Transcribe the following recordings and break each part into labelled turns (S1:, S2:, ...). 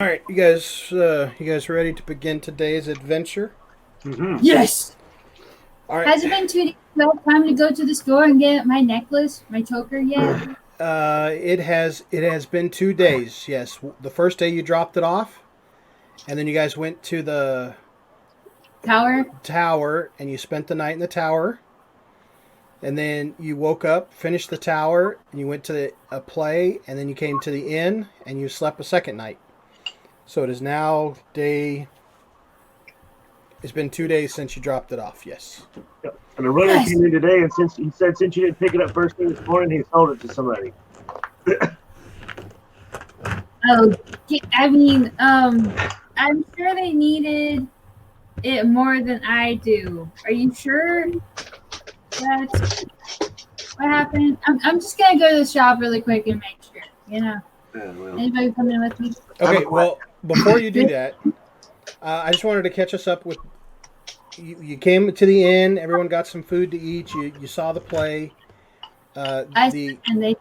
S1: All right, you guys ready to begin today's adventure?
S2: Yes.
S1: All right.
S2: Has it been 2 days? Well, time to go to the store and get my necklace, my choker yet?
S1: It has been 2 days. Yes, the first day you dropped it off, and then you guys went to the
S2: Tower.
S1: tower and you spent the night in the tower, and then you woke up, finished the tower, and you went to a play, and then you came to the inn and you slept a second night. So it is now day. It's been 2 days since you dropped it off. Yes.
S3: Yep. And the runner
S2: Yes.
S3: came in today, and since you didn't pick it up first thing this morning, he sold it to somebody.
S2: Oh, I mean, I'm sure they needed it more than I do. Are you sure that's what happened? I'm just gonna go to the shop really quick and make sure.
S3: Yeah, well,
S2: Anybody coming with me?
S1: Okay. Well, before you do that, I just wanted to catch us up with. You came to the inn. Everyone got some food to eat. You saw the play. The
S2: And they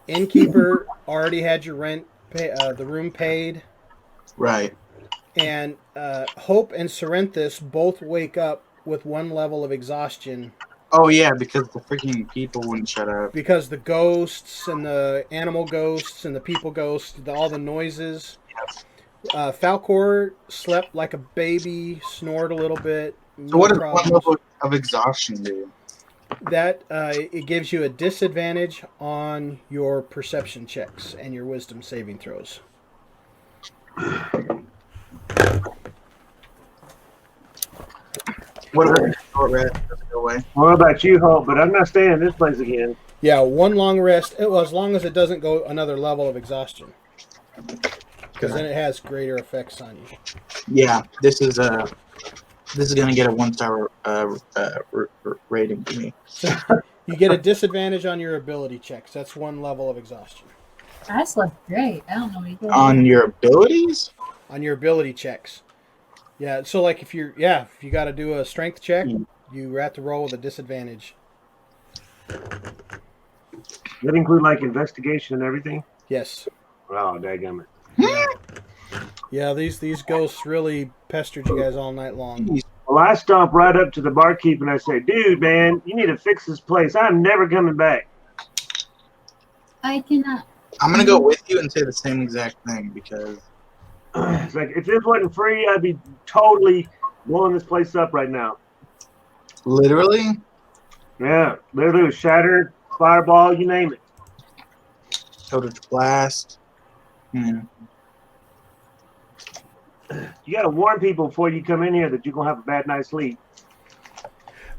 S1: innkeeper already had your rent, the room paid,
S4: Right.
S1: and Hope and Sorrenthus both wake up with one level of exhaustion
S4: Oh yeah, because the freaking people wouldn't shut up.
S1: because the ghosts and the animal ghosts and the people ghosts, all the noises. Falcor slept like a baby, snored a little bit.
S4: So what does one
S1: problems.
S4: level of exhaustion do?
S1: That it gives you a disadvantage on your perception checks and your wisdom saving throws.
S4: What about short rest? Does it go away?
S3: what about you, Hope? But I'm not staying in this place again.
S1: Yeah, one long rest. Well, as long as it doesn't go another level of exhaustion, because then it has greater effects on you.
S4: Yeah, this is gonna get a 1-star rating for me.
S1: You get a disadvantage on your ability checks. That's one level of exhaustion.
S2: I slept great. I don't know what you did.
S4: On your abilities?
S1: On your ability checks. Yeah, so like if you got to do a strength check, you have to roll with a disadvantage.
S3: That include like investigation and everything.
S1: Yes.
S3: Oh, dadgummit. it.
S1: Yeah, these ghosts really pestered you guys all night long.
S3: Well, I stomp right up to the barkeep and I say, "Dude, man, you need to fix this place. I'm never coming back."
S2: I cannot.
S4: I'm gonna go with you and say the same exact thing because
S3: It's like if this wasn't free, I'd be totally blowing this place up right now.
S4: literally,
S3: Yeah, literally was shattered, fireball, you name it.
S4: Eldritch Blast. Hmm.
S3: You got to warn people before you come in here that you're gonna have a bad night's sleep.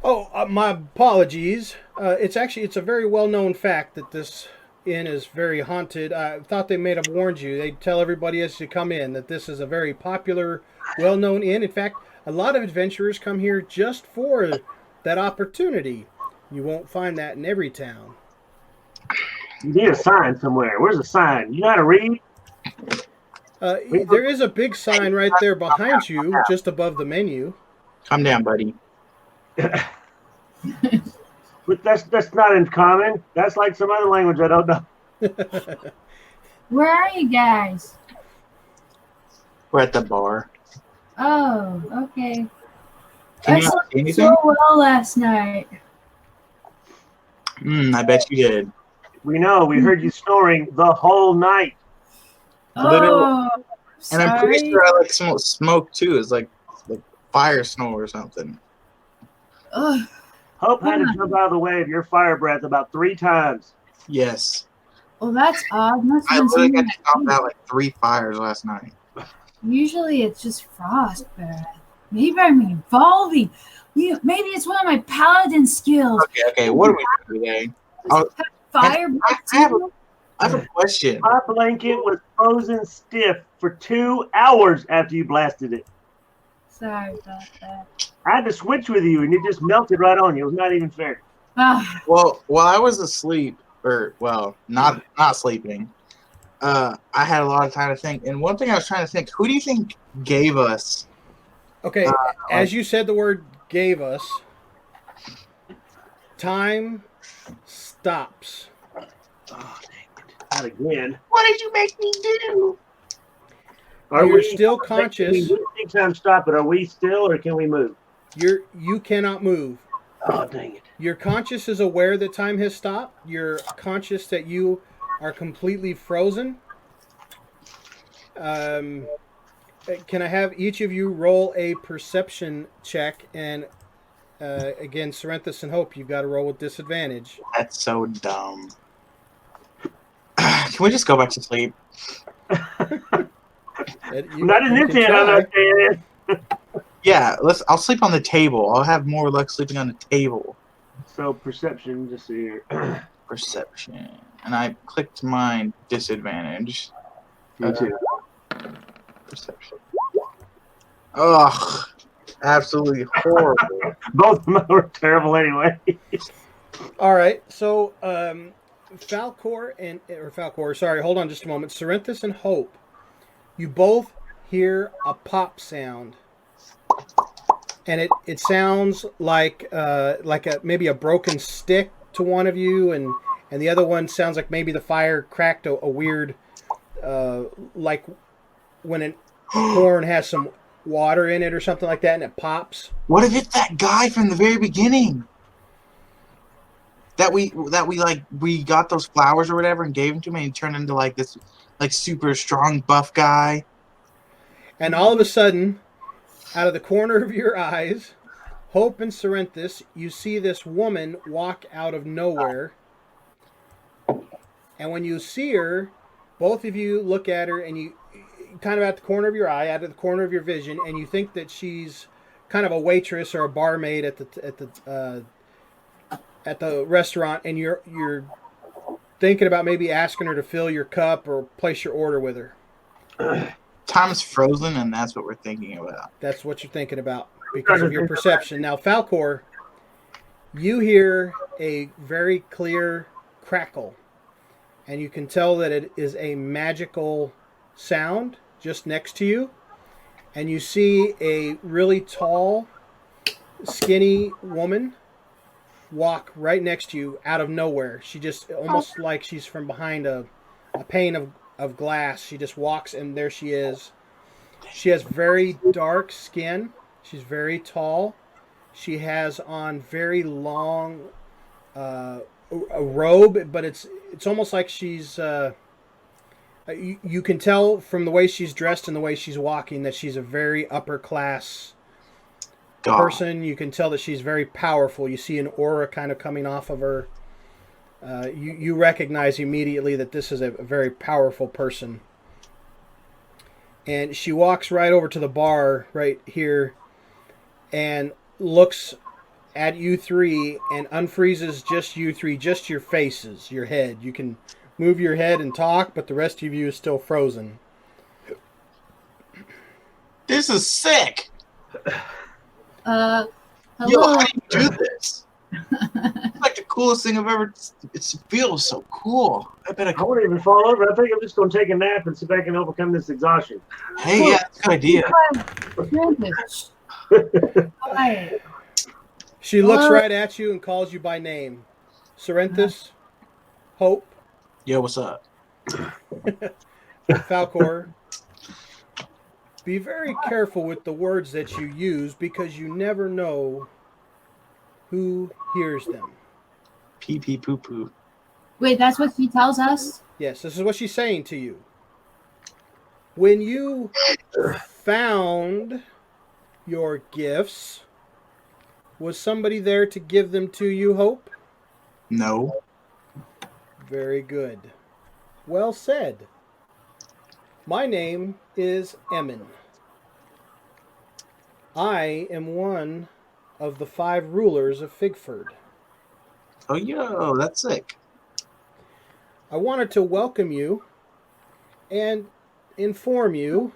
S1: Oh, my apologies. It's a very well-known fact that this inn is very haunted. I thought they may have warned you. They tell everybody as you come in that this is a very popular, well-known inn. In fact, a lot of adventurers come here just for that opportunity. You won't find that in every town.
S3: You need a sign somewhere. Where's the sign? You know how to read?
S1: There is a big sign right there behind you, just above the menu.
S4: Calm down, buddy.
S3: But that's not in common. That's like some other language I don't know.
S2: Where are you guys?
S4: We're at the bar.
S2: Oh, okay.
S4: Can
S2: I
S4: you not
S2: slept
S4: see anything?
S2: so well last night.
S4: I bet you did.
S3: We know. We heard you snoring the whole night.
S4: Literally.
S2: Oh,
S4: And I'm pretty
S2: sorry.
S4: sure I like smoke too. It's like fire snore or something.
S2: Ugh.
S3: Hope had to jump out of the way of your fire breath about 3 times.
S4: Yes.
S2: Well, that's odd. Must
S4: I
S2: have been
S4: literally
S2: something
S4: got to stomp out like 3 fires last night.
S2: Usually it's just frost breath. Maybe I'm evolving. Maybe it's one of my paladin skills.
S4: Okay. What are we doing today?
S2: Fire breath.
S4: I have a question.
S3: My blanket was frozen stiff for 2 hours after you blasted it.
S2: Sorry about that.
S3: I had to switch with you, and it just melted right on you. It was not even fair.
S2: Ah,
S4: Well, while I was asleep, or well, not sleeping, I had a lot of time to think. And one thing I was trying to think: who do you think gave us?
S1: Okay, as you said the word gave us, time stops.
S3: Oh, dang it. Not again.
S4: What did you make me do?
S3: Are
S1: You're
S3: we
S1: still conscious.
S3: Next time stop it. Are we still, or can we move?
S1: You cannot move.
S3: Oh, dang it.
S1: Your conscious is aware that time has stopped. You're conscious that you are completely frozen. Can I have each of you roll a perception check? And again, Serenthus and Hope, you've got to roll with disadvantage.
S4: That's so dumb. Can we just go back to sleep?
S3: Not in this hand, I'm not saying.
S4: Yeah, I'll sleep on the table. I'll have more luck sleeping on the table.
S3: So perception, just see here.
S4: Perception. And I clicked my disadvantage.
S3: Me too.
S4: Perception. Ugh. Absolutely horrible.
S3: Both of them were terrible anyway.
S1: All right, so Falcor, sorry, hold on just a moment. Serenthus and Hope, you both hear a pop sound, and it sounds like maybe a broken stick to one of you, and the other one sounds like maybe the fire cracked a weird, like when a horn has some water in it or something like that, and it pops.
S4: What if it's that guy from the very beginning? That we got those flowers or whatever and gave him to me, and he turned into like this like super strong buff guy.
S1: And all of a sudden, out of the corner of your eyes, Hope and Serenthus, you see this woman walk out of nowhere. And when you see her, both of you look at her, and you kind of at the corner of your eye, out of the corner of your vision, and you think that she's kind of a waitress or a barmaid at the restaurant, and you're thinking about maybe asking her to fill your cup or place your order with her.
S4: Time's frozen, and that's what we're thinking about.
S1: That's what you're thinking about because of your perception. Now, Falcor, you hear a very clear crackle, and you can tell that it is a magical sound just next to you, and you see a really tall, skinny woman walk right next to you out of nowhere. She just almost like she's from behind a pane of glass. She just walks, and there she is. She has very dark skin. She's very tall. She has on very long a robe, but it's almost like she's you can tell from the way she's dressed and the way she's walking that she's a very upper class person. You can tell that she's very powerful. You see an aura kind of coming off of her. You recognize immediately that this is a very powerful person. And she walks right over to the bar right here and looks at you three and unfreezes just you three, just your faces, your head. You can move your head and talk, but the rest of you is still frozen.
S4: This is sick.
S2: Hello.
S4: Yo, how do you do this? It's like the coolest thing I've ever. It feels so cool. I bet
S3: I won't even fall over. I think I'm just going to take a nap and see if I can overcome this exhaustion.
S4: Hey, yeah, that's a good idea.
S2: Hi.
S1: She looks right at you and calls you by name. Serenthus, Hope,
S4: Yo, what's up?
S1: Falcor. Be very careful with the words that you use because you never know who hears them.
S4: Pee pee poo poo.
S2: Wait, that's what she tells us?
S1: Yes, this is what she's saying to you. When you found your gifts, was somebody there to give them to you, Hope?
S4: No.
S1: Very good. Well said. My name is Emin. I am one of the 5 rulers of Figford.
S4: Oh, yo, that's sick.
S1: I wanted to welcome you and inform you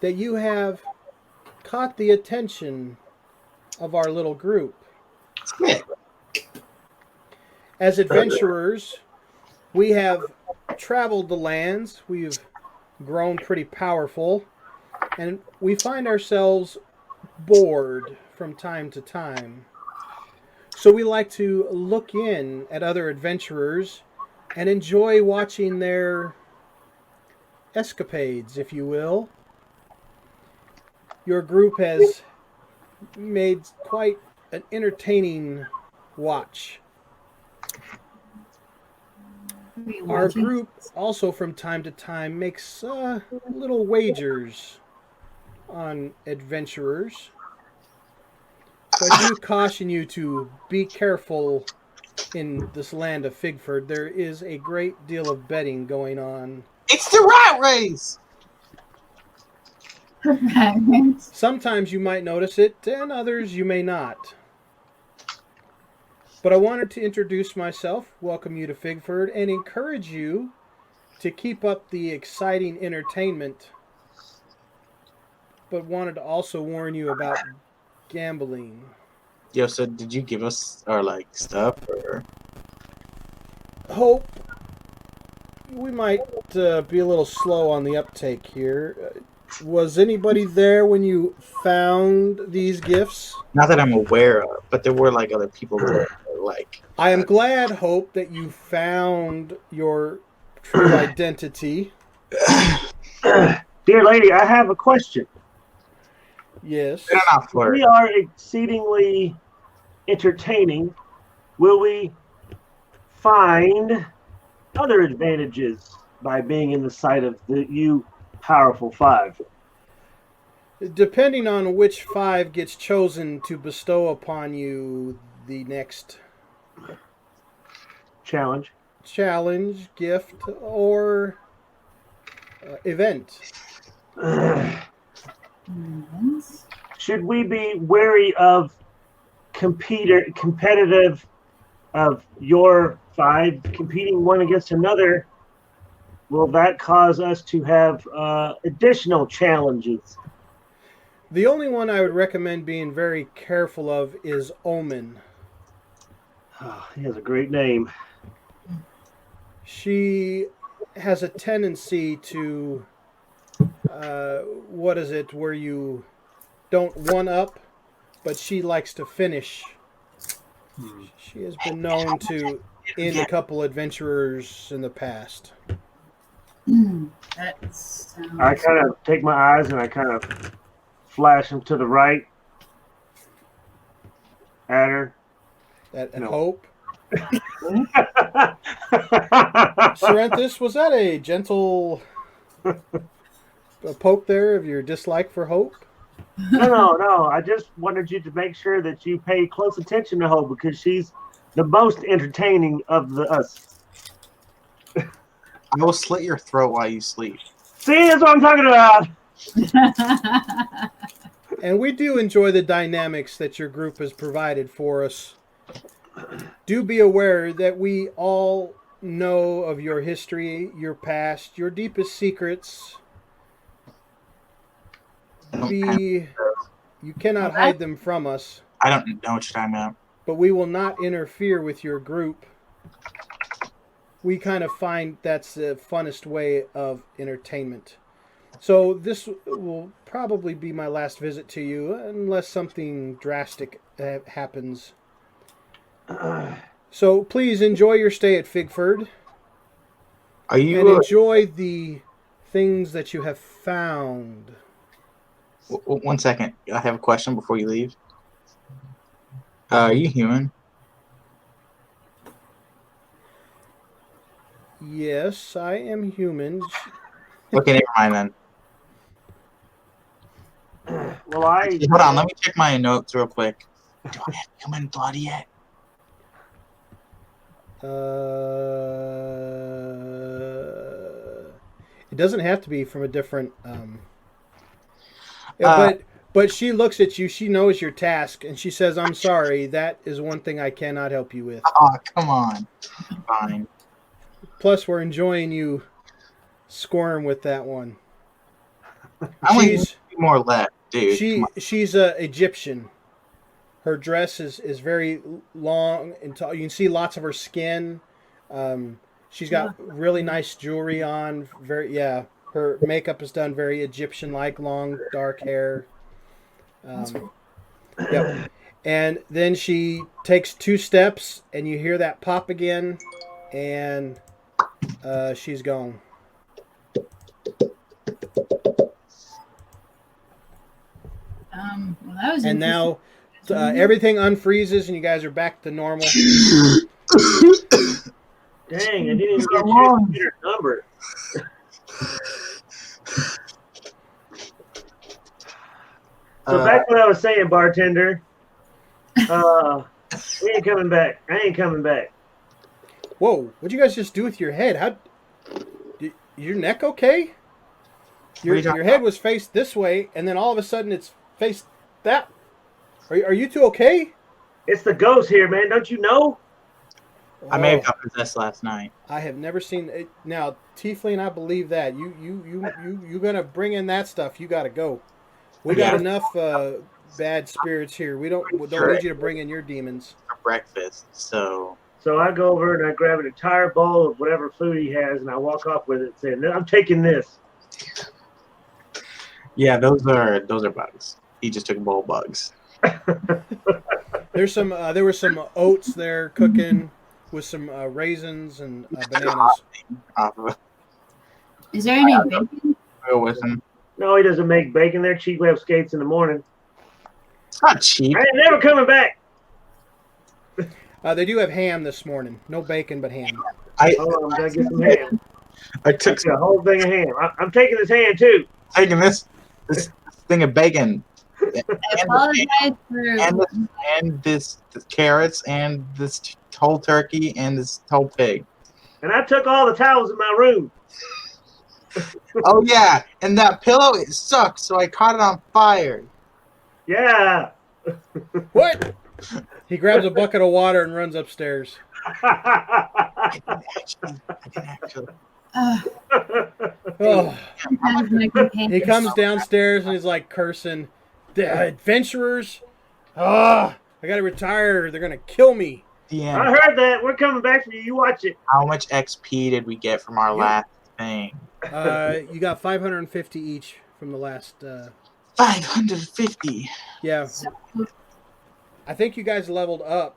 S1: that you have caught the attention of our little group.
S4: Sick.
S1: As adventurers, we have traveled the lands. We've grown pretty powerful, and we find ourselves bored from time to time. So we like to look in at other adventurers and enjoy watching their escapades, if you will. Your group has made quite an entertaining watch. Our group also from time to time makes little wagers on adventurers. So I do caution you to be careful in this land of Figford. There is a great deal of betting going on.
S4: It's the rat race!
S1: Sometimes you might notice it, and others you may not. But I wanted to introduce myself, welcome you to Figford, and encourage you to keep up the exciting entertainment. But wanted to also warn you about gambling.
S4: Yo, so did you give us our stuff or?
S1: Hope we might be a little slow on the uptake here. Was anybody there when you found these gifts?
S4: Not that I'm aware of, but there were other people there.
S1: I am glad, Hope, that you found your true identity.
S3: Dear lady, I have a question.
S1: Yes.
S3: We are exceedingly entertaining. Will we find other advantages by being in the sight of you powerful five?
S1: Depending on which five gets chosen to bestow upon you the next
S3: challenge,
S1: gift, or event.
S3: Should we be wary of competitive of your five competing one against another? Will that cause us to have additional challenges?
S1: The only one I would recommend being very careful of is Omen.
S3: Oh, he has a great name.
S1: She has a tendency to, where you don't one-up, but she likes to finish. She has been known to end a couple adventurers in the past.
S3: I kind of take my eyes and I kind of flash them to the right at her.
S1: Hope. Serenthus, was that a gentle poke there of your dislike for Hope?
S3: No. I just wanted you to make sure that you pay close attention to Hope because she's the most entertaining of us.
S4: I will slit your throat while you sleep.
S3: See, that's what I'm talking about.
S1: And we do enjoy the dynamics that your group has provided for us. Do be aware that we all know of your history, your past, your deepest secrets. You cannot hide them from us.
S4: I don't know what you're talking about.
S1: But we will not interfere with your group. We kind of find that's the funnest way of entertainment. So this will probably be my last visit to you, unless something drastic happens. So please enjoy your stay at Figford. And enjoy the things that you have found.
S4: 1 second. I have a question before you leave. Are you human?
S1: Yes, I am human.
S4: Okay, never mind then.
S3: Well,
S4: hold on. Let me check my notes real quick. Do I have human blood yet?
S1: It doesn't have to be from a different. But she looks at you. She knows your task, and she says, "I'm sorry. That is one thing I cannot help you with."
S4: Oh, come on. Fine.
S1: Plus, we're enjoying you squirm with that one.
S4: She's more left, dude.
S1: She's Egyptian. Her dress is very long and tall. You can see lots of her skin. She's got really nice jewelry on. Her makeup is done very Egyptian-like, long dark hair. Yep. And then she takes 2 steps, and you hear that pop again, and she's gone.
S2: Well, that was
S1: And
S2: interesting.
S1: now everything unfreezes and you guys are back to normal.
S3: Dang, I didn't even get a chance to get her number. So back to what I was saying, bartender. We ain't coming back. I ain't coming back.
S1: Whoa! What'd you guys just do with your head? Your neck okay? Your head was faced this way, and then all of a sudden it's faced that. Are you two okay?
S3: It's the ghost here, man. Don't you know?
S4: I may have got possessed last night.
S1: I have never seen it. Now, Tiefling, I believe that you gonna bring in that stuff. You gotta go. We got enough bad spirits here. We don't need you to bring in your demons
S4: For breakfast, so
S3: So I go over and I grab an entire bowl of whatever food he has, and I walk off with it, saying, "I'm taking this."
S4: yeah, those are bugs. He just took a bowl of bugs.
S1: There's some. There were some oats there cooking with some raisins and bananas.
S4: Off of it.
S2: Is there any bacon?
S4: Go with him.
S3: No, he doesn't make bacon. They're cheap web skates in the morning.
S4: It's not cheap.
S3: I ain't never coming back.
S1: They do have ham this morning. No bacon, but ham.
S3: Hold on, I'm gonna get some ham.
S4: I took
S3: A whole thing of ham. I'm taking this ham too.
S4: taking this thing of bacon.
S2: I apologize for.
S4: And this carrots and this whole turkey and this whole pig.
S3: And I took all the towels in my room.
S4: Oh yeah, and that pillow it sucks, so I caught it on fire.
S3: Yeah.
S1: What? He grabs a bucket of water and runs upstairs.
S4: I didn't actually.
S1: Oh.
S2: Sometimes my companions.
S1: He comes downstairs and he's like cursing, "The adventurers! Ah, I gotta retire. They're gonna kill me."
S3: I
S4: DM,
S3: heard that. We're coming back for you. You watch it.
S4: how much XP did we get from our last thing?
S1: You got 550 each from the last.
S4: 550.
S1: Yeah, I think you guys leveled up.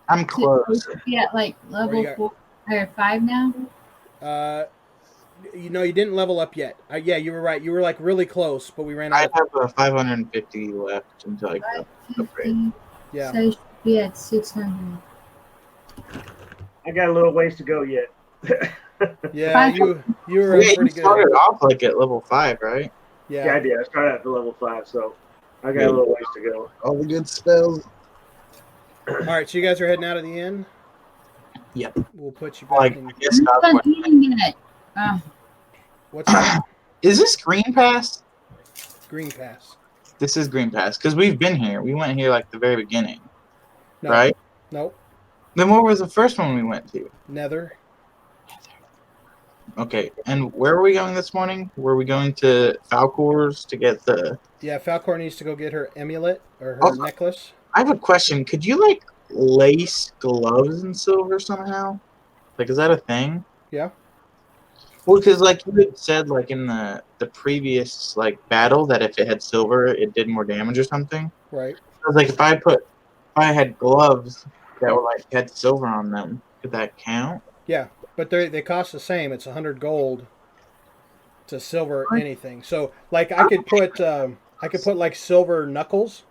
S4: I'm close.
S2: Yeah, like
S1: Where you
S2: level
S1: got-
S2: 4 or 5 now.
S1: You didn't level up yet. Yeah, you were right. You were like really close, but we ran
S4: I
S1: out.
S4: have 550 left until I go.
S2: 550.
S1: Yeah.
S2: So you should be at 600.
S3: I got a little ways to go yet.
S1: Yeah, you were
S4: Yeah, you
S1: pretty
S4: started
S1: good.
S4: off like at level 5, right?
S3: Yeah, I
S1: Yeah.
S3: did. I started at the level 5, so I got a little ways to go.
S4: All the good spells.
S1: All right, so you guys are heading out of the inn.
S4: Yep.
S1: We'll put you back
S4: Like,
S1: in.
S4: I guess
S2: I'm
S4: not
S2: not
S4: what-
S2: eating it.
S1: What's that?
S4: Is this Green Pass?
S1: Green pass.
S4: This is Green Pass because we've been here. We went here like the very beginning,
S1: No.
S4: right?
S1: Nope.
S4: Then what was the first one we went to?
S1: Nether.
S4: Okay, and where were we going this morning? Were we going to Falcor's to get the?
S1: Yeah, Falcor needs to go get her amulet or her
S4: Oh.
S1: necklace.
S4: I have a question. Could you like lace gloves in silver somehow? Like, is that a thing?
S1: Yeah.
S4: Well, because like you had said, like in the previous like battle, that if it had silver, it did more damage or something.
S1: Right.
S4: I was like, if I had gloves that were like had silver on them, could that count?
S1: Yeah, but they cost the same. It's 100 gold to silver anything. So like I could put like silver knuckles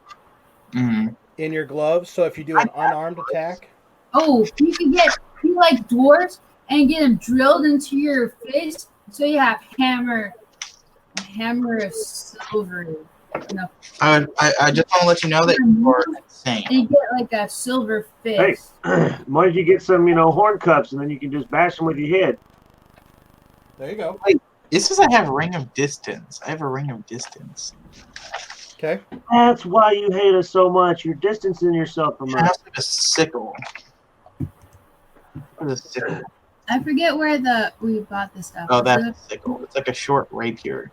S4: Mm-hmm.
S1: in your gloves. So if you do an unarmed attack,
S2: Oh, you can get you like dwarves and get them drilled into your face, so you have a hammer of silver. No,
S4: I just want to let you know that you are insane.
S2: and you get like a silver face.
S3: Why don't you get some, horn cups, and then you can just bash them with your head.
S1: there you go.
S4: It says I have Ring of Distance. I have a Ring of Distance.
S1: Okay.
S3: That's why you hate us so much. You're distancing yourself from
S4: It
S3: us.
S4: has like a sickle. What is a sickle?
S2: I forget where we bought this stuff.
S4: Oh, that's a sickle. It's like a short rapier.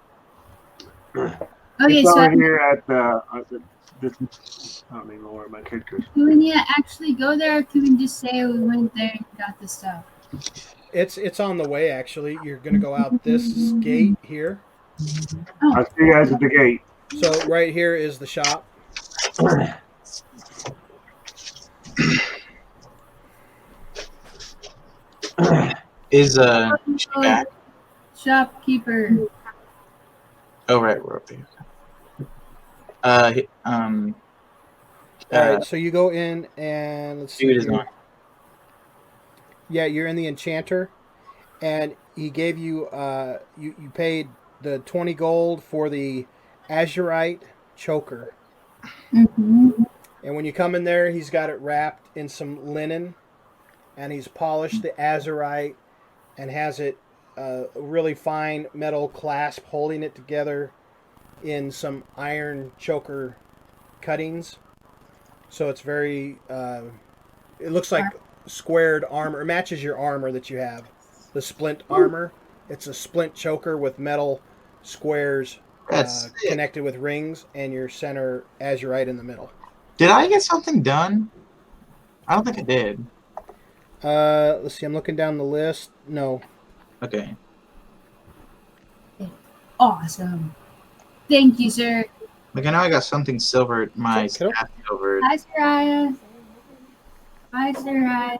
S2: Okay,
S3: It's
S2: so
S3: over here at the distance. I don't even know where my character is.
S2: do we need to actually go there, or can we just say we went there and got the stuff?
S1: It's on the way actually. You're gonna go out this gate here.
S3: I'll see you guys at the gate.
S1: So right here is the shop.
S4: Is she back?
S2: Shopkeeper.
S4: Oh right, we're up here. Uh,
S1: All right, so you go in and let's see
S4: dude is
S1: here.
S4: on.
S1: Yeah, you're in the enchanter, and he gave you you paid the 20 gold for the azurite choker.
S2: Mm-hmm.
S1: And when you come in there, he's got it wrapped in some linen, and he's polished the azurite and has it a really fine metal clasp holding it together in some iron choker cuttings. So it's very, it looks like squared armor. It matches your armor that you have, the splint armor. It's a splint choker with metal squares
S4: That's sick.
S1: connected with rings, and your center azurite in the middle.
S4: Did I get something done? I don't think I did.
S1: Let's see. I'm looking down the list. No.
S4: Okay.
S2: Awesome. Thank you, sir.
S4: Like I know I got something silver. My
S1: Kiddo?
S4: staff silver.
S2: Hi, Soraya. Hi, Soraya.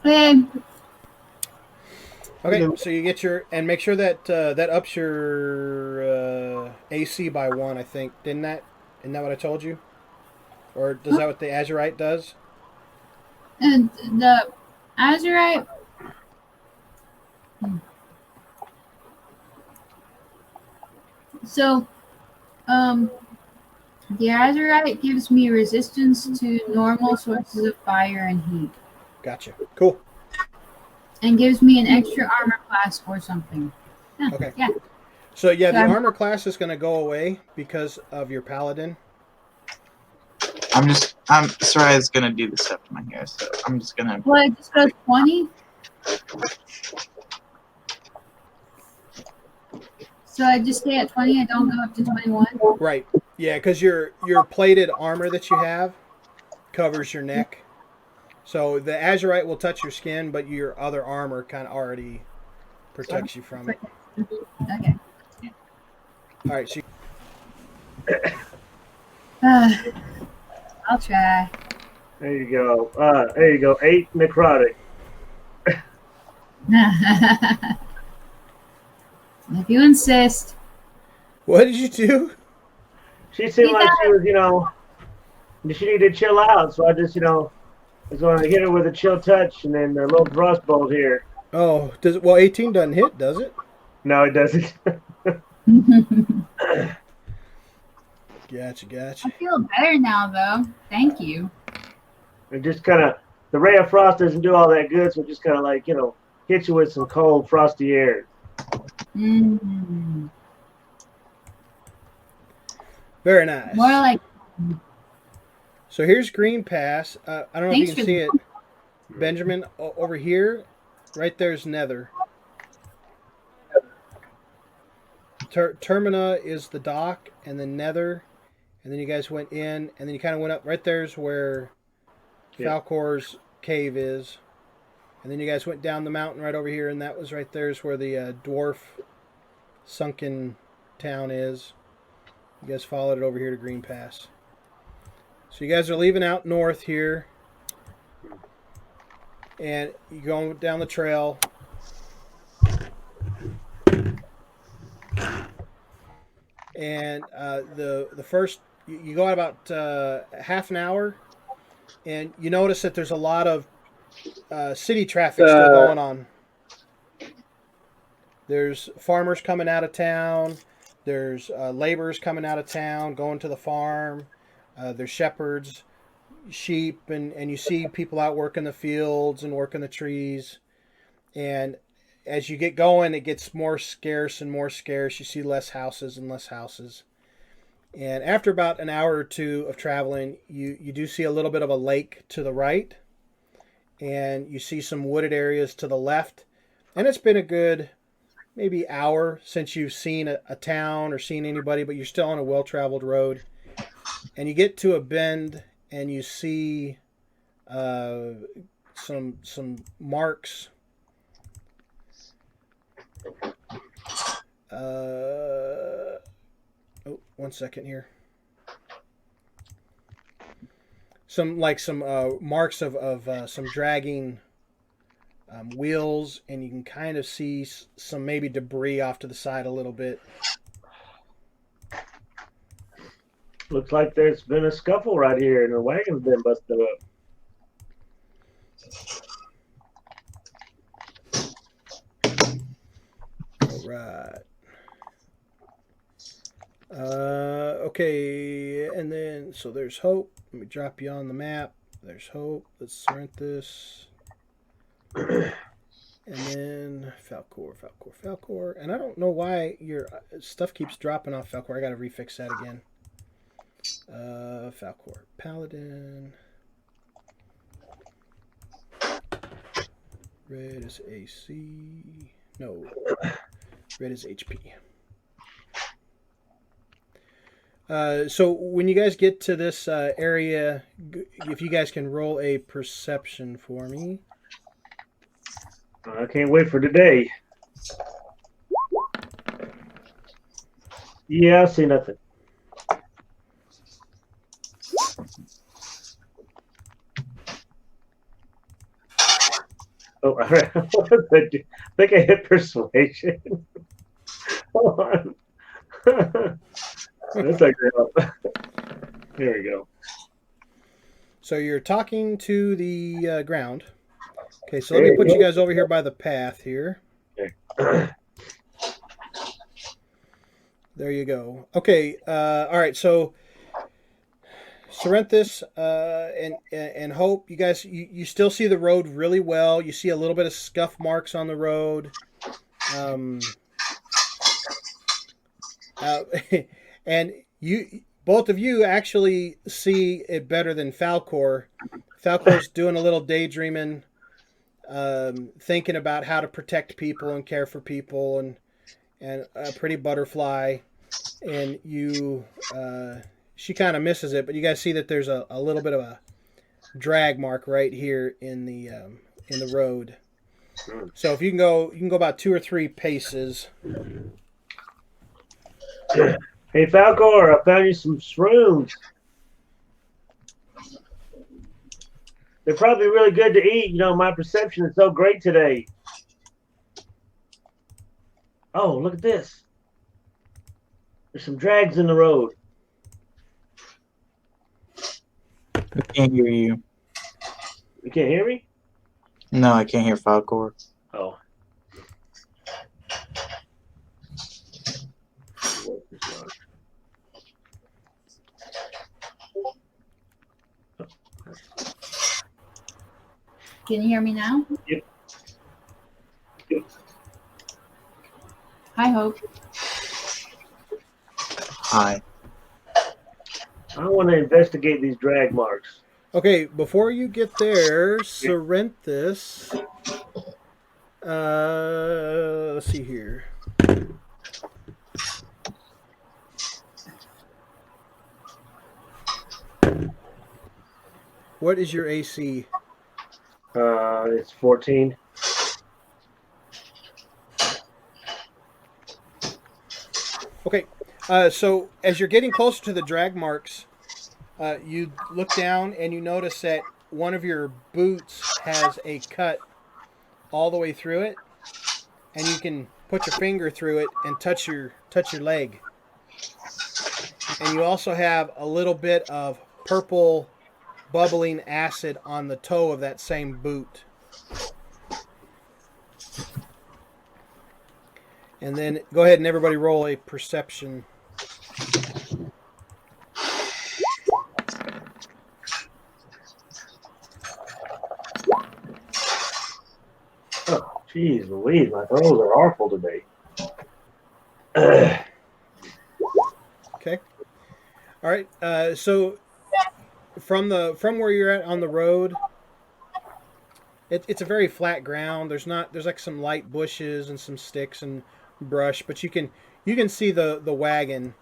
S2: Hey.
S1: Okay, so you get your and make sure that that ups your AC by 1. I think didn't that? Isn't that what I told you? Or does that what the azurite does?
S2: And the azurite. So, the azurite gives me resistance to normal sources of fire and heat,
S1: Gotcha. Cool.
S2: and gives me an extra armor class or something. Yeah,
S1: Okay.
S2: Yeah.
S1: So yeah, the
S2: Yeah.
S1: armor class is going to go away because of your paladin.
S4: I'm Soraya's gonna do the stuff to my hair, so I'm just gonna.
S2: Well, it just goes 20. So I just stay at 20. I don't go up to 21.
S1: Right. Yeah, because your plated armor that you have covers your neck. So the azurite will touch your skin, but your other armor kind of already protects you from it.
S2: Okay.
S1: All right. So
S2: I'll try.
S3: There you go. There you go. 8 necrotic.
S2: If you insist.
S1: what did you do?
S3: She seemed like she was, she needed to chill out. So I just, was going to hit her with a chill touch and then a little thrust bolt here.
S1: Oh, does it? Well, 18 doesn't hit, does it?
S3: No, it doesn't.
S1: Gotcha.
S2: I feel better now, though. Thank you.
S3: It just kind of, the ray of frost doesn't do all that good. So it just kind of like, hit you with some cold, frosty air.
S2: Mm.
S1: Very nice.
S2: More like.
S1: So here's Green Pass. I don't know
S2: Thanks
S1: if you can
S2: for
S1: see it, Benjamin. Over here, right there's Nether. Termina is the dock, and then Nether, and then you guys went in, and then you kind of went up. Right there's where Falcor's cave is, and then you guys went down the mountain right over here, and that was right there's where the dwarf sunken town is. You guys followed it over here to Green Pass. So you guys are leaving out north here, and you go down the trail. And the first you go out about half an hour, and you notice that there's a lot of city traffic still going on. There's farmers coming out of town. There's laborers coming out of town, going to the farm. There's shepherds, sheep, and you see people out working the fields and working the trees. And as you get going, it gets more scarce and more scarce. You see less houses and less houses. And after about an hour or two of traveling, you do see a little bit of a lake to the right. And you see some wooded areas to the left. And it's been a good maybe hour since you've seen a town or seen anybody, but you're still on a well-traveled road. And you get to a bend, and you see some marks. One second here. Some marks of some dragging wheels, and you can kind of see some maybe debris off to the side a little bit.
S3: Looks like there's been a scuffle right here, and the wagon's been busted up.
S1: All right. Okay, and then so there's Hope. Let me drop you on the map. There's Hope. Let's rent this. And then Falcor. And I don't know why your stuff keeps dropping off Falcor. I got to refix that again. Falcor. Paladin. Red is AC. No. Red is HP. So when you guys get to this area, if you guys can roll a perception for me.
S3: I can't wait for today. Yeah, I see nothing. Oh, I think I hit persuasion. Hold on. That's like there we go.
S1: So you're talking to the ground. Okay, so let me put you guys over here by the path here.
S3: Okay.
S1: There you go. Okay, all right, so Sorrenthus and Hope, you guys, you still see the road really well. You see a little bit of scuff marks on the road. And you, both of you actually see it better than Falcor. Falcor's doing a little daydreaming, thinking about how to protect people and care for people, and a pretty butterfly. And you, she kind of misses it, but you guys see that there's a little bit of a drag mark right here in the road. So if you can go about 2 or 3 paces.
S3: Hey Falcor, I found you some shrooms. They're probably really good to eat. You know, my perception is so great today. Oh, look at this. There's some drags in the road.
S4: I can't hear you.
S3: You can't hear me?
S4: No, I can't hear Falcor.
S3: Oh.
S2: Can you hear me now?
S3: Yep.
S2: Hi, Hope.
S4: Hi.
S3: I want to investigate these drag marks.
S1: Okay, before you get there, Sorrenthus. Let's see here. What is your AC?
S3: It's 14.
S1: Okay, so as you're getting closer to the drag marks, you look down and you notice that one of your boots has a cut all the way through it, and you can put your finger through it and touch your leg. And you also have a little bit of purple bubbling acid on the toe of that same boot. And then go ahead and everybody roll a perception.
S3: Oh, jeez Louise, my throws are awful today.
S1: Okay. All right. So from where you're at on the road, it's a very flat ground. There's like some light bushes and some sticks and brush, but you can see the wagon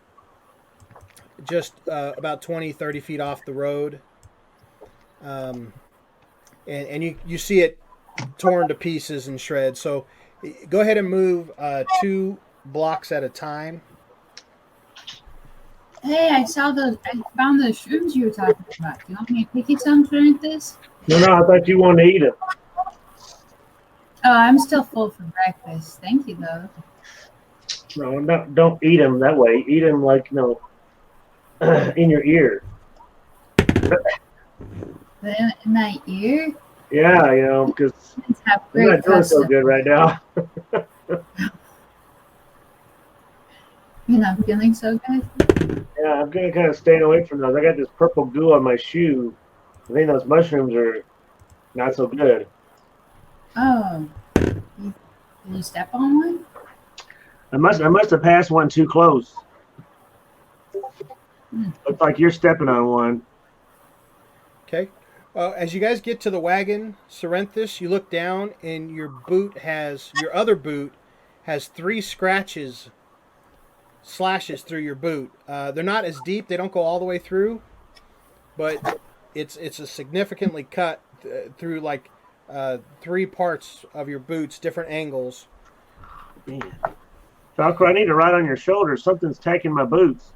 S1: just about 20-30 feet off the road, and you see it torn to pieces and shreds. So go ahead and move 2 blocks at a time.
S2: Hey, I found the shrooms you were talking about. Do you want me to pick you some for this?
S3: No, I thought you wanted to eat them.
S2: Oh, I'm still full for breakfast. Thank you, though.
S3: No, don't eat them that way. Eat them like, in your ear.
S2: But in my ear,
S3: Yeah, because
S2: humans have
S3: I'm
S2: great
S3: not doing so
S2: custom.
S3: good right now.
S2: You're not feeling so good?
S3: Yeah, I'm gonna kind of stay away from those. I got this purple goo on my shoe. I think those mushrooms are not so good.
S2: Oh. Did you step on one?
S3: I must have passed one too close.
S2: Hmm.
S3: Looks like you're stepping on one.
S1: Okay. As you guys get to the wagon, Serenthus, you look down and your other boot has 3 slashes through your boot. They're not as deep; they don't go all the way through, but it's a significantly cut through like 3 parts of your boots, different angles.
S3: Falco, I need to ride on your shoulder. Something's taking my boots.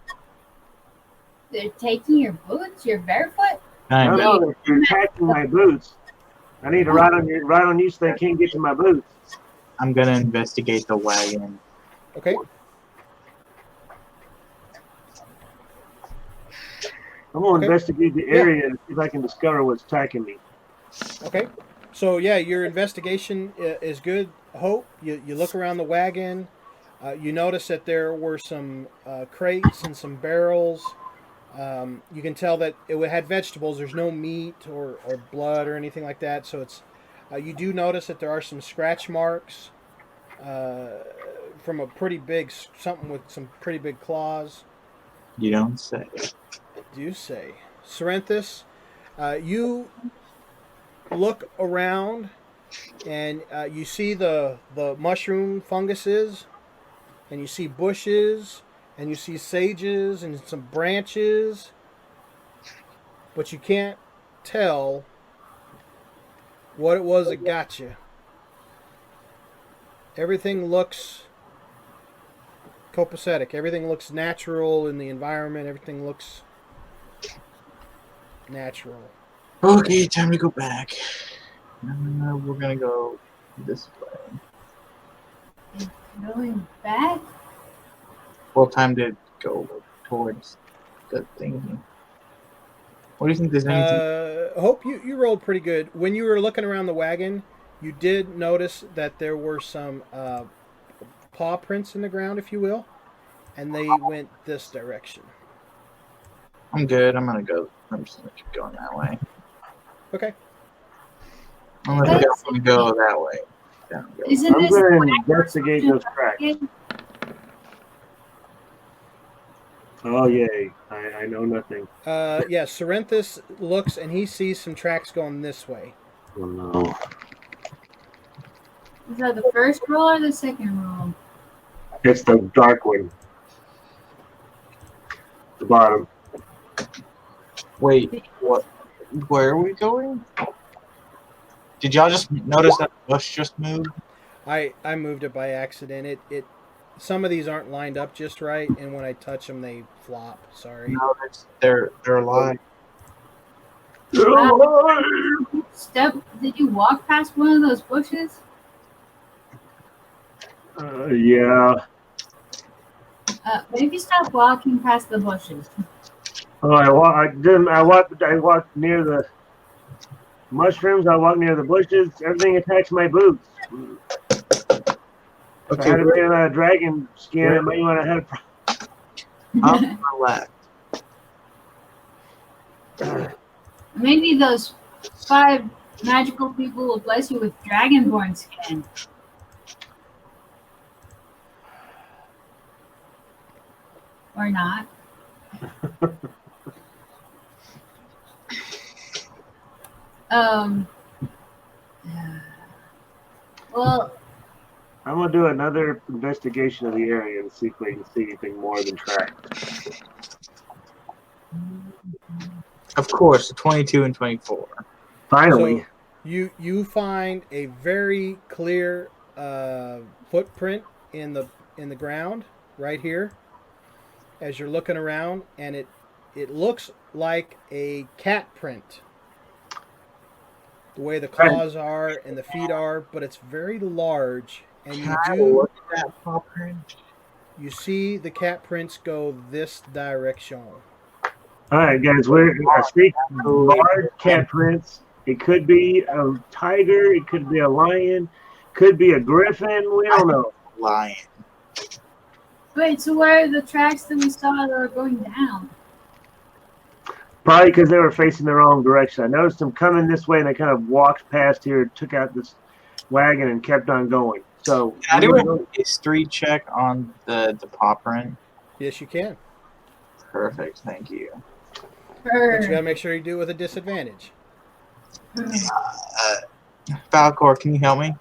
S2: They're taking your boots? You're barefoot?
S3: I
S4: Kind of.
S3: know they're attacking my boots. I need to ride on you so they can't get to my boots.
S4: I'm gonna investigate the wagon.
S1: Okay.
S3: I'm gonna
S1: Okay.
S3: investigate the area and see if I can discover what's attacking me.
S1: Okay. So yeah, your investigation is good. Hope you look around the wagon. You notice that there were some crates and some barrels. You can tell that it had vegetables. There's no meat or blood or anything like that. So it's you do notice that there are some scratch marks from a pretty big something with some pretty big claws.
S4: You don't say.
S1: Do say, Serenthus, you look around and you see the mushroom funguses, and you see bushes, and you see sages and some branches, but you can't tell what it was that got you. Everything looks copacetic. Everything looks natural in the environment. Everything looks natural.
S4: Okay, time to go back. We're gonna go this way.
S2: Going back?
S4: Well, time to go towards the thing. What do you think? There's anything?
S1: Hope you rolled pretty good. When you were looking around the wagon, you did notice that there were some paw prints in the ground, if you will, and they went this direction.
S4: I'm good. I'm just gonna keep going that way.
S1: Okay.
S4: Unless you guys want to go that way. Yeah, go.
S2: Isn't
S3: I'm
S2: this
S3: going to
S2: the
S3: investigate those cracks.
S2: wagon?
S3: Oh, yay. I know nothing.
S1: Yeah, Serenthus looks and he sees some tracks going this way.
S3: Oh, no.
S2: Is that the first roll or the second roll?
S3: It's the dark one. The bottom.
S4: Wait, what? Where are we going? Did y'all just notice that the bush just moved?
S1: I moved it by accident. It some of these aren't lined up just right, and when I touch them, they flop. Sorry.
S4: No, they're alive.
S2: Did you walk past one of those bushes?
S3: Yeah.
S2: Maybe stop walking past the bushes.
S3: Oh, I walked near the mushrooms. I walked near the bushes. Everything attacks my boots. If I
S4: Okay,
S3: had been a dragon skin, I might want to have
S4: I'm on the left.
S2: Maybe those 5 magical people will bless you with dragonborn skin. Or not. Well,
S3: I'm gonna do another investigation of the area and see if we can see anything more than tracks.
S4: Of course, 22 and 24.
S3: Finally.
S1: So you find a very clear footprint in the ground right here as you're looking around, and it looks like a cat print. the way the claws are and the feet are, but it's very large. And
S4: Can
S1: you
S4: I
S1: do
S4: look at that paw print?
S1: you see the cat prints go this direction.
S3: All right, guys. I see large cat prints. It could be a tiger. It could be a lion. Could be a griffin. We don't know.
S4: Lion.
S2: Wait, so where are the tracks that we saw that were going down?
S3: Probably because they were facing the wrong direction. I noticed them coming this way, and they kind of walked past here, took out this wagon, and kept on going. So
S4: Can I do a history check on the paw print?
S1: Yes, you can.
S4: Perfect, thank you.
S1: But you gotta make sure you do it with a disadvantage.
S4: Falcor, can you help me?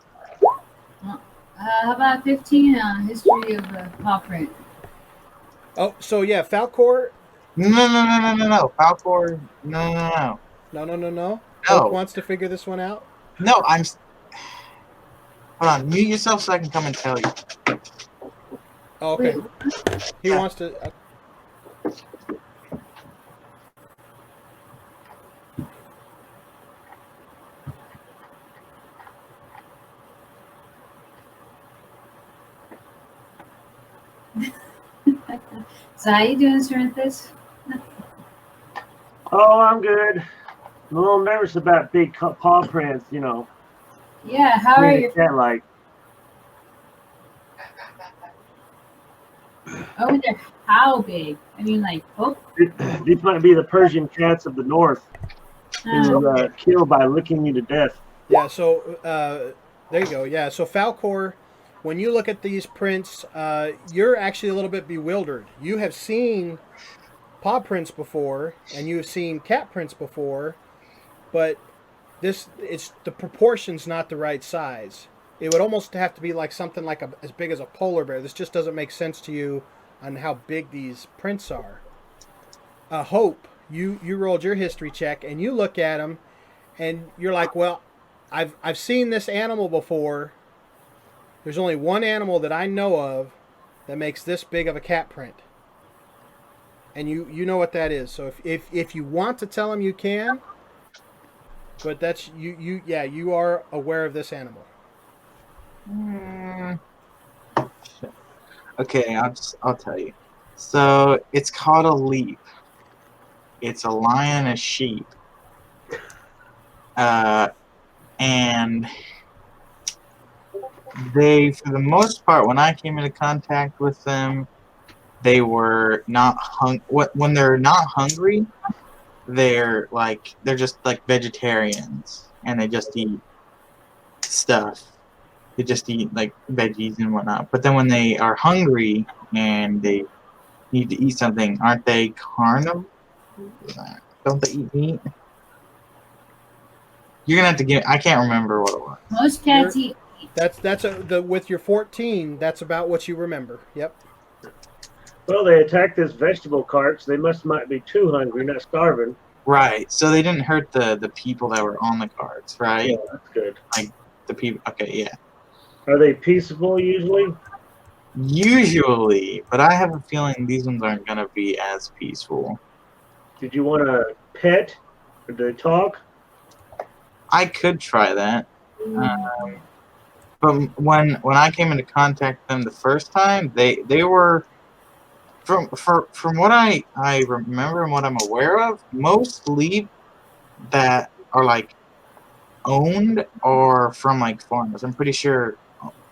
S2: How about 15 on history of the paw print?
S1: Oh, so yeah, Falcor.
S4: No. Falcor, no.
S1: No.
S4: No.
S1: Hope wants to figure this one out.
S4: No, hold on, mute yourself so I can come and tell you.
S1: Oh, okay. He wants to.
S2: So how you doing, Serenthus?
S3: Oh, I'm good. I'm a little nervous about big paw prints, you know.
S2: Yeah, how are you?
S3: That like.
S2: Oh, they're how big? I mean, like, oh.
S3: These might be the Persian cats of the north who kill by licking you to death.
S1: Yeah. So there you go. Yeah. So Falcor, when you look at these prints, you're actually a little bit bewildered. You have seen paw prints before, and you have seen cat prints before, but it's the proportion's not the right size. It would almost have to be like something like as big as a polar bear. This just doesn't make sense to you on how big these prints are. Hope, you rolled your history check, and you look at them, and you're like, well, I've seen this animal before. There's only one animal that I know of that makes this big of a cat print. And you know what that is. So if you want to tell him, you can. But that's you are aware of this animal.
S4: Okay, I'll tell you. So it's called a leap. It's a lion, a sheep. And they, for the most part, when I came into contact with them, they were not when they're not hungry, they're just like vegetarians, and they just eat stuff. They just eat like veggies and whatnot. But then when they are hungry and they need to eat something, aren't they carnivore? Don't they eat meat? You're gonna have to give. I can't remember what it was.
S2: Most cats eat.
S1: That's with your 14. That's about what you remember. Yep.
S3: Well, they attacked this vegetable cart, so they might be too hungry, not starving.
S4: Right. So they didn't hurt the people that were on the carts, right?
S3: Yeah, that's good.
S4: Like the people. Okay, yeah.
S3: Are they peaceable usually?
S4: Usually, but I have a feeling these ones aren't gonna be as peaceful.
S3: Did you want a pet? Or do they talk?
S4: I could try that. But when I came into contact with them the first time, they were from what I remember and what I'm aware of, most Leep that are like owned are from like farmers. I'm pretty sure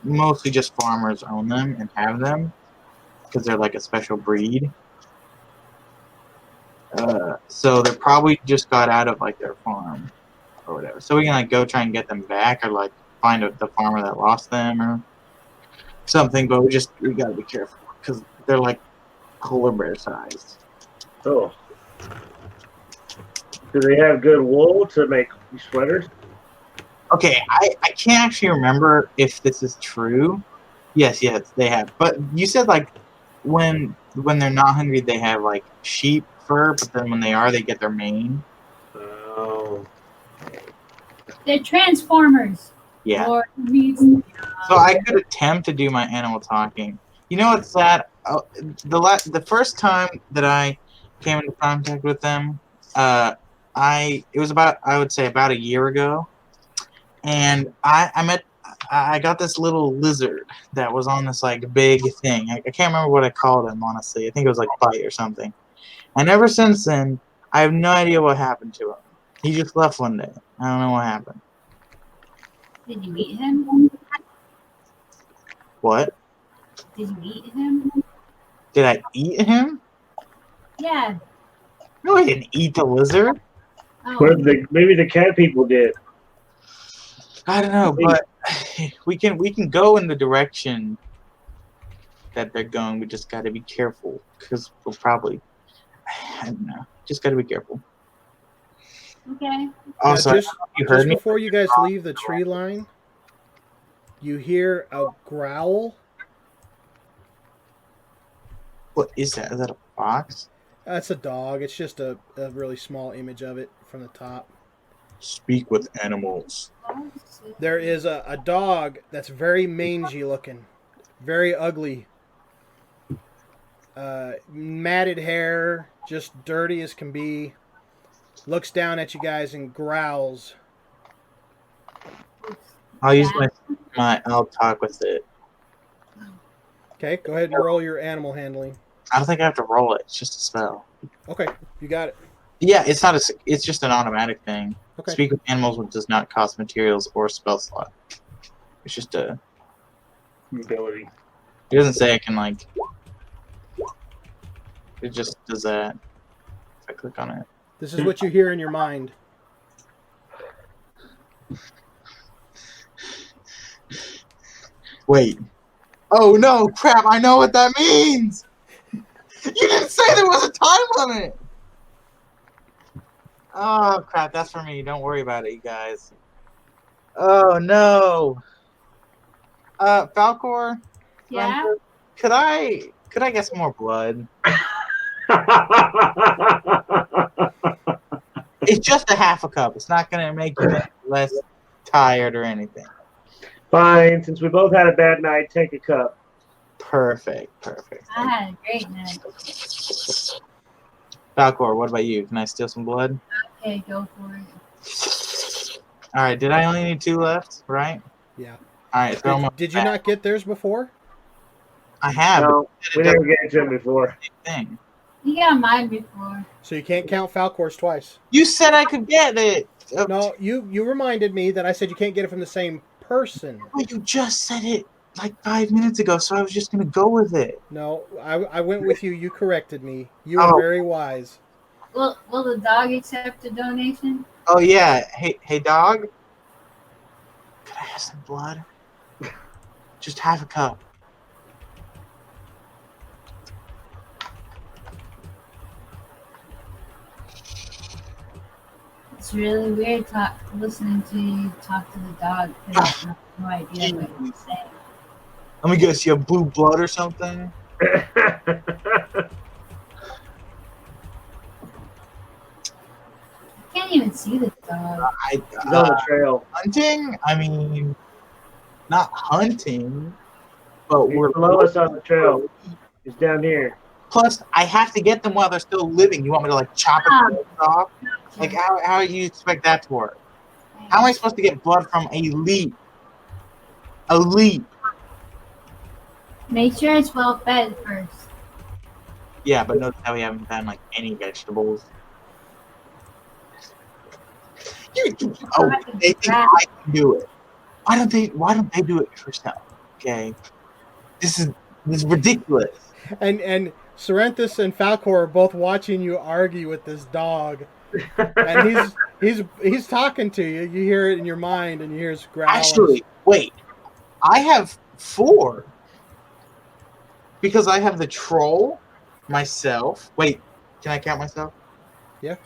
S4: mostly just farmers own them and have them because they're like a special breed. So they probably just got out of like their farm or whatever. So we can like go try and get them back, or like find the farmer that lost them or something. But we gotta be careful because they're like polar bear sized.
S3: Oh. Do they have good wool to make sweaters?
S4: Okay, I can't actually remember if this is true. Yes, they have. But you said like when they're not hungry, they have like sheep fur, but then when they are, they get their mane.
S3: Oh.
S2: They're transformers.
S4: Yeah.
S2: Or
S4: So I could attempt to do my animal talking. You know what's sad? The first time that I came into contact with them, it was about, I would say, about a year ago. and I got this little lizard that was on this like big thing. I can't remember what I called him, honestly. I think it was like Bite or something. And ever since then, I have no idea what happened to him. He just left one day. I don't know what happened.
S2: Did you eat him?
S4: What?
S2: Did you eat him?
S4: Did I eat him?
S2: Yeah.
S4: No, I didn't eat the lizard.
S2: Oh.
S3: Maybe the cat people did.
S4: I don't know, but we can go in the direction that they're going. We just got to be careful because we'll probably, I don't know, just got to be careful.
S2: Okay.
S4: Also,
S1: just
S4: you heard me
S1: before you guys leave the tree line, you hear a growl.
S4: What is that? Is that a fox?
S1: That's a dog. It's just a really small image of it from the top.
S4: Speak with animals.
S1: There is a dog that's very mangy looking, very ugly. Matted hair, just dirty as can be. Looks down at you guys and growls.
S4: I'll use I'll talk with it.
S1: Okay, go ahead and roll your animal handling.
S4: I don't think I have to roll it. It's just a spell.
S1: Okay, you got it.
S4: Yeah, it's not it's just an automatic thing.
S1: Okay.
S4: Speak with animals which does not cost materials or spell slot. It's just a
S3: ability.
S4: It doesn't say I can like. It just does that. If I click on it.
S1: This is what you hear in your mind.
S4: Wait. Oh no, crap, I know what that means! You didn't say there was a time limit! Oh crap, that's for me. Don't worry about it, you guys. Oh no. Falcor?
S2: Yeah?
S4: Could I get some more blood? It's just a half a cup. It's not gonna make you less tired or anything.
S3: Fine, since we both had a bad night, take a cup.
S4: Perfect.
S2: I had a great night.
S4: Falcor, what about you? Can I steal some blood?
S2: Okay, go for it.
S4: Alright, did I only need 2 left, right?
S1: Yeah.
S4: Alright, throw them
S1: Did you not get theirs before?
S4: I have.
S3: No, we never gave to him before.
S4: Thing.
S2: You got mine before.
S1: So you can't count Falcor's twice.
S4: You said I could get it!
S1: No, you reminded me that I said you can't get it from the same person.
S4: Well, you just said it like 5 minutes ago, so I was just gonna go with it.
S1: No, I went with you. You corrected me. You are very wise.
S2: Will the dog accept a donation?
S4: Oh yeah. Hey dog? Could I have some blood? Just half a cup.
S2: It's really weird listening to you talk to the dog because I have no idea what you're saying.
S4: Let me guess, you have blue blood or something?
S2: I can't even see the dog.
S3: He's on the trail.
S4: Hunting? I mean, not hunting, but
S3: He's
S4: we're
S3: below us on the trail. He's down here.
S4: Plus, I have to get them while they're still living. You want me to like chop it off? Like, how do you expect that to work? How am I supposed to get blood from a leap? A leap.
S2: Make sure it's well fed first.
S4: Yeah, but notice how we haven't found like any vegetables. Oh, they think I can do it. Why don't they do it first now? Okay. This is ridiculous.
S1: And Serenthus and Falcor are both watching you argue with this dog. And he's talking to you. You hear it in your mind, and you hear his growling.
S4: Actually, wait. I have 4. Because I have the troll, myself. Wait, can I count myself?
S1: Yeah.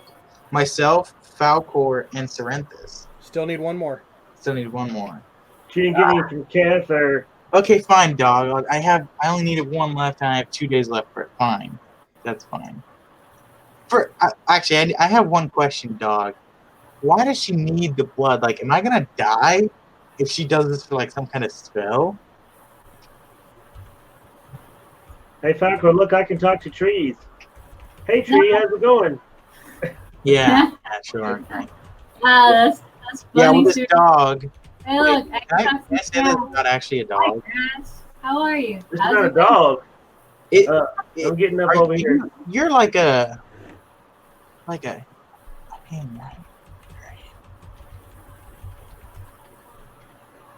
S4: Myself, Falcor, and Serenthus.
S1: Still need one more.
S4: Still need one more.
S3: She didn't get any from Kenneth or...
S4: Okay, fine, dog. I only needed 1 left, and I have 2 days left for it. Fine. That's fine. Actually, I have one question, dog. Why does she need the blood? Like, am I gonna die if she does this for like some kind of spell?
S3: Hey, Falco, look, I can talk to trees. Hey, tree, how's it going?
S4: Yeah, sure.
S2: That's funny.
S4: Yeah, well, this dog
S2: Hey, look, I
S4: Can
S2: got
S4: I say that's not actually a dog?
S2: How are you?
S3: This is
S2: How's
S3: not a
S2: it going?
S3: dog.
S4: It,
S3: I'm getting up
S4: are
S3: over
S4: you-
S3: here.
S4: You're like a man, right?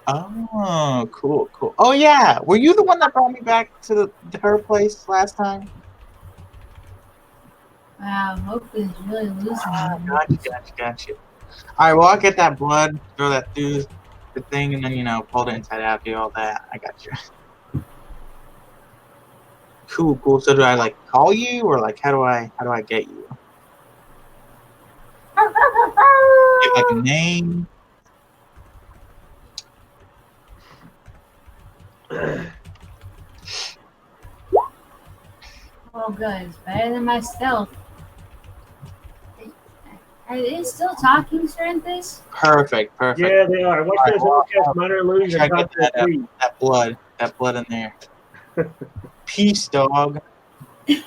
S4: Oh, cool. Oh yeah, were you the one that brought me back to her place last time?
S2: Wow, Hope is really losing it.
S4: Gotcha. All right, well I'll get that blood, throw that through the thing, and then pull it inside out, do all that. I got you. Cool. So do I like call you, or like how do I get you? Give like a name.
S2: Oh, good. It's better than my stealth. Are they still talking, Serenthus?
S4: Perfect.
S3: Yeah, they are. Watch this. I'm going to cast Minor Illusion
S4: Check
S3: and talk to the tree.
S4: that blood in there. Peace, dog.
S2: You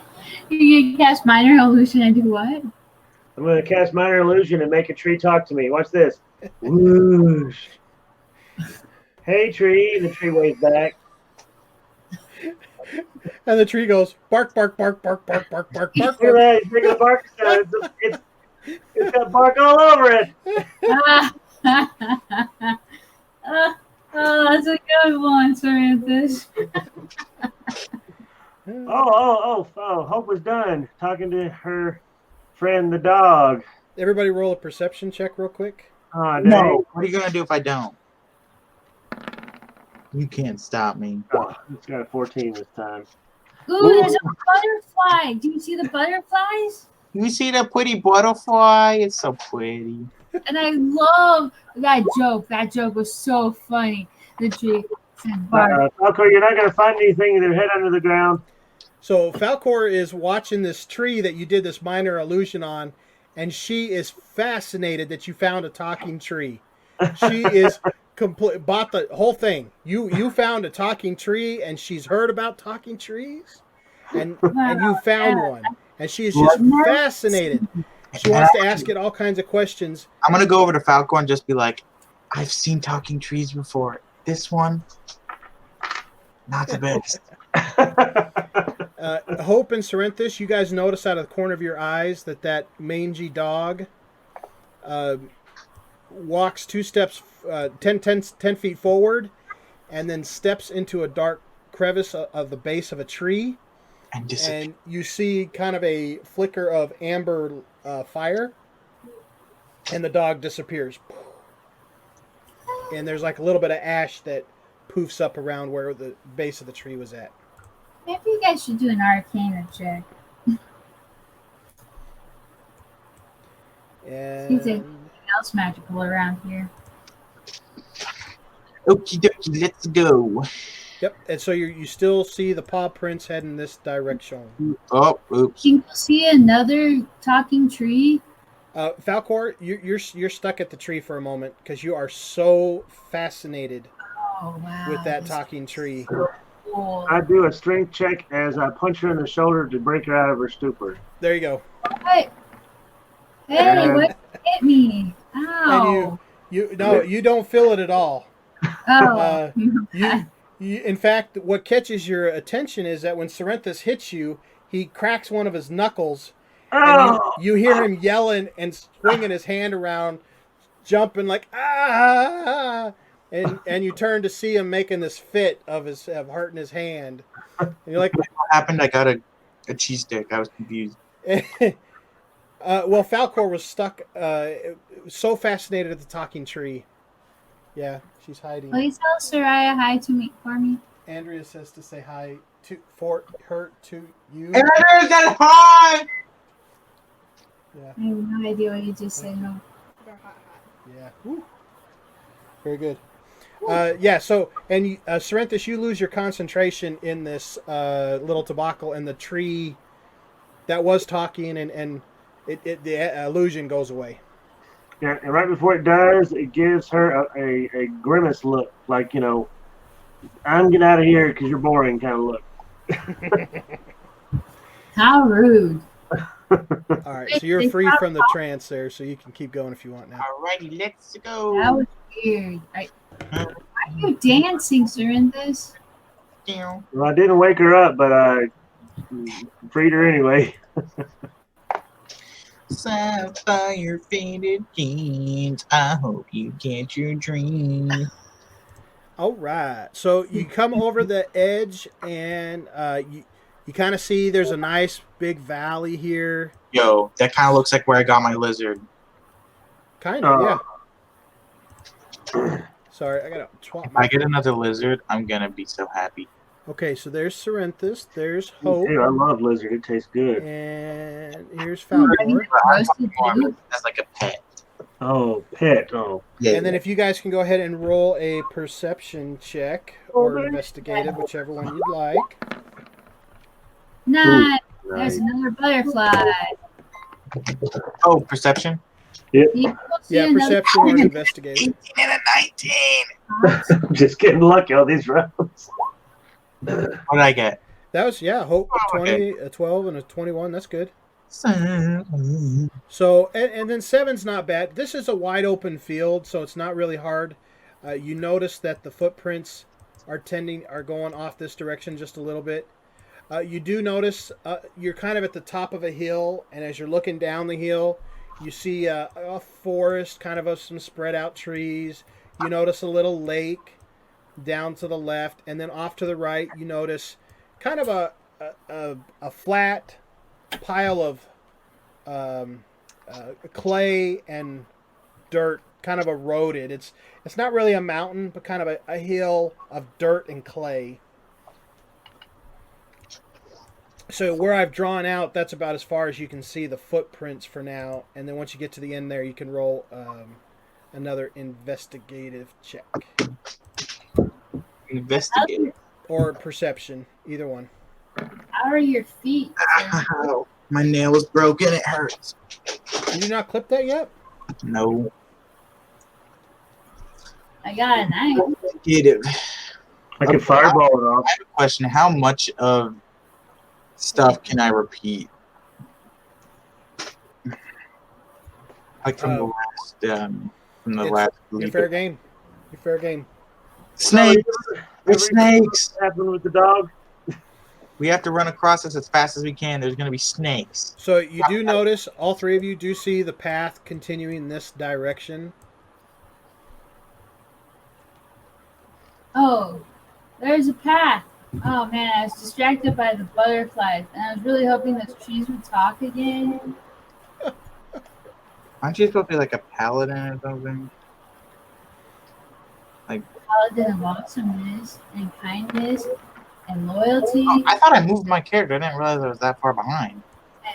S2: can cast Minor Illusion and do what?
S3: I'm going to cast Minor Illusion and make a tree talk to me. Watch this. Whoosh. Hey, tree. And the tree waves back.
S1: And the tree goes bark, bark, bark, bark, bark, bark, bark, bark,
S3: Look at
S1: bark.
S3: that. He's making a bark sound. It's got bark all over it.
S2: Oh, that's a good one, Serenthus.
S3: Oh. Hope was done talking to her friend, the dog.
S1: Everybody roll a perception check real quick.
S3: Oh, dang.
S4: No. What are you gonna do if I don't? You can't stop me.
S3: Oh, it's got a 14 this time.
S2: Ooh, there's a butterfly. Do you see the butterflies?
S4: You see that pretty butterfly? It's so pretty.
S2: And I love that joke. That joke was so funny. The tree said bark.
S3: Falcor, you're not going to find anything with your head under the ground.
S1: So Falcor is watching this tree that you did this minor illusion on, and she is fascinated that you found a talking tree. She is bought the whole thing. You found a talking tree, and she's heard about talking trees, and you found one, and she is just fascinated. She wants to ask it all kinds of questions.
S4: I'm gonna go over to Falcor and just be like, I've seen talking trees before. This one, not the best.
S1: Hope and Serenthus, you guys notice out of the corner of your eyes that mangy dog walks 2 steps, 10 feet forward, and then steps into a dark crevice of the base of a tree. And you see kind of a flicker of amber fire, and the dog disappears. And there's like a little bit of ash that poofs up around where the base of the tree was at.
S2: Maybe you guys should do an Arcana check.
S1: And
S2: Seems like anything else magical around here.
S4: Okie dokie, let's go.
S1: yep. And so you still see the paw prints heading this direction.
S4: Oh, oops.
S2: Can you see another talking tree?
S1: Falcor, you're stuck at the tree for a moment because you are so fascinated
S2: Oh wow!
S1: with that
S2: this
S1: talking tree.
S2: is so cool.
S3: I do a strength check as I punch her in the shoulder to break her out of her stupor.
S1: There you go.
S2: Hey, what hit me? Ow!
S1: And you don't feel it at all.
S2: Oh,
S1: In fact, what catches your attention is that when Serenthus hits you, he cracks one of his knuckles, and you hear him yelling and swinging his hand around, jumping like ah, and you turn to see him making this fit of hurting his hand, and you're like,
S4: What happened? I got a cheese stick. I was confused.
S1: well, Falcor was stuck, so fascinated at the talking tree. Yeah, she's hiding.
S2: Please tell Soraya hi for me.
S1: Andrea says to say hi for her to you.
S4: Andrea said hi!
S1: Yeah.
S2: I have no idea what you just said. No.
S1: Yeah. Woo. Very good. Yeah, so, and Serenthus, you lose your concentration in this little tobacco, and the tree that was talking, and the illusion goes away.
S3: Yeah, and right before it does, it gives her a grimace look, like, I'm getting out of here because you're boring kind of look.
S2: How rude.
S1: All right, so you're
S2: They
S1: free
S2: stopped
S1: from the trance there, so you can keep going if you want now.
S4: Alrighty, let's
S2: That
S4: go.
S2: was weird. Why are you dancing, Cerinthus?
S3: Well, I didn't wake her up, but I freed her anyway.
S4: Sapphire faded jeans. I hope you get your dream.
S1: All right, so you come over the edge, and you kind of see there's a nice big valley here.
S4: Yo, that kind of looks like where I got my lizard.
S1: Kind of, yeah. Sorry, I gotta swap
S4: If I
S1: my.
S4: get another lizard, I'm gonna be so happy.
S1: Okay, so there's Cerinthus, there's
S3: Me
S1: Hope,
S3: too. I love lizard. It tastes good.
S1: and here's
S2: Ready
S1: Falcor.
S2: to roasted dude?
S4: As like a pet.
S3: Oh, pet. Oh,
S4: Yeah.
S1: And then if you guys can go ahead and roll a perception check or investigative, whichever one you'd like.
S2: Nah, there's
S3: nice.
S2: another butterfly.
S4: Oh, perception.
S3: Yep.
S2: You will see
S1: Yeah,
S2: another
S1: perception or investigative.
S4: 18 and a 19.
S3: I'm just getting lucky on these rounds.
S4: What did I get?
S1: That was, yeah, Hope
S4: Oh,
S1: 20, a 12, and a 21. That's good. So, and then 7's not bad. This is a wide open field, so it's not really hard. You notice that the footprints are going off this direction just a little bit. You do notice you're kind of at the top of a hill, and as you're looking down the hill, you see a forest, kind of some spread out trees. You notice a little lake down to the left, and then off to the right, you notice kind of a flat pile of clay and dirt, kind of eroded. It's not really a mountain, but kind of a hill of dirt and clay. So where I've drawn out, that's about as far as you can see the footprints for now. And then once you get to the end there, you can roll another investigative check.
S4: Investigate.
S1: Or perception, either one.
S2: How are your feet?
S4: Ow. My nail is broken. It hurts.
S1: Did you not clip that yet?
S4: No.
S2: I got a knife.
S4: Investigative.
S3: I can fireball it off.
S4: I have a question. How much of stuff can I repeat? Like from the last
S1: You're
S4: Leep.
S1: fair game. You're fair game.
S4: Snakes. There's snakes.
S3: What happened with the dog?
S4: We have to run across this as fast as we can. There's going to be snakes.
S1: So you do notice, all three of you do see the path continuing this direction.
S2: Oh, there's a path. Oh man, I was distracted by the butterflies, and I was really hoping those trees would talk again.
S4: Aren't you supposed to be like a paladin or something?
S2: Paladin of awesomeness and kindness and loyalty
S4: Oh, I thought I moved my character. I didn't realize I was that far behind.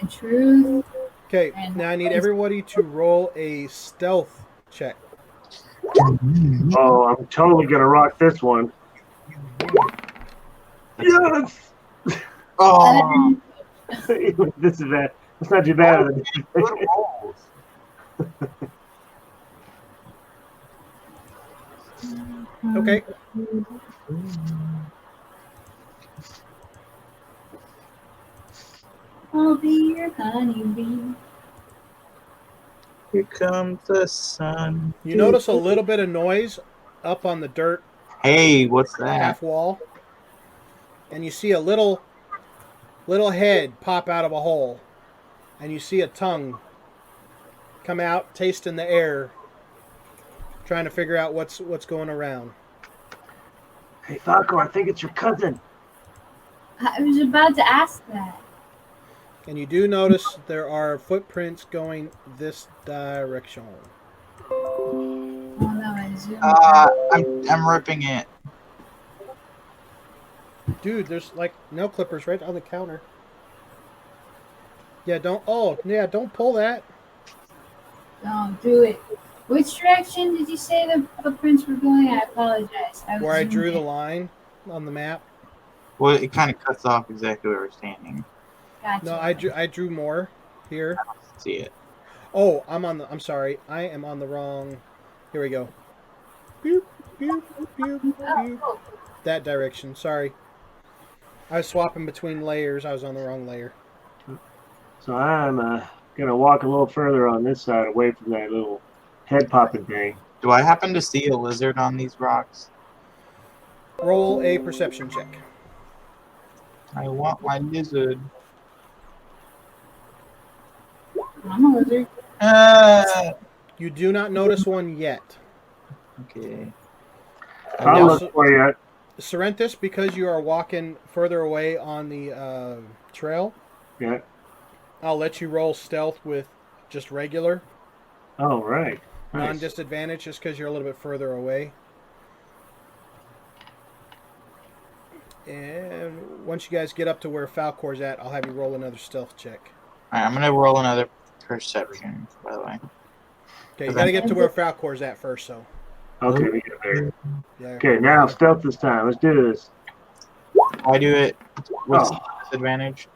S2: and truth.
S1: Okay, now I need everybody to roll a stealth check.
S3: Oh, I'm totally gonna rock this one. Yes.
S4: Oh,
S3: This is bad. It's not too bad.
S4: good rolls.
S1: Okay.
S2: I'll be your honeybee.
S4: Here comes the sun.
S1: You notice a little bit of noise up on the dirt
S4: Hey, what's that?
S1: half wall. And you see a little head pop out of a hole. And you see a tongue come out, tasting the air, trying to figure out what's going around.
S3: Hey, Falco, I think it's your cousin.
S2: I was about to ask that.
S1: And you do notice there are footprints going this direction.
S2: Oh no, I zoomed.
S4: I'm ripping it.
S1: Dude, there's like nail clippers right on the counter. Yeah, don't pull that.
S2: Don't do it. Which direction did you say the footprints were going? I apologize.
S1: Where I
S2: zoomed
S1: drew the
S2: in.
S1: line on the map.
S4: Well, it kind of cuts off exactly where we're standing.
S2: Gotcha.
S1: No, I drew more here.
S4: See it.
S1: Oh, I'm sorry. I am on the wrong. Here we go. Boop, boop, boop, boop.
S2: Oh,
S1: That direction. Sorry. I was swapping between layers. I was on the wrong layer.
S3: So I'm gonna walk a little further on this side, away from that little head popping thing.
S4: Do I happen to see a lizard on these rocks?
S1: Roll a perception check.
S4: I want my lizard.
S2: I'm a lizard.
S1: You do not notice one yet.
S4: Okay.
S3: I'll
S1: now,
S3: look for you.
S1: Serentus, because you are walking further away on the trail,
S3: Yeah.
S1: I'll let you roll stealth with just regular.
S3: Oh, right. Nice.
S1: Non-disadvantage just because you're a little bit further away. And once you guys get up to where Falcor's at, I'll have you roll another stealth check.
S4: Alright, I'm gonna roll another perception, by the way.
S1: Okay, you got to get to where Falcor's at first, so.
S3: Okay, we get there.
S1: Yeah.
S3: Okay, now stealth this time. Let's do this.
S4: I do it with
S3: Oh.
S4: disadvantage.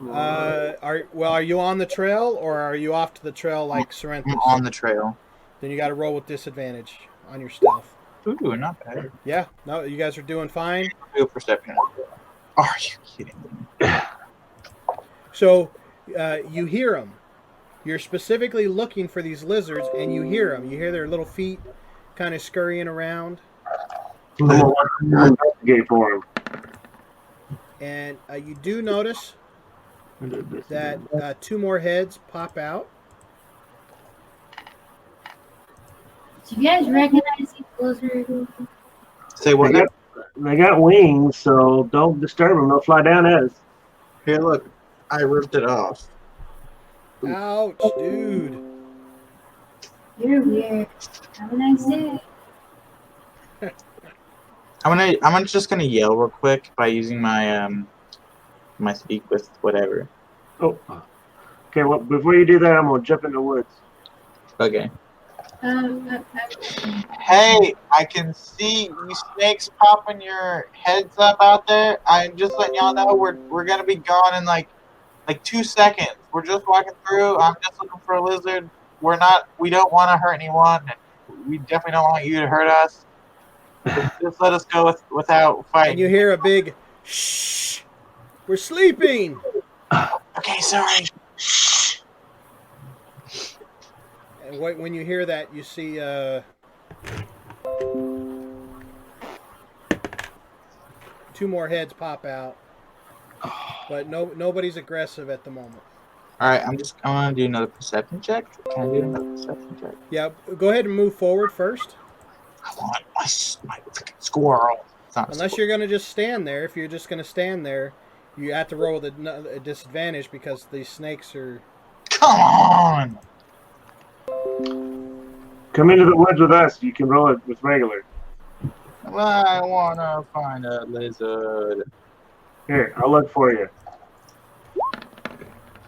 S1: Are you on the trail or are you off to the trail like Serenthus?
S4: I'm on the trail.
S1: Then you got to roll with disadvantage on your stealth.
S4: Ooh, not bad.
S1: Yeah, no, you guys are doing fine.
S4: Do a perception. Are you kidding me?
S1: So you hear them. You're specifically looking for these lizards, and you hear them. You hear their little feet kind of scurrying around,
S3: I'm gonna investigate for him.
S1: and you do notice that two more heads pop out.
S2: Do you guys recognize these lizards?
S4: Say what?
S3: They got wings, so don't disturb them. They'll fly down at us.
S4: Here, look. I ripped it off.
S1: Ouch, dude.
S2: You're weird. Have a nice day.
S4: I'm just gonna yell real quick by using my my speak with whatever.
S3: Oh. Okay, well, before you do that, I'm gonna jump in the woods.
S4: Okay.
S2: I-
S4: Hey, I can see you snakes popping your heads up out there. I'm just letting y'all know we're gonna be gone in like 2 seconds. We're just walking through. I'm just looking for a lizard. We don't want to hurt anyone. And we definitely don't want you to hurt us. Just let us go without
S1: And
S4: fighting.
S1: you hear a big shh. We're sleeping.
S4: Okay, sorry.
S1: And when you hear that, you see two more heads pop out, but nobody's aggressive at the moment.
S4: All right, I'm gonna do another perception check. Can I do another perception check?
S1: Yeah, go ahead and move forward first.
S4: I want my freaking squirrel. It's not a
S1: Unless
S4: squirrel.
S1: you're going to just stand there. If you're just going to stand there, you have to roll with a disadvantage because these snakes are...
S4: Come on.
S3: Come into the woods with us. You can roll it with regular.
S4: I wanna find a lizard.
S3: Here, I'll look for you.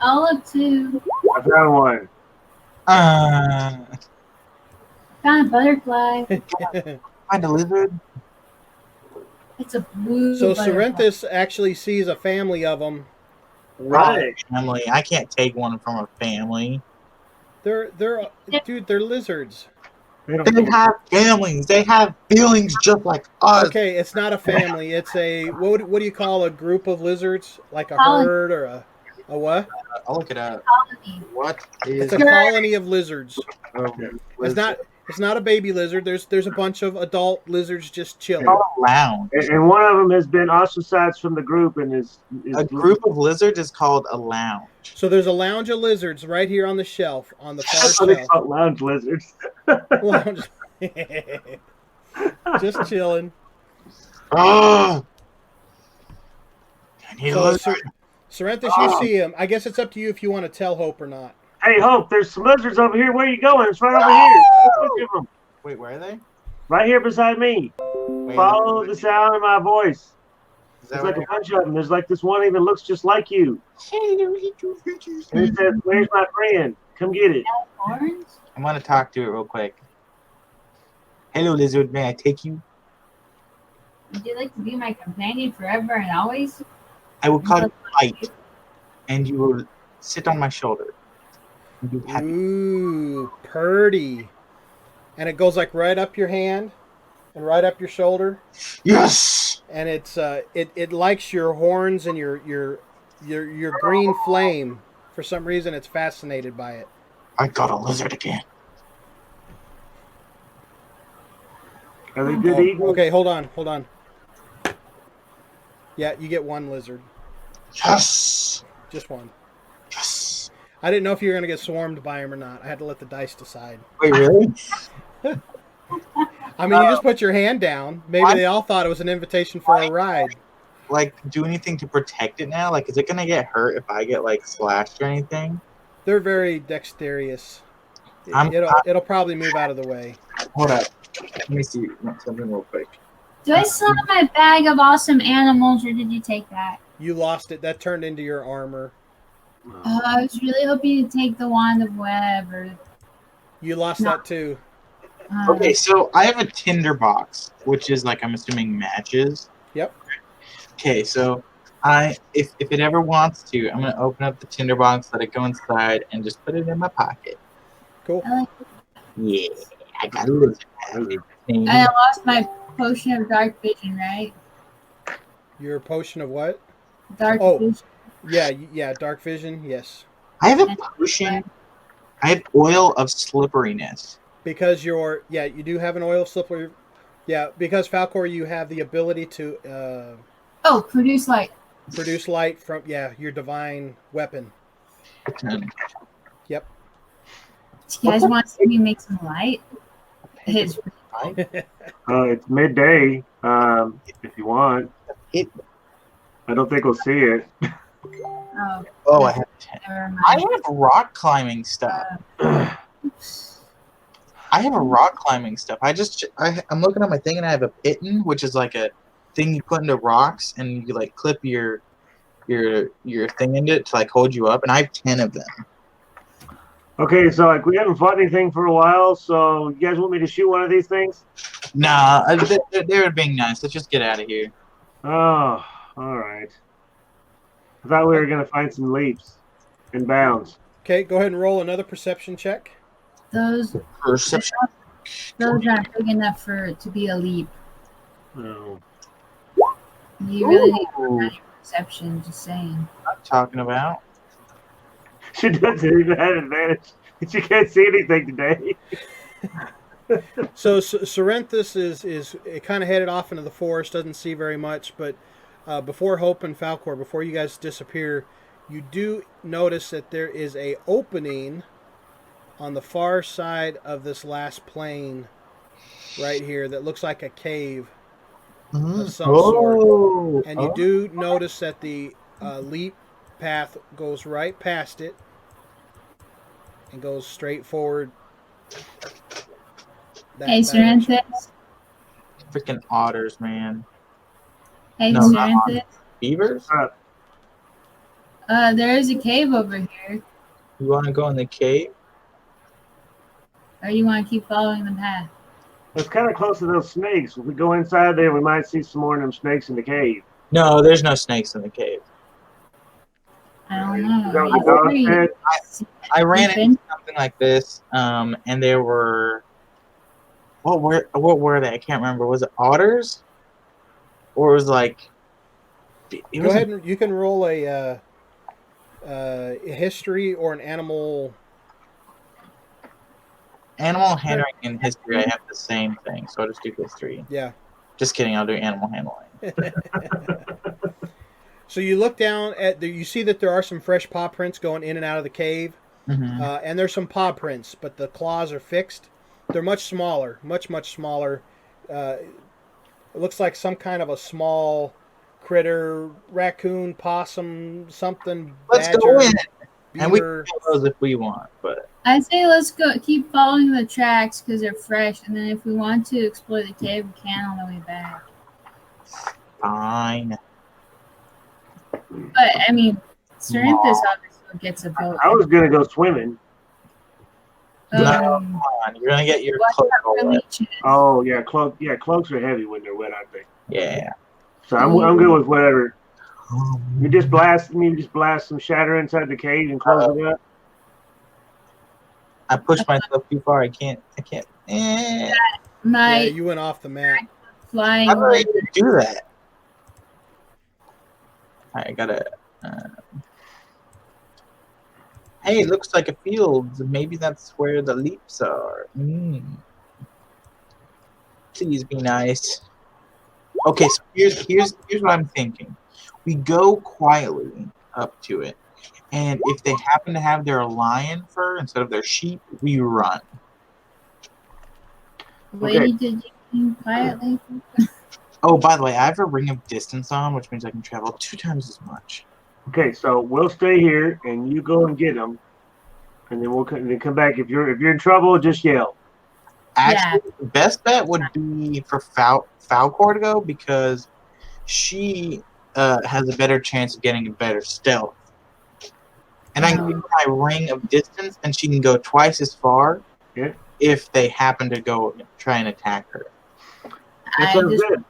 S2: I'll look too.
S3: I found one.
S2: Found a butterfly.
S4: Find a lizard.
S2: It's a blue
S1: So
S2: butterfly.
S1: Serenthus actually sees a family of them.
S3: Right.
S4: Family. I can't take one from a family.
S1: They're lizards.
S3: They don't
S4: They have families. They have feelings just like us.
S1: Okay, it's not a family. It's a what do you call a group of lizards? Like a
S2: Colony.
S1: herd or a what?
S4: I'll look it up.
S2: Colony.
S4: What is
S1: It's a colony of lizards.
S4: a
S1: It's not a baby lizard. There's a bunch of adult lizards just chilling.
S4: lounge?
S3: And one of them has been ostracized from the group and is
S4: A group of lizards is called a lounge.
S1: So there's a lounge of lizards right here on the shelf, on the far
S3: That's what they
S1: shelf.
S3: call lounge lizards.
S1: Lounge. Just chilling.
S4: Oh, I need a
S1: So,
S4: lizard.
S1: Serenthus, you see him. I guess it's up to you if you want to tell Hope or not.
S3: Hey, Hope, there's some lizards over here. Where are you going? It's right over here. Look at them.
S4: Wait, where are they?
S3: Right here beside me.
S4: Wait,
S3: Follow the sound of my voice.
S4: is that
S3: There's like a
S4: where-
S3: bunch of them. There's like this one even looks just like you. And it says, "Where's my friend? Come get it."
S2: Horns?
S4: I'm gonna talk to it real quick. Hello, lizard. May I take you?
S2: Would you like to be my companion forever and always?
S4: I will call you Mike, and you will sit on my shoulder. And be happy.
S1: Ooh, purdy. And it goes like right up your hand and right up your shoulder.
S4: Yes.
S1: And it's it likes your horns and your your green flame. For some reason, it's fascinated by it.
S4: I got a lizard again.
S3: Are they good
S1: Oh,
S3: eating?
S1: okay, hold on. Yeah, you get one lizard.
S4: Yes.
S1: Just one.
S4: Yes.
S1: I didn't know if you were going to get swarmed by him or not. I had to let the dice decide.
S4: Wait, really?
S1: I mean, you just put your hand down. Maybe they all thought it was an invitation for a ride.
S4: Like, do anything to protect it now? Like, is it gonna get hurt if I get like slashed or anything?
S1: They're very dexterous.
S4: I'm-
S1: It'll probably move out of the way.
S4: Hold up. Let me see something real quick.
S2: Do I still have my bag of awesome animals, or did you take that?
S1: You lost it. That turned into your armor.
S2: I was really hoping you'd take the wand of web, or.
S1: You lost that too.
S4: Okay, so I have a tinder box, which is like I'm assuming matches.
S1: Yep.
S4: Okay, so if it ever wants to, I'm gonna open up the tinder box, let it go inside, and just put it in my pocket.
S1: Cool.
S2: I like
S4: Yeah, I got a lizard.
S2: And I lost my potion of dark vision, right?
S1: Your potion of what?
S2: Dark
S1: Oh.
S2: vision.
S1: Yeah, dark vision. Yes.
S4: I have a potion. I have oil of slipperiness.
S1: Because you do have an oil slipper. Yeah, because Falcor, you have the ability to
S2: Produce light.
S1: produce light from your divine weapon. Yep.
S2: Do you guys want to see me make some light? It's
S3: It's midday. If you want,
S4: It,
S3: I don't think we'll see it.
S4: oh, I have 10.
S2: never mind.
S4: I have rock climbing stuff. I have a rock climbing stuff. I'm looking at my thing and I have a pitten, which is like a thing you put into rocks and you like clip your thing into it to like hold you up, and I have 10 of them.
S3: Okay, so like we haven't fought anything for a while, so you guys want me to shoot one of these things?
S4: Nah, they're being nice. Let's just get out of here.
S3: Oh, all right. I thought we were gonna find some leaps and bounds.
S1: Okay, go ahead and roll another perception check.
S2: Those
S4: Perception.
S2: aren't big enough for it to be a leap.
S3: Oh.
S2: You really need to work on your perception, just saying.
S4: I'm talking about.
S3: She doesn't even have advantage. She can't see anything today.
S1: So Serenthus is kind of headed off into the forest, doesn't see very much, but before Hope and Falcor, before you guys disappear, you do notice that there is a opening on the far side of this last plain right here that looks like a cave of some sort. And you do notice that the Leep path goes right past it and goes straight forward.
S2: Hey, Serenthus.
S4: Freaking otters, man.
S2: Hey,
S4: No, not
S2: Serenthus.
S4: Beavers?
S2: There is a cave over here.
S4: You want to go in the cave?
S2: Or you want to keep following the path?
S3: It's kind of close to those snakes. If we go inside there, we might see some more of them snakes in the cave.
S4: No, there's no snakes in the cave.
S2: I don't know.
S3: Is that what the dog said?
S4: I ran into something like this, and there were what were they? I can't remember. Was it otters, or was like?
S1: Go ahead and you can roll a history or an animal.
S4: Animal handling and history. I have the same thing, so I'll just do history.
S1: Yeah.
S4: Just kidding. I'll do animal handling.
S1: So you look down at you see that there are some fresh paw prints going in and out of the cave, and there's some paw prints, but the claws are fixed. They're much smaller, much smaller. It looks like some kind of a small critter, raccoon, possum, something.
S4: Let's
S1: badger,
S4: go in,
S1: beaver.
S4: and we can kill those if we want. But
S2: I say let's go. Keep following the tracks because they're fresh, and then if we want to explore the cave, we can on the way back.
S4: fine.
S2: But I mean, Serenthus obviously gets a vote.
S3: I was gonna go swimming.
S4: No, come on. You're gonna get your
S2: what
S4: clothes
S2: about
S4: all wet.
S2: leeches?
S3: Oh yeah, cloaks are heavy when they're wet, I think.
S4: Yeah.
S3: So I'm good with whatever. You just blast some shatter inside the cave and close it up.
S4: I pushed myself too far. I can't.
S2: My
S1: Yeah, you went off the map.
S2: flying.
S4: How do I even do that? I gotta. Hey, it looks like a field. Maybe that's where the leaps are. Please be nice. Okay, so here's what I'm thinking. We go quietly up to it, and if they happen to have their lion fur instead of their sheep, we run.
S2: Lady, did you came quietly?
S4: Oh, by the way, I have a ring of distance on, which means I can travel 2 times as much.
S3: Okay, so we'll stay here, and you go and get them, and then we'll come back. If you're in trouble, just yell.
S4: Actually, the best bet would be for Falcor to go because she has a better chance of getting a better stealth. And I can give her my ring of distance, and she can go twice as far if they happen to go try and attack her.
S3: That sounds good.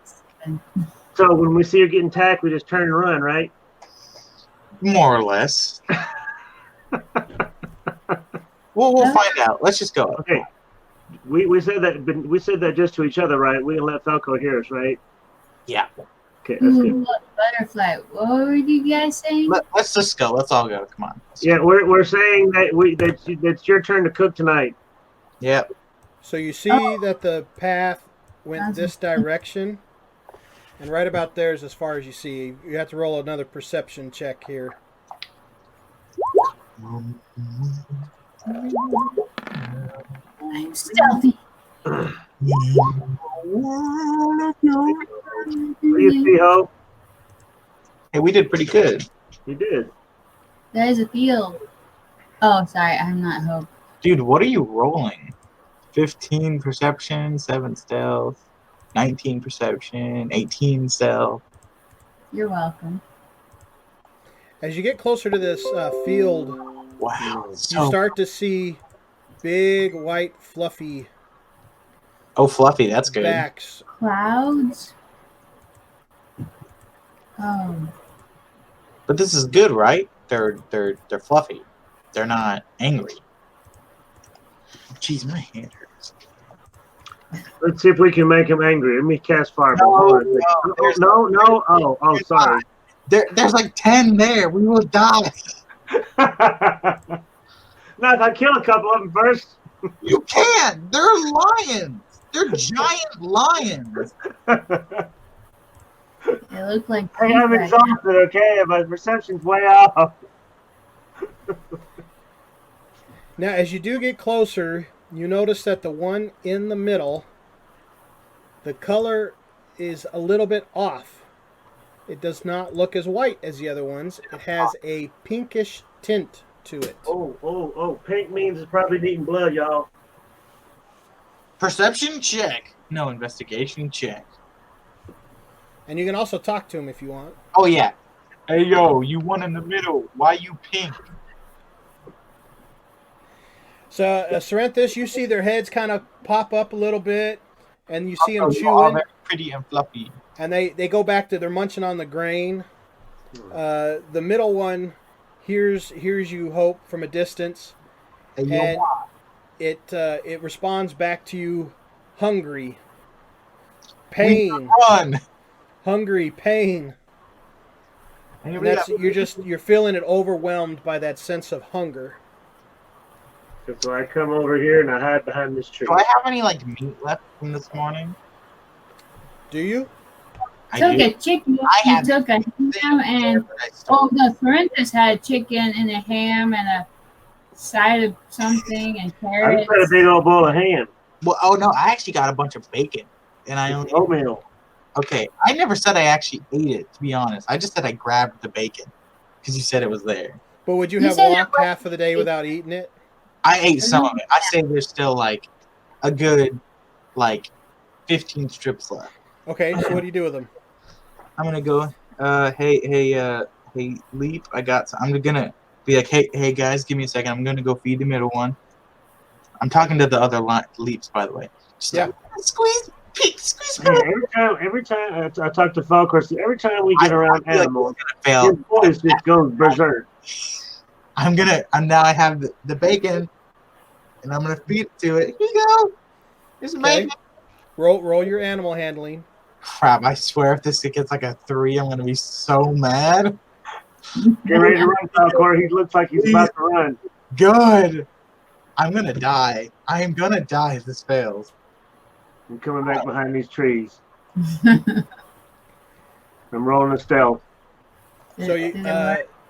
S3: So when we see her getting attacked, we just turn and run, right?
S4: More or less. We'll find out. Let's just go.
S3: Okay. We said that just to each other, right? We didn't let Falco hear us, right?
S4: Yeah.
S3: Okay, that's good.
S2: Butterfly. What were you guys saying?
S4: Let's just go. Let's all go. Come on.
S3: Yeah, we're saying that it's your turn to cook tonight.
S4: Yep.
S1: So you see that the path went this direction, and right about there is as far as you see. You have to roll another perception check here.
S2: I'm stealthy.
S3: What do you see, Hope?
S4: Hey, we did pretty good.
S3: You did.
S2: There's a field. Oh, sorry, I'm not Hope.
S4: Dude, what are you rolling? 15 perception, 7 stealth, 19 perception, 18 stealth.
S2: You're welcome.
S1: As you get closer to this field,
S4: Wow.
S1: you start to see big, white, fluffy
S4: fluffy, that's good.
S1: backs.
S2: Clouds? Oh.
S4: But this is good, right? They're fluffy. They're not angry. Jeez, my hand hurts.
S3: Let's see if we can make him angry. Let me cast fireball. No. Oh, sorry.
S4: There's like 10 there. We will die.
S3: No, if I kill a couple of them first.
S4: You can't. They're lions. They're giant lions.
S2: They look like.
S3: Hey, I'm exhausted, okay? My perception's way off.
S1: Now, as you do get closer, you notice that the one in the middle, the color is a little bit off. It does not look as white as the other ones. It has a pinkish tint to it.
S3: Oh. Pink means it's probably eating blood, y'all.
S4: Perception check. No, investigation check.
S1: And you can also talk to him if you want.
S4: Oh, yeah. Hey, yo, you one in the middle. Why you pink?
S1: So, Serenthus, you see their heads kind of pop up a little bit, and you see them
S4: All
S1: chewing.
S4: very pretty and fluffy.
S1: And they go back to, they're munching on the grain. The middle one hears you, Hope, from a distance.
S4: Hey,
S1: And it responds back to you, hungry. Pain.
S4: Run.
S1: Hungry, pain. And that's, you're feeling it overwhelmed by that sense of hunger.
S3: So I come over here and I hide behind this tree.
S4: Do I have any meat left from this morning?
S1: Do you?
S2: Took a chicken. You took a ham and the Corinthus had chicken and a ham and a side of something and carrots.
S3: I just had a big old bowl of ham.
S4: Well, no, I actually got a bunch of bacon, and I only
S3: oatmeal.
S4: Okay, I never said I actually ate it. To be honest, I just said I grabbed the bacon because you said it was there.
S1: But would you have walked half of the day without eating it?
S4: I ate some of it. I say there's still a good 15 strips left.
S1: Okay, so what do you do with them?
S4: I'm gonna go. Hey, Leep. I got. I'm gonna be like, hey, guys, give me a second. I'm gonna go feed the middle one. I'm talking to the other Leaps, by the way. Just squeeze.
S3: Every time I talk to Falcor, every time we get around animals, his voice just goes berserk.
S4: I have the bacon, and I'm gonna feed it to it. Here you go. Here's the bacon.
S1: Roll your animal handling.
S4: Crap! I swear, if this gets a 3, I'm gonna be so mad.
S3: Get ready to run, Falcor. He looks like he's about to run.
S4: Good. I'm gonna die. I am gonna die if this fails.
S3: I'm coming back behind these trees. I'm rolling a stealth.
S1: So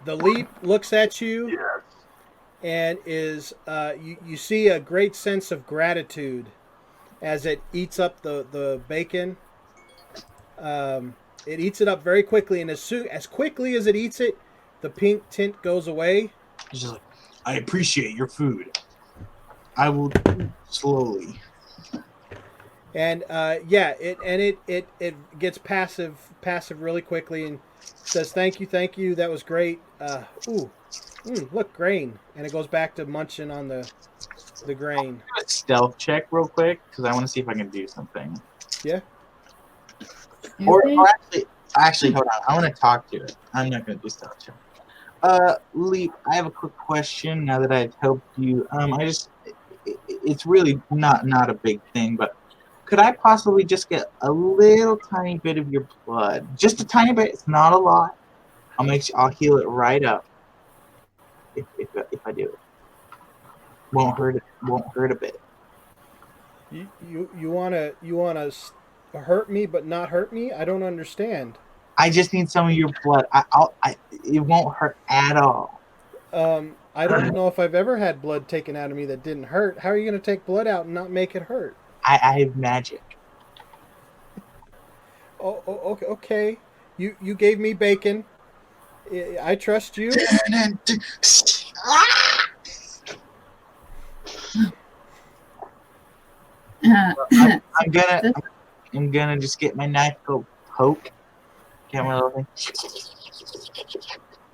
S1: the leap looks at you
S3: Yes.
S1: and is you see a great sense of gratitude as it eats up the bacon. It eats it up very quickly, and as quickly as it eats it, the pink tint goes away.
S4: He's just like, I appreciate your food. I will slowly.
S1: And it gets passive really quickly and says thank you, that was great. Look, grain, and it goes back to munching on the grain.
S4: Stealth check real quick because I want to see if I can do something.
S1: Yeah.
S4: Or actually, hold on. I want to talk to it. I'm not going to do stealth check. Leep, I have a quick question. Now that I've helped you, it's really not a big thing, but could I possibly just get a little tiny bit of your blood? Just a tiny bit. It's not a lot. I'll heal it right up. If I do it, won't hurt a bit.
S1: You wanna hurt me but not hurt me? I don't understand.
S4: I just need some of your blood. It won't hurt at all.
S1: I don't know if I've ever had blood taken out of me that didn't hurt. How are you gonna take blood out and not make it hurt?
S4: I have magic.
S1: Okay. You gave me bacon. I trust you.
S4: I'm gonna just get my knife, go poke. Get my little thing.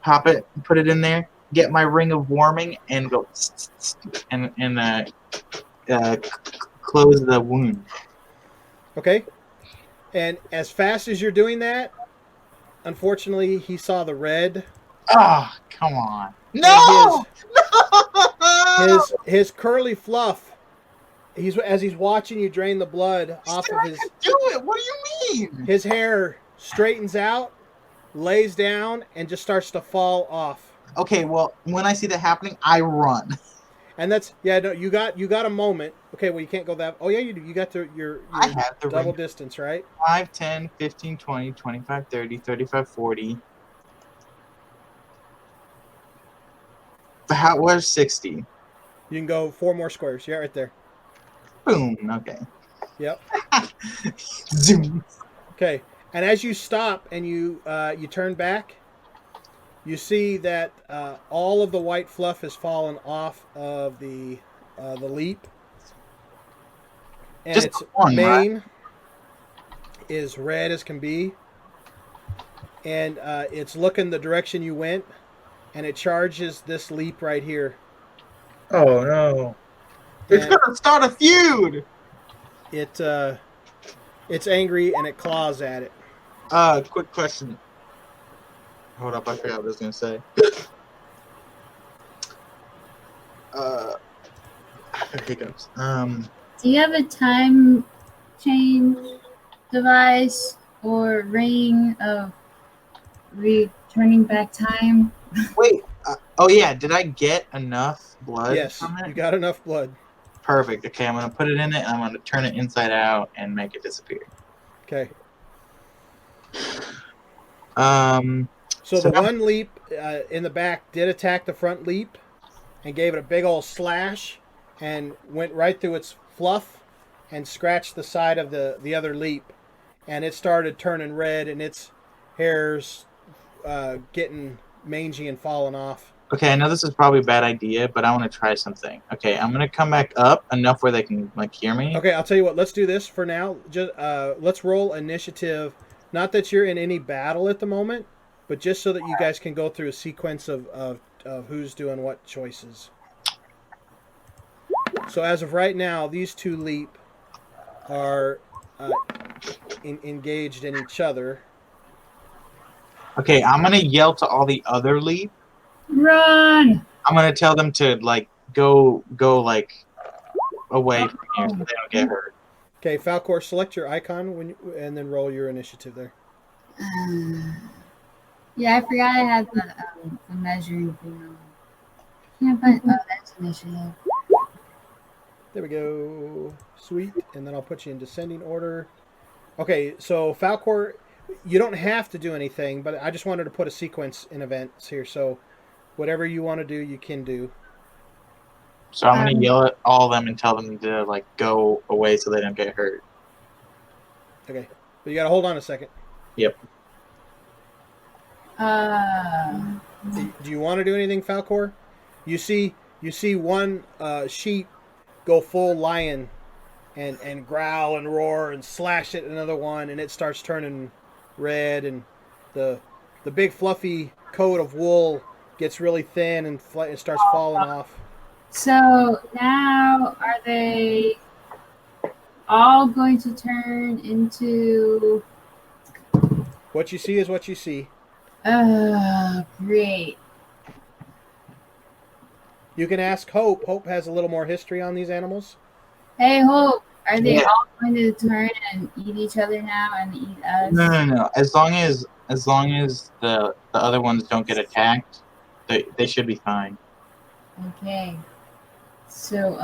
S4: Pop it, put it in there. Get my ring of warming and go and close the wound.
S1: Okay. And as fast as you're doing that, unfortunately, he saw the red.
S4: Oh, come on. No!
S1: His curly fluff. As he's watching you drain the blood off of his.
S4: Do it. What do you mean?
S1: His hair straightens out, lays down, and just starts to fall off.
S4: Okay, well, when I see that happening, I run.
S1: And that's no. You got a moment. Okay, well you can't go that. Oh yeah, you do. You got your
S4: I have the
S1: double
S4: ring.
S1: distance, right?
S4: 5, 10, 15, 20, 25, 30, 35, 40. Where's 60?
S1: You can go 4 more squares. Yeah, right there.
S4: Boom. Okay.
S1: Yep.
S4: Zoom.
S1: Okay. And as you stop and you turn back, you see that all of the white fluff has fallen off of the leap, and
S4: Just
S1: its
S4: one,
S1: mane
S4: right?
S1: is red as can be, and it's looking the direction you went, and it charges this leap right here.
S4: Oh no! It's gonna start a feud.
S1: It's angry and it claws at it.
S4: Quick question. Hold up, I forgot what I was gonna say. Hiccups.
S2: Do you have a time change device or ring of returning back time?
S4: Wait. Oh yeah. Did I get enough blood?
S1: Yes,
S4: from it?
S1: you got enough blood.
S4: Perfect. Okay, I'm gonna put it in it, and I'm gonna turn it inside out and make it disappear.
S1: Okay.
S4: So
S1: the one leap in the back did attack the front leap and gave it a big old slash and went right through its fluff and scratched the side of the other leap, and it started turning red and its hair's getting mangy and falling off.
S4: Okay, I know this is probably a bad idea, but I want to try something. Okay, I'm gonna come back up enough where they can hear me.
S1: Okay, I'll tell you what. Let's do this for now. Just let's roll initiative. Not that you're in any battle at the moment, but just so that you guys can go through a sequence of who's doing what choices. So as of right now, these two leap are engaged in each other.
S4: Okay, I'm gonna yell to all the other leap.
S2: Run!
S4: I'm gonna tell them to go away from here so they don't get hurt.
S1: Okay, Falcor, select your icon and then roll your initiative there.
S2: Yeah, I forgot I had the measuring thing on. Can't find. Oh, that's initiative.
S1: There we go. Sweet. And then I'll put you in descending order. Okay, so Falcor, you don't have to do anything, but I just wanted to put a sequence in events here. So whatever you want to do, you can do.
S4: So I'm gonna
S2: Um,
S4: yell at all of them and tell them to like go away so they don't get hurt.
S1: Okay. But you got to hold on a second.
S4: Yep.
S1: Do you want to do anything, Falcor? You see one sheep go full lion and growl and roar and slash at another one, and it starts turning red, and the big fluffy coat of wool gets really thin and it starts falling off.
S2: So now are they all going to turn into?
S1: What you see is what you see.
S2: Great.
S1: You can ask Hope. Hope has a little more history on these animals.
S2: Hey, Hope, are they
S4: Yeah.
S2: all going to turn and eat each other now and eat us?
S4: No. As long as the other ones don't get attacked, they should be fine.
S2: Okay. So,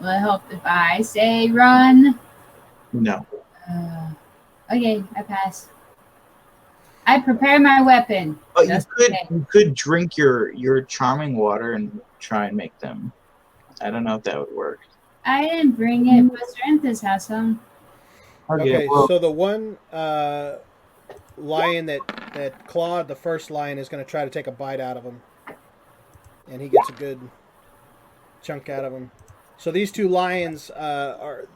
S2: will it help if I say run?
S4: No.
S2: Okay, I pass. I prepare my weapon.
S4: But
S2: Just okay.
S4: you could drink your charming water and try and make them. I don't know if that would work.
S2: I didn't bring it, but Serenthus has some.
S1: Okay,
S4: well,
S1: so the one lion that clawed the first lion is going to try to take a bite out of him, and he gets a good chunk out of him. So these two lions are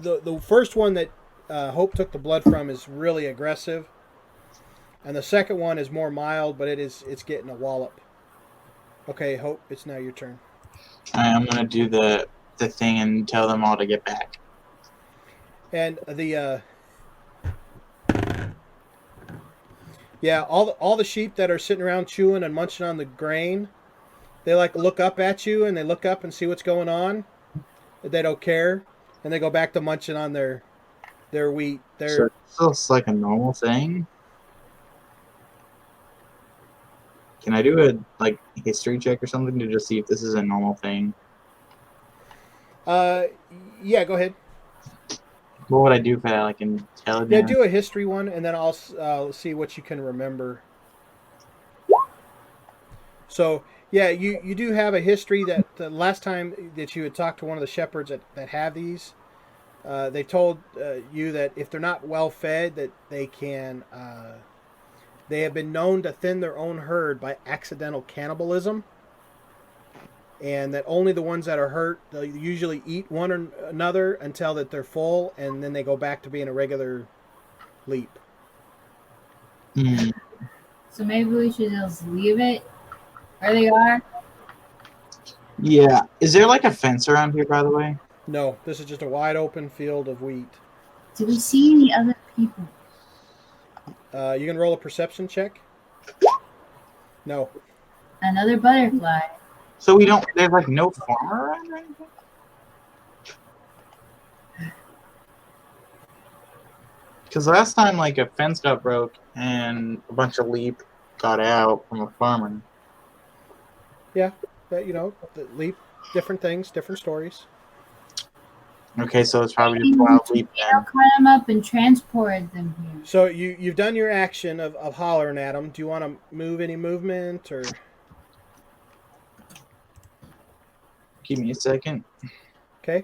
S1: the first one that Hope took the blood from is really aggressive, and the second one is more mild, but it's getting a wallop. Okay, Hope, it's now your turn.
S4: I'm gonna do the thing and tell them all to get back.
S1: And the yeah, all the sheep that are sitting around chewing and munching on the grain, they like look up at you and they look up and see what's going on. They don't care, and they go back to munching on their wheat.
S4: So it's like a normal thing. Can I do a like history check or something to just see if this is a normal thing?
S1: Yeah, go ahead.
S4: What would I do for that? Like intelligence?
S1: Yeah, do a history one, and then I'll see what you can remember. So yeah, you do have a history that the last time that you had talked to one of the shepherds that have these, they told you that if they're not well fed, that they can they have been known to thin their own herd by accidental cannibalism, and that only the ones that are hurt, they'll usually eat one or another until that they're full, and then they go back to being a regular leap.
S4: Hmm.
S2: So maybe we should just leave it where they are.
S4: Yeah. Is there like a fence around here, by the way?
S1: No, this is just a wide open field of wheat.
S2: Do we see any other people?
S1: You can roll a perception check. No.
S2: Another butterfly.
S4: So we don't. There's like no farmer around or anything. Because last time, like a fence got broke and a bunch of leap got out from a farmer.
S1: Yeah, but the leap, different things, different stories.
S4: Okay, so it's probably just wild leap
S2: They'll
S4: then.
S2: cut them up and transport them here.
S1: So you've done your action of hollering at them. Do you want to move any movement or?
S4: Give me a second.
S1: Okay.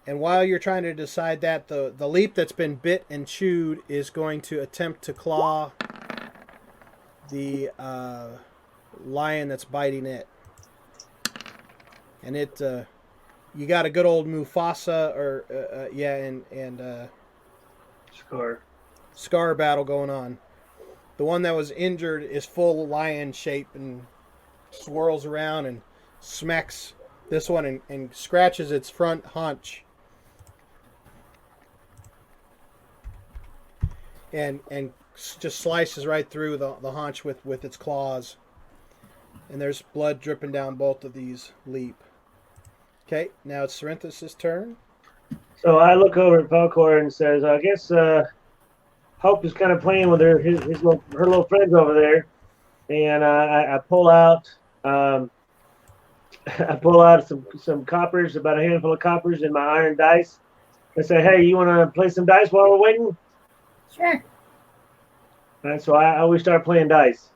S1: And while you're trying to decide that, the leap that's been bit and chewed is going to attempt to claw the lion that's biting it. And it, you got a good old Mufasa and Scar battle going on. The one that was injured is full lion shape and swirls around and smacks this one and scratches its front haunch. And just slices right through the haunch with its claws. And there's blood dripping down both of these leap. Okay, now it's Serenthus' turn.
S3: So I look over at Falcor and says, I guess Hope is kind of playing with her little friends over there, and I pull out I pull out some coppers, about a handful of coppers in my iron dice. I say, hey, you want to play some dice while we're waiting?
S2: Sure.
S3: All right, so I always start playing dice.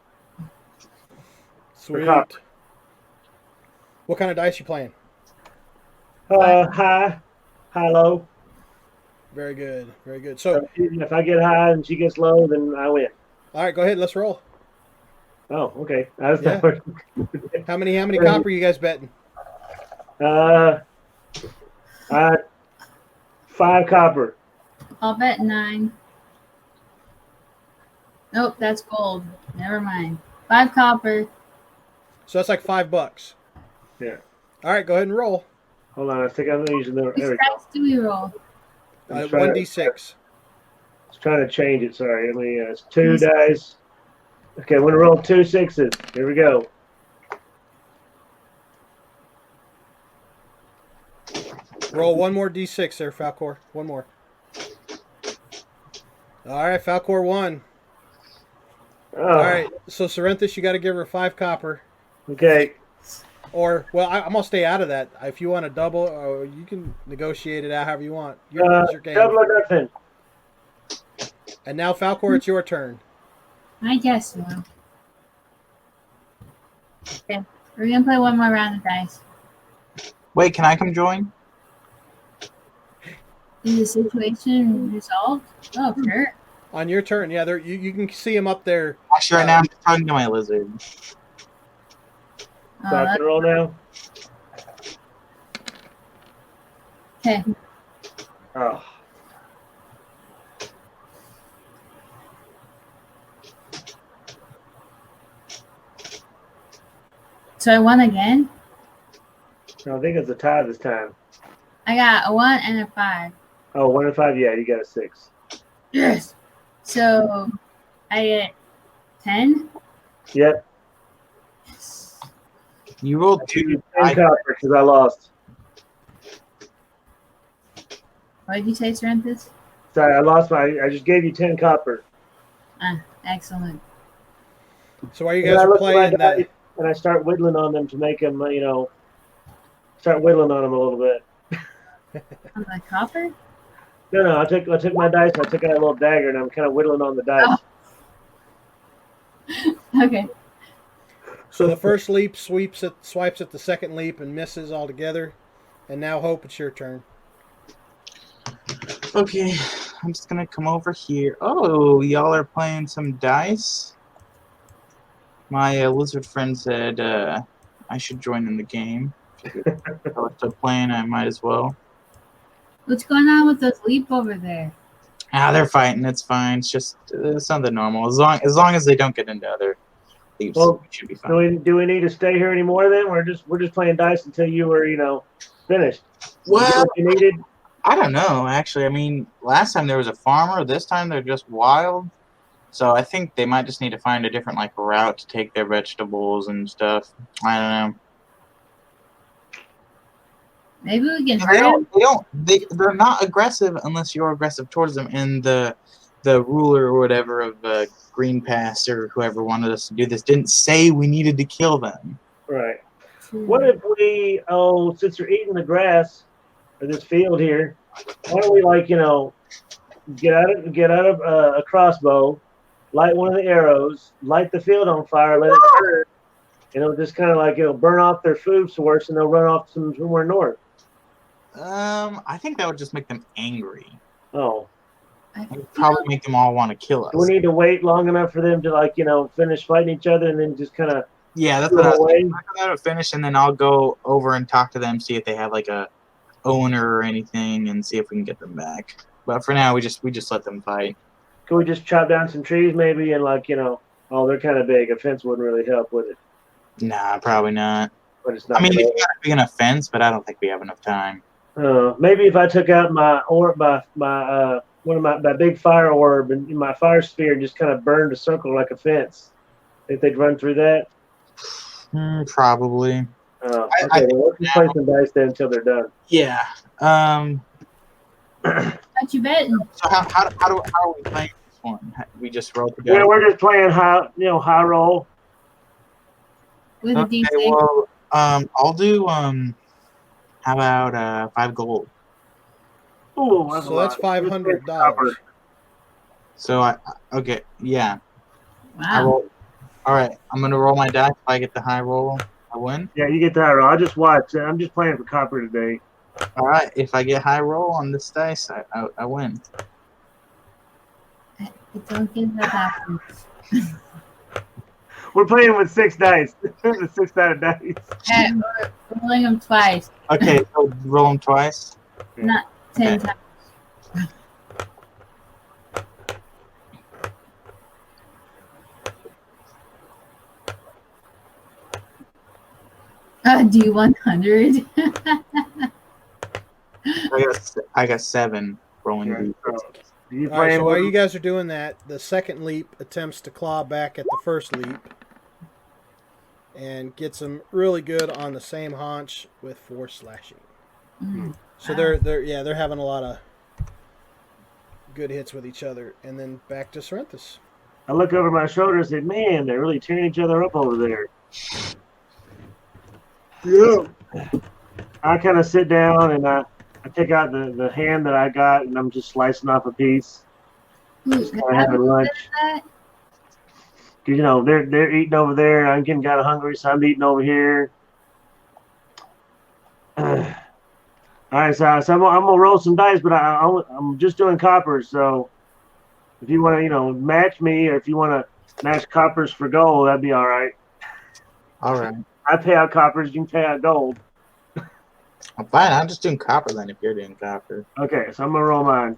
S1: Sweet.
S3: copper.
S1: What kind of dice you playing?
S3: High, low.
S1: Very good. Very good. So,
S3: If I get high and she gets low, then I win.
S1: all right, go ahead. Let's roll.
S3: Oh, okay. I was
S1: Yeah. How many copper you guys betting?
S3: 5 copper.
S2: I'll bet 9. Nope, that's gold. Never mind. 5 copper.
S1: So that's like $5.
S3: Yeah.
S1: All right, go ahead and roll.
S3: Hold on, I think I'm using the.
S2: Which
S3: There we go.
S2: dice do we roll?
S1: 1d6.
S3: I was trying to change it. Sorry. I mean, it's 2 dice. Okay, I'm going to roll 2 6s. Here we go.
S1: Roll one more d6 there, Falcor. One more. All right, Falcor won.
S3: Oh,
S1: All right, so Serenthus, you got to give her 5 copper.
S3: Okay.
S1: Or, well, I'm going to stay out of that. If you want to double, you can negotiate it out however you want. It's your game.
S3: Double or nothing.
S1: And now, Falcor, it's your turn.
S2: I guess so. Okay, we're gonna play one more round of dice.
S4: Wait, can I come join?
S2: Is the situation resolved? Oh, sure.
S1: On your turn, yeah, you can see him up there.
S4: Actually, right now I'm just talking to my lizard.
S3: So I can roll now?
S2: Okay.
S3: Oh.
S2: So I won again?
S3: No, I think it's a tie this time.
S2: I got a 1 and a 5.
S3: Oh, 1 and 5, yeah, you got a 6.
S2: Yes. So I get 10?
S3: Yep.
S4: You rolled
S3: I give
S4: 2.
S3: you 10 copper because I lost.
S2: What did you say, Serenthus?
S3: Sorry, I just gave you 10 copper.
S2: Excellent.
S1: So while you
S3: And
S1: guys
S3: I
S1: are
S3: look at my
S1: playing that,
S3: dice and I start whittling on them to make them, start whittling on them a little bit.
S2: On the copper?
S3: No, I took my dice and I took out a little dagger and I'm kind of whittling on the dice.
S2: Oh. Okay.
S1: so the first leap swipes at the second leap and misses altogether. And now, Hope, it's your turn.
S4: Okay, I'm just gonna come over here. Oh, y'all are playing some dice? My lizard friend said I should join in the game. If I was still playing, I might as well.
S2: What's going on with those Leep over there?
S4: They're fighting. It's fine. It's just something normal. As long as they don't get into other leaps,
S3: Well,
S4: it should be fine.
S3: do we need to stay here anymore then? We're just playing dice until you were, finished.
S4: Well,
S3: You needed.
S4: I don't know. Actually, I mean, last time there was a farmer. This time they're just wild. So I think they might just need to find a different route to take their vegetables and stuff. I don't know.
S2: Maybe we can hurt them?
S4: They're not aggressive unless you're aggressive towards them. And the ruler or whatever of Green Pass or whoever wanted us to do this didn't say we needed to kill them.
S3: Right. What if we, since they're eating the grass or this field here, why don't we get out of a crossbow, light one of the arrows, light the field on fire, let it burn, and it'll just kind of burn off their food source, and they'll run off somewhere north.
S4: I think that would just make them angry.
S3: Oh.
S2: I
S4: It would probably make them all want to kill us.
S3: Do we need to wait long enough for them to finish fighting each other and then just kind of
S4: Yeah, that's what I was thinking. Let it finish, and then I'll go over and talk to them, see if they have a owner or anything, and see if we can get them back. But for now, we just let them fight.
S3: Could we just chop down some trees maybe and they're kind of big. A fence wouldn't really help with it.
S4: Nah, probably not.
S3: But it's not.
S4: I mean, if you got a big enough fence, but I don't think we have enough time.
S3: Maybe if I took out my one of my big fire orb and my fire spear just kind of burned a circle like a fence. Think they'd run through that?
S4: Probably.
S3: Okay, well, let's just play some dice then until they're done.
S4: Yeah.
S2: What you betting?
S4: So how are we playing? one? We just roll together.
S3: Yeah, we're just playing high roll.
S2: With a
S4: Okay,
S2: D6.
S4: well, I'll do how about 5 gold?
S3: Ooh, that's a
S1: So
S3: lot.
S1: that's $500.
S3: Copper.
S4: So okay, yeah. I
S2: Wow.
S4: roll. All right, I'm gonna roll my dice. If I get the high roll, I win.
S3: Yeah, you get the high roll. I'll just watch. I'm just playing for copper today.
S4: All right, if I get high roll on this dice, I win.
S2: I don't think that happens.
S3: We're playing with 6 dice. The 6-sided dice.
S2: We're rolling them twice,
S4: Okay, so roll them twice.
S2: not 10
S4: Okay.
S2: times. D100.
S4: I got 7 rolling.
S3: Yeah,
S4: D6.
S3: so, you
S1: All right,
S3: playing
S1: so while
S3: with
S1: you guys are doing that, the second leap attempts to claw back at the first leap and gets him really good on the same haunch with 4 slashing.
S2: Mm.
S1: So
S2: Wow.
S1: they're having a lot of good hits with each other. And then back to Sorrenthus.
S3: I look over my shoulder and say, man, they're really tearing each other up over there. Yeah. I kind of sit down and I take out the hand that I got and I'm just slicing off a piece. Just kind of having lunch.
S2: That?
S3: Cause they're eating over there. I'm getting kind of hungry, so I'm eating over here. All right, so I'm gonna roll some dice, but I'm just doing coppers. So if you want to, match me, or if you want to match coppers for gold, that'd be all right.
S4: All right,
S3: I pay out coppers, you can pay out gold.
S4: I'm fine. I'm just doing copper then. If you're doing copper,
S3: Okay, so I'm gonna roll mine.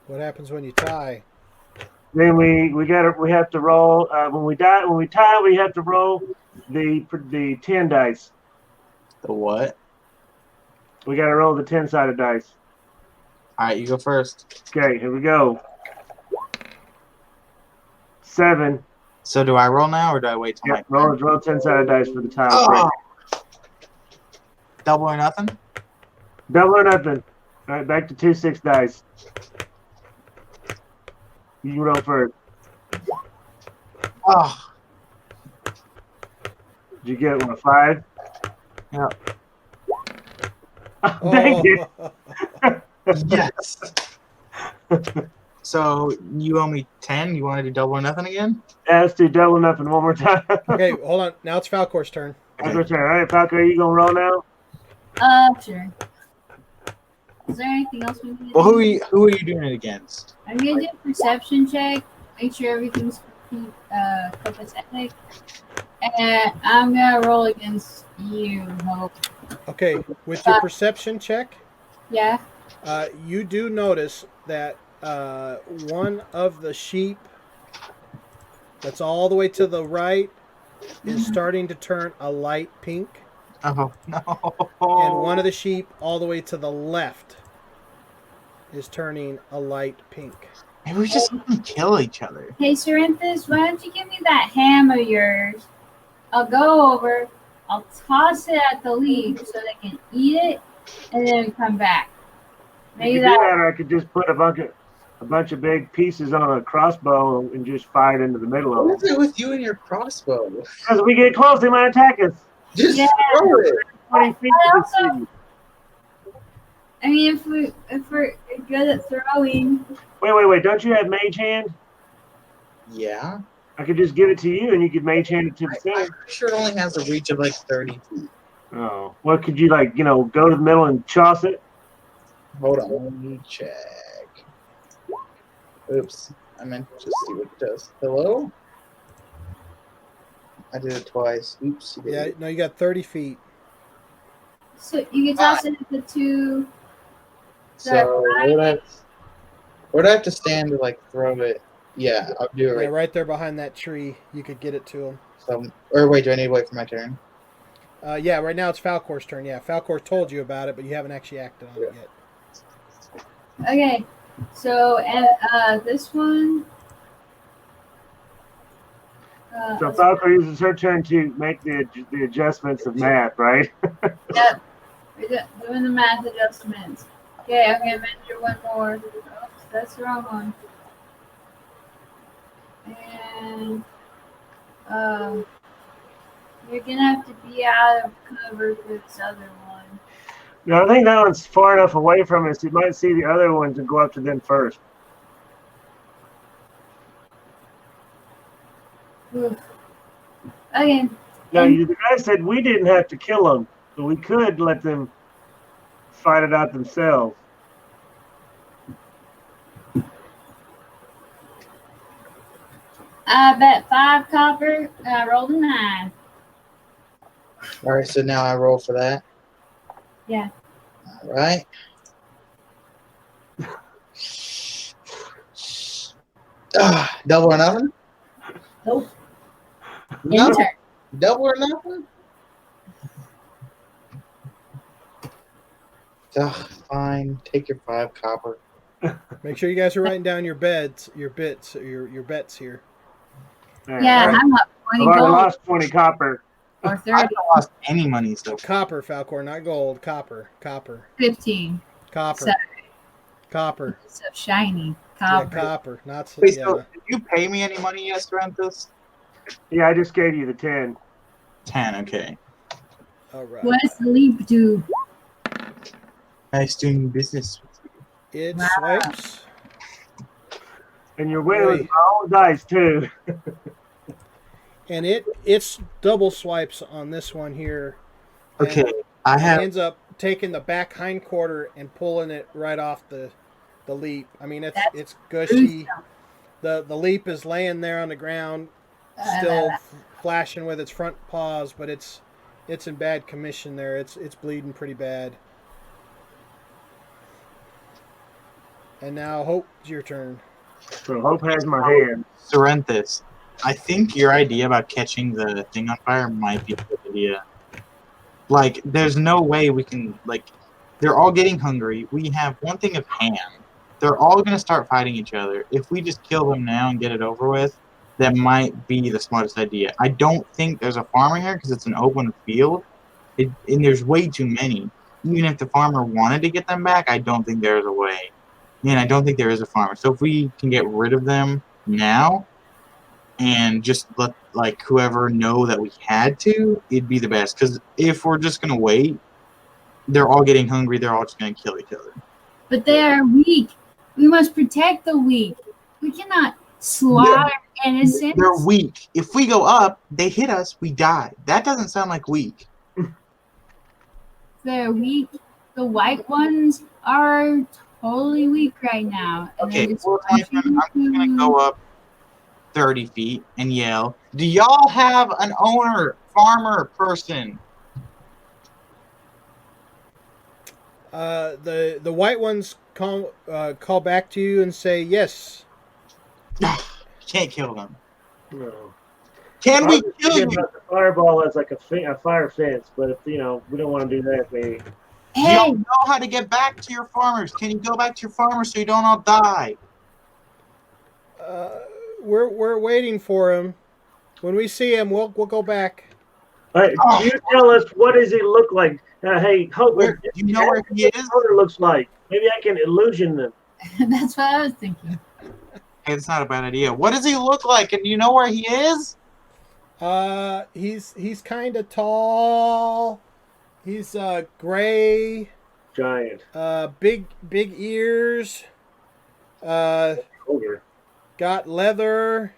S1: What happens when you tie?
S3: Then we have to roll when we tie, we have to roll the 10 dice.
S4: the what?
S3: We got to roll the 10-sided dice.
S4: All right, you go first.
S3: Okay, here we go. 7.
S4: So do I roll now or do I wait till
S3: Yeah, roll 10-sided dice for the tile.
S4: Oh! Double or nothing?
S3: Double or nothing. All right, back to 2 6 dice. You can roll first.
S4: Oh,
S3: Did you get one, a 5?
S4: yeah.
S3: Oh, dang it.
S4: Yes. So you owe me 10. You want to do double or nothing again?
S3: Yeah, let's do double or nothing one more time.
S1: Okay, hold on. Now it's Falcor's turn.
S3: That's your turn. All right, Falco, are you going to roll now?
S2: Sure. Is there anything else we need to
S4: Well,
S2: do?
S4: who are you doing it against?
S2: I'm gonna do a perception check, make sure everything's copacetic, and I'm gonna roll against you, Hope.
S1: Okay, with your perception check,
S2: Yeah.
S1: you do notice that one of the sheep that's all the way to the right is starting to turn a light pink.
S4: Oh no!
S1: And one of the sheep all the way to the left is turning a light pink.
S4: Maybe we just let them kill each other.
S2: Hey, Sorrenthus, why don't you give me that ham of yours? I'll go over, I'll toss it at the Leep so they can eat it, and then come back.
S3: You
S2: Maybe
S3: could do
S2: that.
S3: that, or I could just put a bunch of big pieces on a crossbow and just fire it into the middle of
S4: What
S3: them.
S4: is it with you and your crossbow?
S3: As we get close, they might attack us.
S4: Just
S2: Yeah.
S4: throw it.
S3: 20 feet
S2: I
S3: to the
S2: also-
S3: city.
S2: I mean, if we're good at throwing,
S3: Wait. Don't you have mage hand?
S4: Yeah.
S3: I could just give it to you and you could mage hand it to the
S4: I'm
S3: center.
S4: pretty sure it only has a reach of like 30 feet.
S3: Oh. What could you go to the middle and toss it?
S4: Hold on, let me check. Oops, I meant to just see what it does. Hello? I did it twice. Oops. You
S1: Yeah,
S4: did.
S1: no, you got 30 feet.
S2: so you can toss it at the two.
S4: So where'd I have to stand to like throw it? Yeah, I'll do it
S1: Yeah,
S4: right.
S1: right there behind that tree, you could get it to him.
S4: So, or wait, do I need to wait for my turn?
S1: Yeah, right now it's Falcor's turn. Yeah, Falcor told you about it, but you haven't actually acted on it yet.
S2: Okay, so and this one.
S3: So Falco uses her turn to make the adjustments of math, right?
S2: Yep, we're doing the math adjustments. Okay, I'm gonna measure one more. Oops, that's the wrong one. And you're gonna have to be out of cover for this other one.
S3: No, I think that one's far enough away from us. You might see the other ones and go up to them first.
S2: Oof. Okay.
S3: Now, the guy said we didn't have to kill them, but we could let them fight it out themselves.
S2: I bet 5 copper. And I rolled a 9.
S4: All right, so now I roll for that.
S2: Yeah.
S4: All right. Double or nothing?
S2: Nope.
S4: No.
S2: Enter.
S4: Double or nothing? Fine. Take your 5 copper.
S1: Make sure you guys are writing down your bets here.
S2: Yeah,
S1: All right.
S2: I'm up
S3: I've
S2: 20
S3: already
S2: gold
S3: lost 20 copper.
S2: or
S4: I
S2: 30.
S4: haven't lost any money so far.
S1: Copper, Falcor, not gold. Copper.
S2: 15.
S1: Copper.
S2: So,
S1: Copper.
S2: so shiny.
S1: Yeah,
S2: Copper.
S1: copper. Not so.
S4: Wait,
S1: Yeah.
S4: so did you pay me any money yet, Sorrenthus?
S3: Yeah, I just gave you the 10.
S4: 10, okay.
S1: All right.
S2: What does the leap do?
S4: Nice doing business with you.
S1: It
S2: Wow.
S1: swipes.
S3: And you're winning with
S1: Boy.
S3: my own dice, too.
S1: And it's double swipes on this one here. And
S4: Okay, I have.
S1: ends up taking the back hindquarter and pulling it right off the leap. I mean, it's gushy. The leap is laying there on the ground, still flashing with its front paws, but it's in bad commission there. It's bleeding pretty bad. And now Hope, it's your turn.
S3: So Hope has my hand.
S4: Sorrenthus, I think your idea about catching the thing on fire might be a good idea. Like, there's no way we can, like, they're all getting hungry. We have one thing of ham. They're all going to start fighting each other. If we just kill them now and get it over with, that might be the smartest idea. I don't think there's a farmer here because it's an open field, and there's way too many. Even if the farmer wanted to get them back, I don't think there's a way. And I don't think there is a farmer. So if we can get rid of them now and just let like whoever know that we had to, it'd be the best. Because if we're just gonna wait, they're all getting hungry. They're all just gonna kill each other.
S2: But they are weak. We must protect the weak. We cannot slaughter innocents.
S4: They're weak. If we go up, they hit us, we die. That doesn't sound like weak.
S2: They're weak. The white ones are totally weak right now. And
S4: Okay,
S2: they're just
S4: well,
S2: punching
S4: I'm just gonna
S2: into-
S4: go up 30 feet and yell, "Do y'all have an owner, farmer, person?"
S1: The white ones call back to you and say yes.
S4: Can't kill them.
S3: No.
S4: Can
S3: I
S4: we
S3: was
S4: kill
S3: thinking
S4: you?
S3: about the fireball as like a fire fence, but if we don't want to do that, maybe.
S4: You
S2: Hey,
S4: don't know how to get back to your farmers. Can you go back to your farmers so you don't all die?
S1: We're waiting for him. When we see him, we'll go back.
S3: Hey, you tell us what does he look like? Hey, Hope,
S4: Do you know where he is?
S3: what it looks like. Maybe I can illusion them.
S2: that's what I was thinking.
S4: Hey, that's not a bad idea. What does he look like? And do you know where he is?
S1: He's kind of tall. He's gray.
S3: Giant.
S1: Big ears.
S3: Ogre.
S1: Got leather.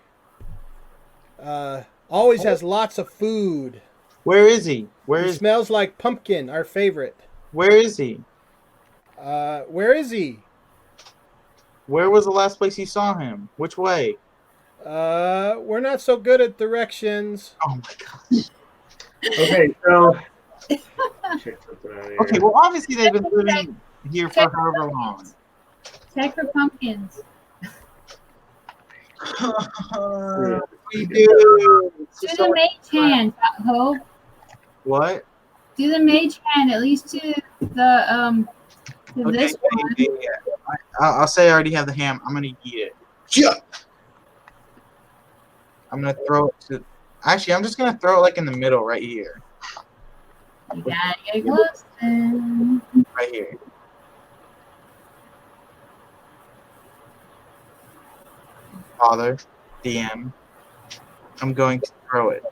S1: Always has lots of food.
S4: Where is he? Where
S1: He
S4: is
S1: smells like pumpkin, our favorite.
S4: Where is he?
S1: Where is he?
S4: Where was the last place you saw him? Which way?
S1: We're not so good at directions.
S4: Oh my god.
S3: Okay, so check something out here.
S4: Okay, well obviously they've been living here for however long.
S2: Check for pumpkins.
S4: We do.
S2: Do the mage hand, Hope.
S4: What?
S2: Do the mage hand at least to the to
S4: Okay,
S2: this one.
S4: yeah. I'll say I already have the ham. I'm gonna eat it. Yeah. I'm gonna throw it to. Actually, I'm just gonna throw it like in the middle, right here.
S2: You gotta get close.
S4: Right here. Father, DM, I'm going to throw it.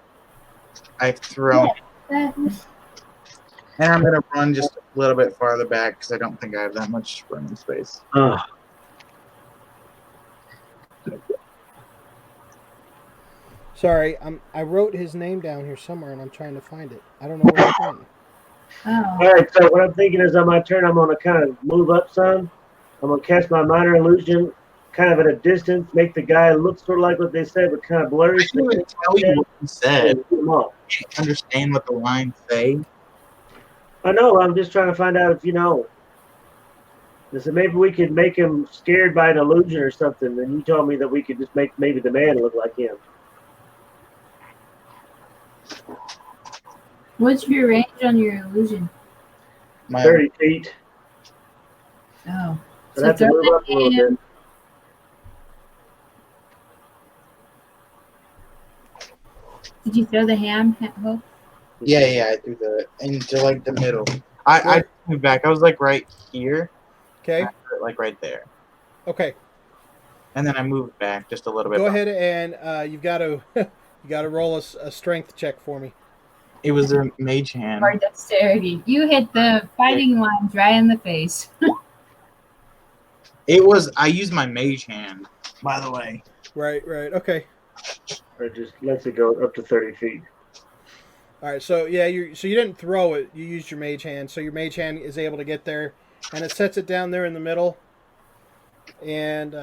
S4: I've thrown it. And I'm going to run just a little bit farther back because I don't think I have that much running space.
S1: Sorry, I wrote his name down here somewhere, and I'm trying to find it. I don't know where it's been.
S3: All right, so what I'm thinking is on my turn, I'm going to kind of move up some. I'm going to cast my minor illusion kind of at a distance, make the guy look sort of like what they said, but kind of blurry.
S4: I can't even tell you what he said.
S3: I
S4: Can't understand what the lines say.
S3: I know. I'm just trying to find out if you know. I said maybe we could make him scared by an illusion or something. And you told me that we could just make maybe the man look like him.
S2: What's your range on your illusion?
S3: 30 feet.
S2: Oh.
S3: But I have to move up a little bit.
S2: Did you throw the ham, Hope?
S4: Yeah, I threw the into like the middle. I moved back. I was like right here.
S1: Okay.
S4: Like right there.
S1: Okay.
S4: And then I moved back just a little bit.
S1: Go ahead and you've got to roll a strength check for me.
S4: It was a mage hand.
S2: Or dexterity. You hit the fighting lines right in the face.
S4: It was. I used my mage hand, by the way.
S1: Right. Okay.
S3: Or just lets it go up to 30 feet.
S1: All right. So yeah, you didn't throw it. You used your mage hand. So your mage hand is able to get there, and it sets it down there in the middle. And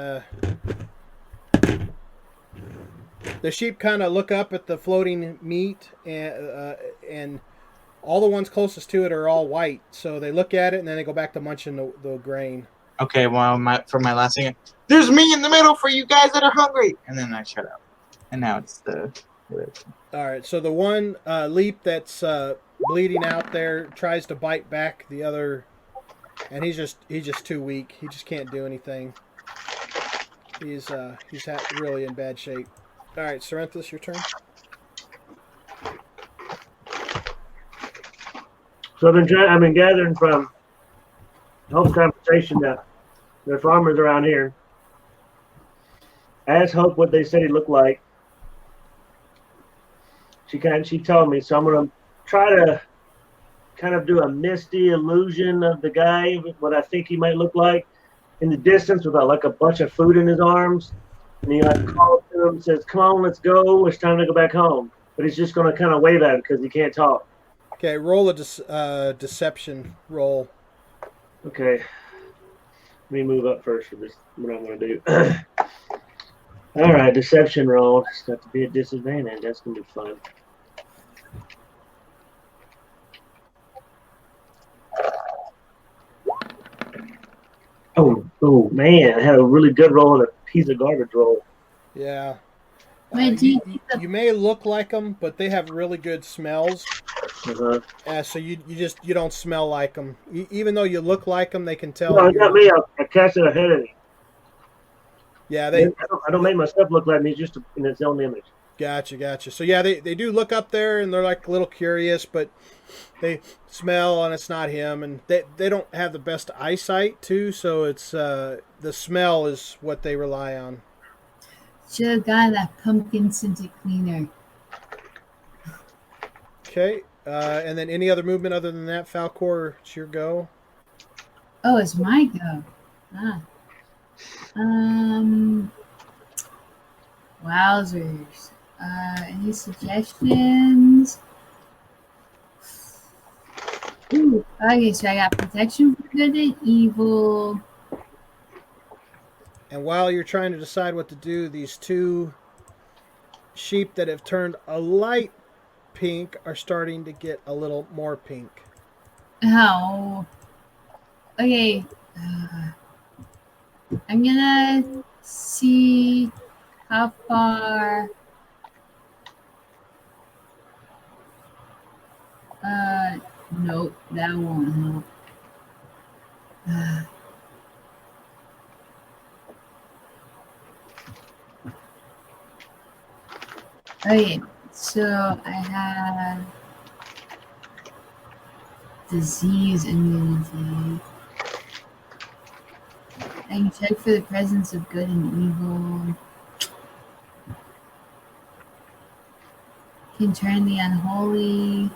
S1: the sheep kind of look up at the floating meat, and all the ones closest to it are all white. So they look at it, and then they go back to munching the grain.
S4: Okay, well, for my last thing, there's me in the middle for you guys that are hungry. And then I shut up. And now it's the...
S1: All right, so the one Leep that's bleeding out there tries to bite back the other, and he's just too weak. He just can't do anything. He's really in bad shape. All right, Sorrenthus, your turn.
S3: So I've been gathering from Hope's conversation that there are farmers around here. I asked Hope what they said he looked like. She told me, so I'm gonna try to kind of do a misty illusion of the guy, what I think he might look like, in the distance with like a bunch of food in his arms. And he like calls to him, says, "Come on, let's go. It's time to go back home." But he's just gonna kind of wave at him because he can't talk.
S1: Okay, roll a deception roll.
S3: Okay. Let me move up first for this. What I'm gonna do. All right, deception roll. It's got to be a disadvantage. That's gonna be fun. Oh man! I had a really good roll and a piece of garbage roll.
S1: Yeah.
S2: Wait,
S1: you may look like them, but they have really good smells. So you don't smell like them. Even though you look like them, they can tell.
S3: No, not me. I cast it ahead of me.
S1: Yeah,
S3: I don't make myself look like me, just in its own image.
S1: Gotcha. So yeah, they do look up there and they're like a little curious, but they smell and it's not him, and they don't have the best eyesight too. So it's the smell is what they rely on.
S2: Should have gotten that pumpkin scented cleaner.
S1: Okay, and then any other movement other than that, Falcor? It's your go.
S2: Oh, it's my go. Wowzers. Any suggestions? Ooh, okay, so I got protection for good and evil.
S1: And while you're trying to decide what to do, these two sheep that have turned a light pink are starting to get a little more pink.
S2: Oh. Okay. I'm gonna see how far. Nope, that won't help. Okay, so I have disease immunity. I can check for the presence of good and evil. Can turn the unholy.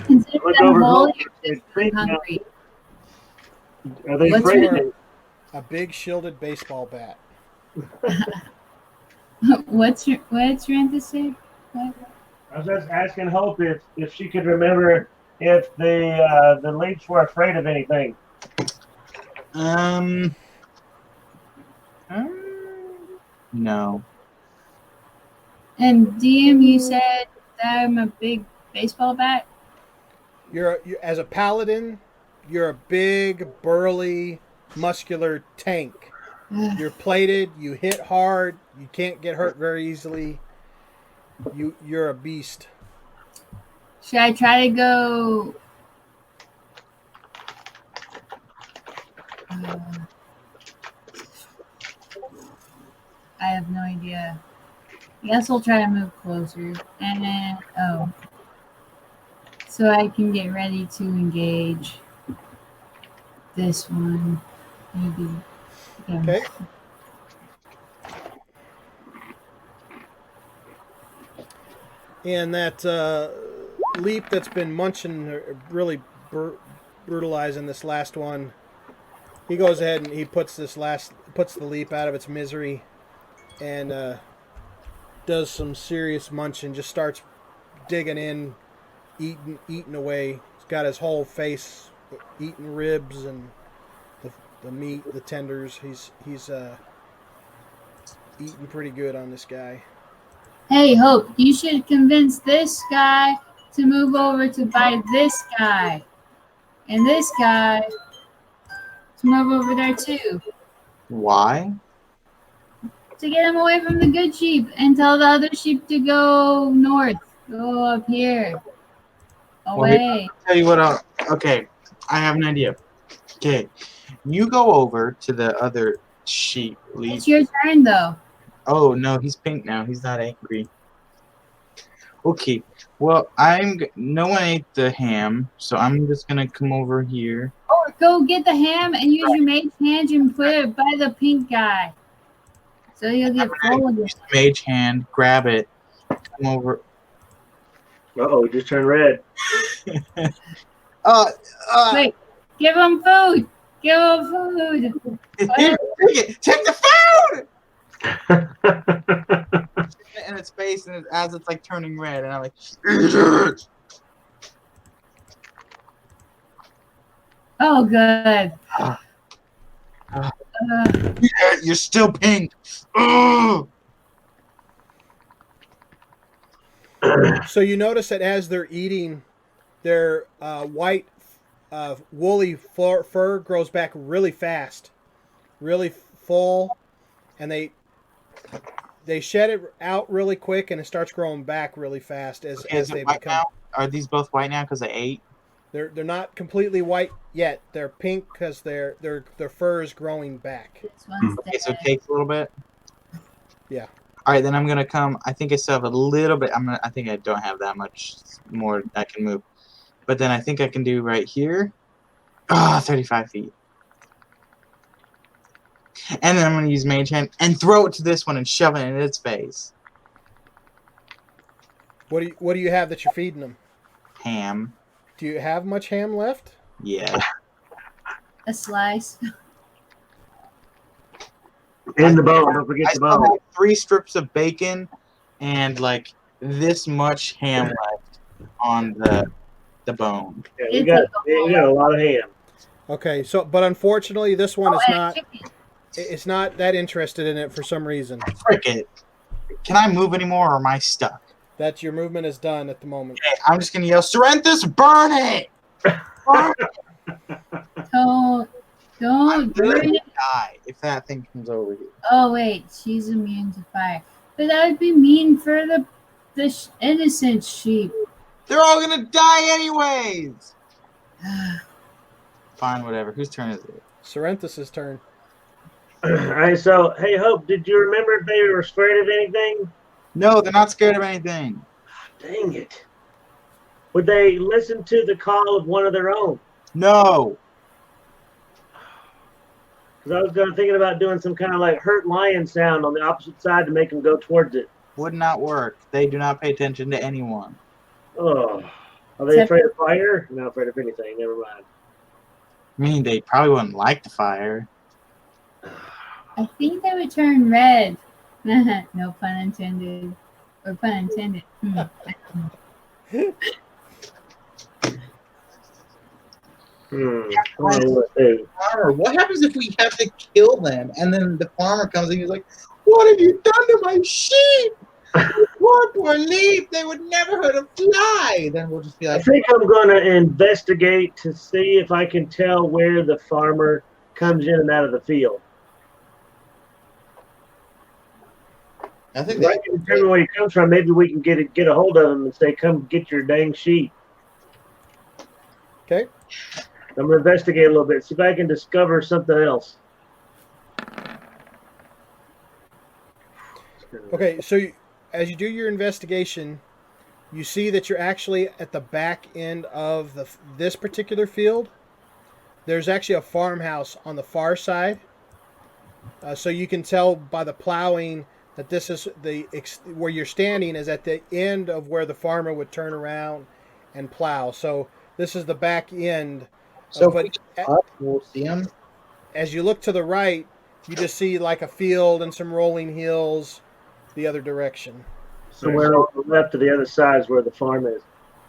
S2: Consider
S3: Look
S2: the
S3: over
S2: unholy
S3: Hope.
S2: or
S3: They
S2: just
S3: think now.
S2: hungry.
S3: Are they
S2: What's
S3: afraid
S2: your-
S3: of me?
S1: A big shielded baseball bat.
S2: what's Ranta say? What?
S3: I was just asking Hope if she could remember if the Leaps were afraid of anything.
S4: Um, no.
S2: And DM, you said that I'm a big baseball bat.
S1: You're as a paladin, you're a big, burly, muscular tank. You're plated. You hit hard. You can't get hurt very easily. You're a beast.
S2: Should I try to go? I have no idea. I guess I'll try to move closer. And then, so I can get ready to engage this one. Maybe. Yeah.
S1: Okay. And that Leep that's been munching, really brutalizing this last one. He goes ahead and he puts the Leep out of its misery, and does some serious munching. Just starts digging in, eating away. He's got his whole face eating ribs and the meat, the tenders. He's eating pretty good on this guy.
S2: Hey, Hope, you should convince this guy to move over to buy this guy. And this guy to move over there too.
S4: Why?
S2: To get him away from the good sheep and tell the other sheep to go north. Go up here. Away.
S4: I'll tell you what. Okay, I have an idea. Okay, you go over to the other sheep. Leap.
S2: It's your turn though.
S4: Oh no, he's pink now. He's not angry. Okay. Well, no one ate the ham, so I'm just gonna come over here.
S2: Or go get the ham and use your mage hand and put it by the pink guy. So you'll get full of it.
S4: Use the mage hand, grab it, come over.
S3: Uh-oh, it just turned red.
S2: Wait, give him food. Give him food.
S4: Here, take the food! In its face, and as it's like turning red, and I'm like, eat it!
S2: Oh, good.
S4: Yeah, you're still pink. Ugh.
S1: So you notice that as they're eating, their white, woolly fur grows back really fast, really full, and they shed it out really quick, and it starts growing back really fast as they
S4: white
S1: become.
S4: now? Are these both white now because they ate?
S1: They're not completely white yet. They're pink because their fur is growing back.
S2: This one's
S4: Okay, so it
S2: dead.
S4: takes a little bit.
S1: Yeah.
S4: All right, then I'm gonna come. I think I still have a little bit. I think I don't have that much more I can move, but then I think I can do right here. 35 feet. And then I'm gonna use mage hand and throw it to this one and shove it in its face.
S1: What do you have that you're feeding them?
S4: Ham.
S1: Do you have much ham left?
S4: Yeah.
S2: A slice.
S3: In the bone, don't forget
S4: I
S3: the
S4: still
S3: bone.
S4: have 3 strips of bacon and like this much ham left on the bone.
S3: Yeah, we got a lot of ham.
S1: Okay, but unfortunately, this one is
S2: and
S1: not.
S2: chicken.
S1: It's not that interested in it for some reason.
S4: Frick it. Can I move anymore or am I stuck?
S1: That your movement is done at the moment.
S4: Okay, I'm just gonna yell, Serenthus, burn it! Burn it!
S2: Don't burn it.
S4: Die if that thing comes over here.
S2: Oh wait, she's immune to fire. But that would be mean for the innocent sheep.
S4: They're all gonna die anyways! Fine, whatever. Whose turn is it?
S1: Serenthus' turn.
S3: All right, so, hey, Hope, did you remember if they were afraid of anything?
S4: No, they're not scared of anything.
S3: Dang it. Would they listen to the call of one of their own?
S4: No.
S3: Because I was thinking about doing some kind of like hurt lion sound on the opposite side to make them go towards it.
S4: would not work. They do not pay attention to anyone.
S3: Oh, are they afraid of fire? Not afraid of anything. Never mind.
S4: I mean, they probably wouldn't like the fire.
S2: I think they would turn red. No pun intended. Or pun intended.
S3: I don't know what to do.
S4: Farmer, what happens if we have to kill them and then the farmer comes and he's like, "What have you done to my sheep? Poor Leep, they would never hurt a fly." Then we'll just be
S3: I
S4: like,
S3: think I'm going to investigate to see if I can tell where the farmer comes in and out of the field.
S4: I think
S3: If I can determine where he comes from, maybe we can get a hold of him and say, "Come get your dang sheep."
S1: Okay.
S3: I'm going to investigate a little bit, see if I can discover something else.
S1: Okay, so as you do your investigation, you see that you're actually at the back end of this particular field. There's actually a farmhouse on the far side. So you can tell by the plowing that this is where you're standing is at the end of where the farmer would turn around and plow. So this is the back end.
S4: so
S1: But
S4: if we get up, we'll see them.
S1: as you look to the right, you just see like a field and some rolling hills the other direction.
S3: So we're on the left to the other side is where the farm is.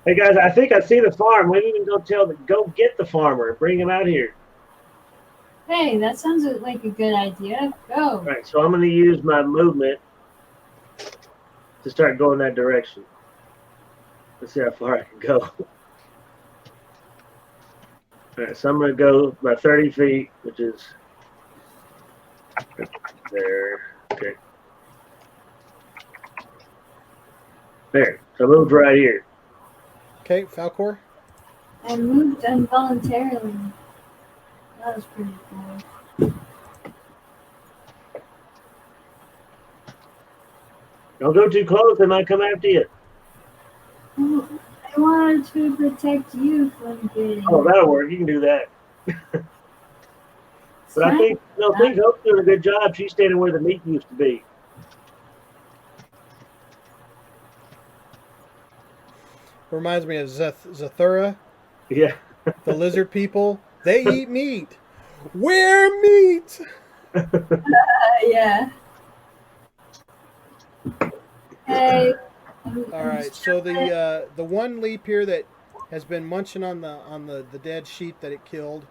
S3: Hey guys, I think I see the farm. We need to go get the farmer and bring him out here.
S2: Hey, that sounds like a good idea. Go.
S3: All right, so I'm going to use my movement to start going that direction. Let's see how far I can go. All right, so I'm going to go about 30 feet, which is there. Okay. There. So I moved right here.
S1: Okay, Falcor?
S2: I moved involuntarily. That was pretty cool.
S3: Don't go too close, they might come after you.
S2: Well, I wanted to protect you from getting.
S3: Oh, that'll work. You can do that. But I think Hope's doing a good job. She's standing where the meat used to be.
S1: Reminds me of Zathura,
S3: Yeah.
S1: the lizard people. They eat meat. We're meat.
S2: Yeah. Hey.
S1: All right. So the one leap here that has been munching on the dead sheep that it killed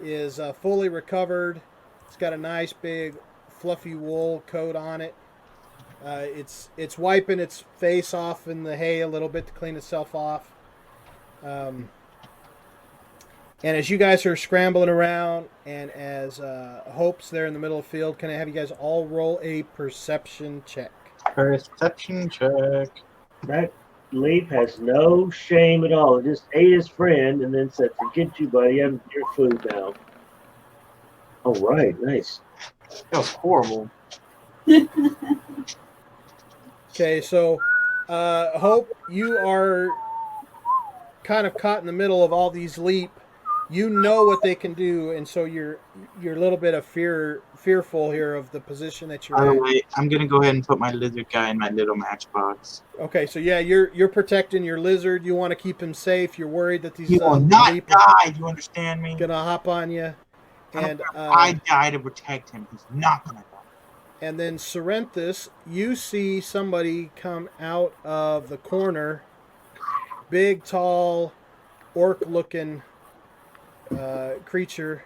S1: is fully recovered. It's got a nice big fluffy wool coat on it. It's wiping its face off in the hay a little bit to clean itself off. And as you guys are scrambling around, and as Hope's there in the middle of the field, can I have you guys all roll a perception check?
S4: Perception check.
S3: That Leap has no shame at all. It just ate his friend and then said, "Forget you, buddy. I'm your food now." All right. Nice.
S4: That was horrible.
S1: Okay, so Hope, you are kind of caught in the middle of all these Leap. You know what they can do, and so you're a little bit of fearful here of the position that you're
S4: By the
S1: in.
S4: way, I'm gonna go ahead and put my lizard guy in my little matchbox.
S1: Okay, so yeah, you're protecting your lizard. You want to keep him safe. You're worried that these
S4: He will not
S1: Leap
S4: die. You understand me?
S1: are gonna hop on you, and
S4: I die to protect him. He's not gonna die.
S1: and then Serenthus, you see somebody come out of the corner, big, tall, orc-looking creature.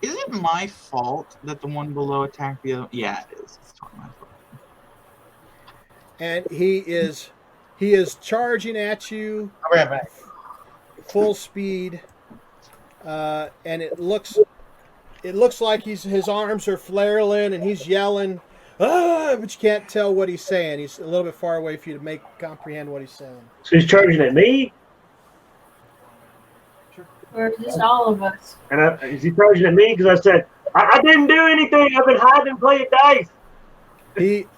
S4: Is it my fault that the one below attacked the other? Yeah, it is. It's totally my fault.
S1: And he is charging at you
S4: I'll be right back.
S1: full speed, and it looks like his arms are flailing and he's yelling, ah, but you can't tell what he's saying. He's a little bit far away for you to comprehend what he's saying.
S3: So he's charging at me?
S2: Or just all of us.
S3: And is he charging at me? Because I said, I didn't do anything. I've been hiding and playing dice.
S1: He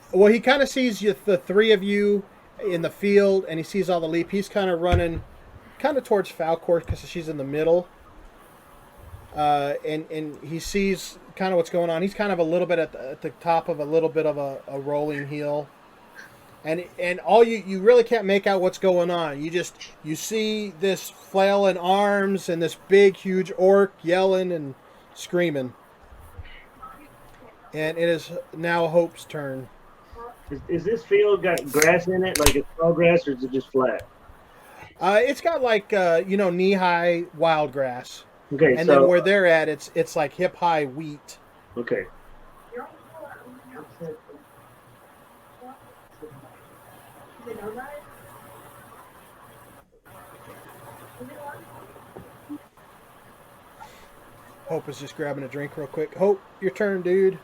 S1: kind of sees the three of you in the field, and he sees all the Leap. He's kind of running kind of towards Falcor because she's in the middle. And he sees kind of what's going on. He's kind of a little bit at the top of a little bit of a rolling hill. and all you really can't make out what's going on. You see this flailing arms and this big huge orc yelling and screaming. And it is now Hope's turn.
S3: Is this field got grass in it, like it's tall grass, or is it just flat?
S1: It's got like knee-high wild grass,
S3: Okay,
S1: and
S3: so
S1: then where they're at, it's like hip-high wheat.
S3: okay.
S1: Hope is just grabbing a drink real quick. Hope, your turn, dude.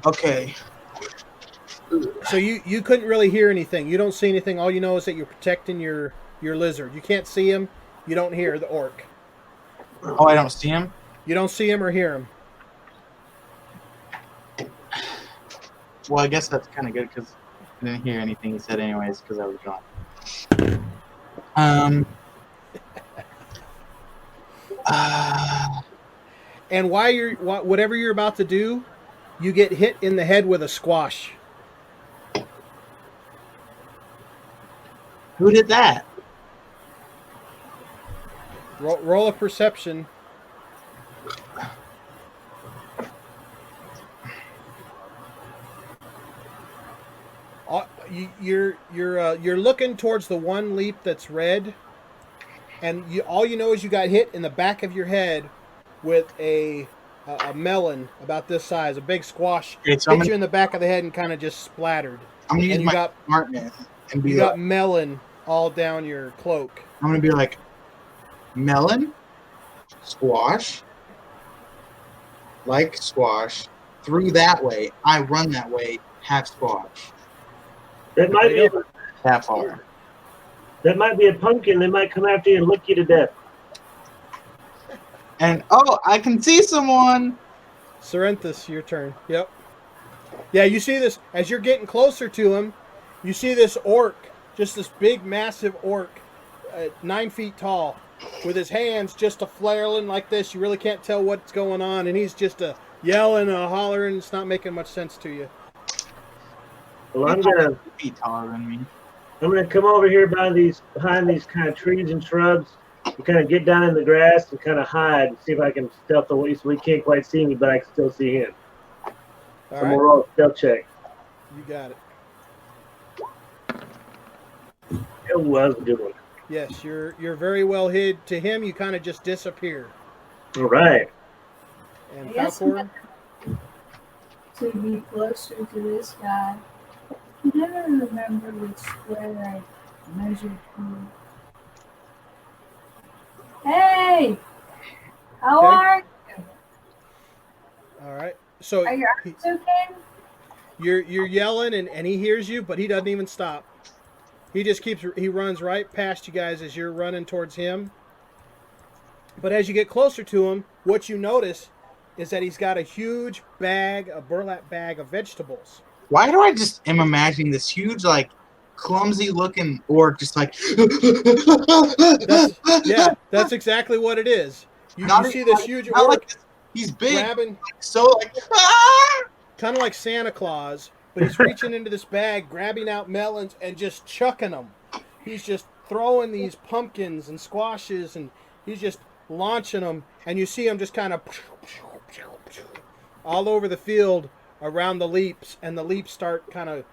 S4: Okay.
S1: So you couldn't really hear anything. You don't see anything. All you know is that you're protecting your lizard. You can't see him. You don't hear the orc.
S4: Oh, I don't see him?
S1: You don't see him or hear him.
S4: Well, I guess that's kind of good because I didn't hear anything he said anyways because I was gone.
S1: And whatever you're about to do, you get hit in the head with a squash.
S4: Who did that?
S1: Roll a perception. You're looking towards the one leap that's red, and all you know is you got hit in the back of your head with a melon about this size, a big squash.
S4: Okay, so
S1: hit you in the back of the head and kind of just splattered.
S4: I'm gonna use
S1: And
S4: my smartness and be
S1: You
S4: like,
S1: got melon all down your cloak.
S4: I'm gonna be like, melon, squash, like squash, through that way. I run that way, have squash.
S3: That might be
S4: That far.
S3: that might be a pumpkin. They might come after you and lick you to death.
S4: And oh, I can see someone.
S1: Serenthus, your turn. Yep. Yeah, you see this as you're getting closer to him. You see this orc, just this big, massive orc, 9 feet tall, with his hands just a flailing like this. You really can't tell what's going on, and he's just yelling, hollering. It's not making much sense to you.
S3: Well,
S4: He's probably 2 feet taller than me.
S3: I'm gonna come over here behind these kind of trees and shrubs and kind of get down in the grass and kind of hide and see if I can stealth away so he can't quite see me, but I can still see him.
S1: All
S3: I'm gonna
S1: right,
S3: roll a stealth check.
S1: you got it.
S3: It was a good one.
S1: Yes, you're very well hid. To him, you kind of just disappear.
S3: All right.
S1: And
S2: I guess
S1: Falcor,
S2: to be closer to this guy. I never remember which square I measured to. Hey! How
S1: Okay.
S2: are you?
S1: all right. So
S2: Are your
S1: he-
S2: arms okay?
S1: you're yelling, and he hears you, but he doesn't even stop. He runs right past you guys as you're running towards him. But as you get closer to him, what you notice is that he's got a huge a burlap bag of vegetables.
S4: Why do I just am imagining this huge, like, clumsy looking orc just like
S1: That's exactly what it is. You
S4: Not
S1: see
S4: even
S1: this
S4: like-
S1: huge
S4: not
S1: orc
S4: like this. He's big,
S1: grabbing,
S4: so like
S1: kind of like Santa Claus, but he's reaching into this bag, grabbing out melons and just chucking them. He's just throwing these pumpkins and squashes, and he's just launching them, and you see him just kind of all over the field around the leaps, and the leaps start kind of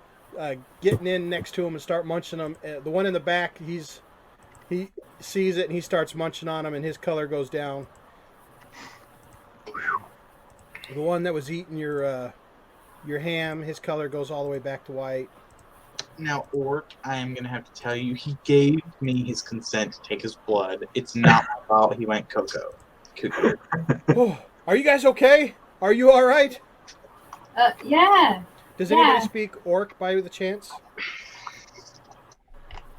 S1: getting in next to him and start munching them. The one in the back, he sees it and he starts munching on them, and his color goes down. The one that was eating your ham, his color goes all the way back to white.
S4: Now, orc, I am gonna have to tell you, he gave me his consent to take his blood. It's not my fault he went cuckoo.
S1: Oh, are you guys okay? Are you all right?
S2: Yeah.
S1: Does
S2: Yeah.
S1: anybody speak orc by the chance?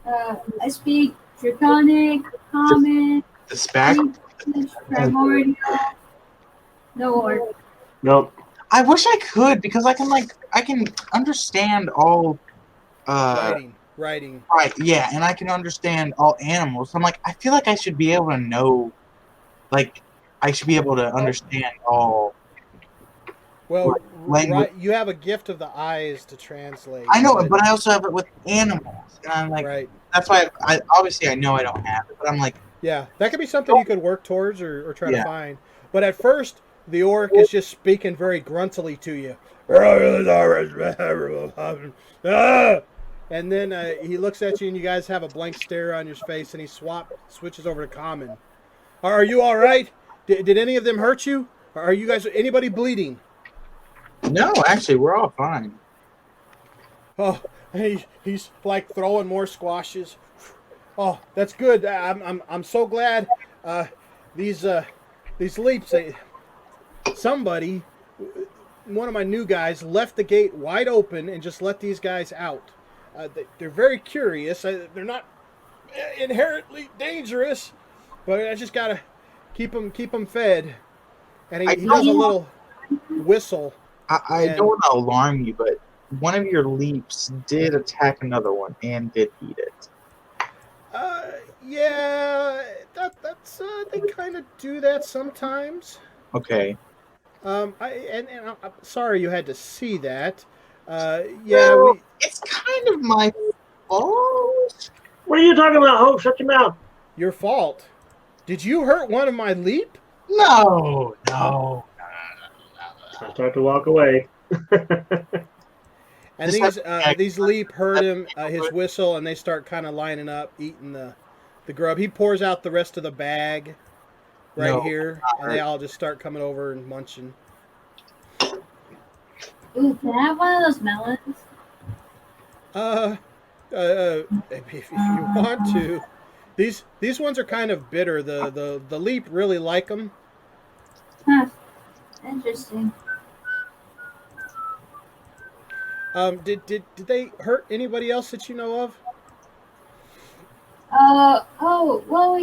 S2: I speak Draconic, Common,
S4: The spag.
S2: English, Primordial. No orc.
S3: Nope.
S4: I wish I could because I can understand all.
S1: Writing.
S4: Right, yeah, and I can understand all animals. I'm like, I feel like I should be able to know, like, I should be able to understand all
S1: Well,
S4: language.
S1: right, you have a gift of the eyes to translate.
S4: I know, but I also have it with animals, and I'm like,
S1: Right.
S4: that's why I obviously I know I don't have it, but I'm like,
S1: Yeah, that could be something you could work towards or try to
S4: Yeah.
S1: find. But at first, the orc is just speaking very gruntily to you. And then he looks at you, and you guys have a blank stare on your face, and he switches over to common. Are you all right? Did any of them hurt you? Are you guys anybody bleeding?
S4: no, actually, we're all fine.
S1: Oh, he's like throwing more squashes. Oh, that's good. I'm so glad. These leaps. Somebody, one of my new guys, left the gate wide open and just let these guys out. They're very curious. They're not inherently dangerous, but I just gotta keep them fed. And he does a little whistle.
S4: I don't want to alarm you, but one of your leaps did attack another one and did eat it.
S1: Yeah, that's they kind of do that sometimes.
S4: Okay.
S1: I'm sorry you had to see that.
S4: Well, it's kind of my fault.
S3: What are you talking about, Hope? Shut your mouth.
S1: Your fault. Did you hurt one of my leap?
S4: No.
S3: I start to walk away.
S1: And these leap heard him his whistle, and they start kind of lining up, eating the grub. He pours out the rest of the bag right here, and they all just start coming over and munching.
S2: Ooh, can I have one of those melons?
S1: If you want to, these ones are kind of bitter. The leap really like them.
S2: Huh. Interesting.
S1: Did they hurt anybody else that you know of?
S2: Well,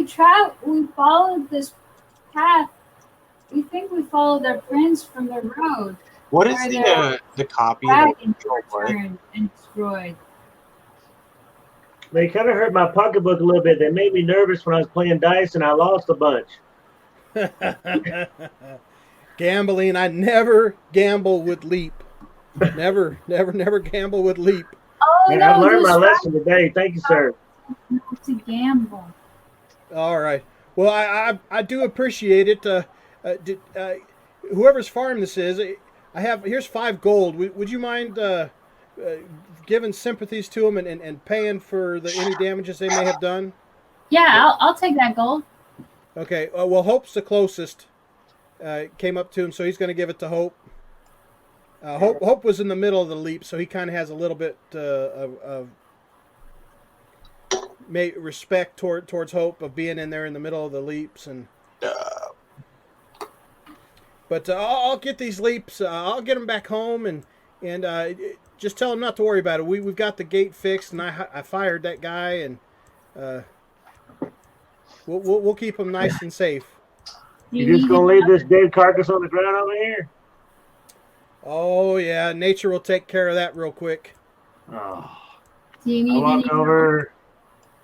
S2: we followed this path. We think we followed our friends from the road.
S4: What is the copy that
S2: Wagons returned and destroyed.
S3: They kind of hurt my pocketbook a little bit. They made me nervous when I was playing dice, and I lost a bunch.
S1: Gambling. I never gamble with Leap. Never gamble with Leap.
S2: Oh,
S3: Man,
S2: no,
S3: I've learned my
S2: just
S3: lesson today. Thank you, sir.
S2: to gamble.
S1: All right. Well, I do appreciate it. Whoever's farm this is, here's 5 gold. Would you mind giving sympathies to them and paying for any damages they may have done?
S2: Yeah, I'll take that gold.
S1: Okay. Well, Hope's the closest. Came up to him, so he's going to give it to Hope. Hope was in the middle of the leap, so he kind of has a little bit of respect towards Hope of being in there in the middle of the leaps. But I'll get these leaps. I'll get them back home and just tell them not to worry about it. We've got the gate fixed, and I fired that guy, and we'll keep them nice and safe.
S3: You just gonna leave this dead carcass on the ground over here?
S1: Oh yeah, nature will take care of that real quick.
S3: Oh.
S2: Do you
S3: I
S2: need
S3: walk
S2: any
S3: over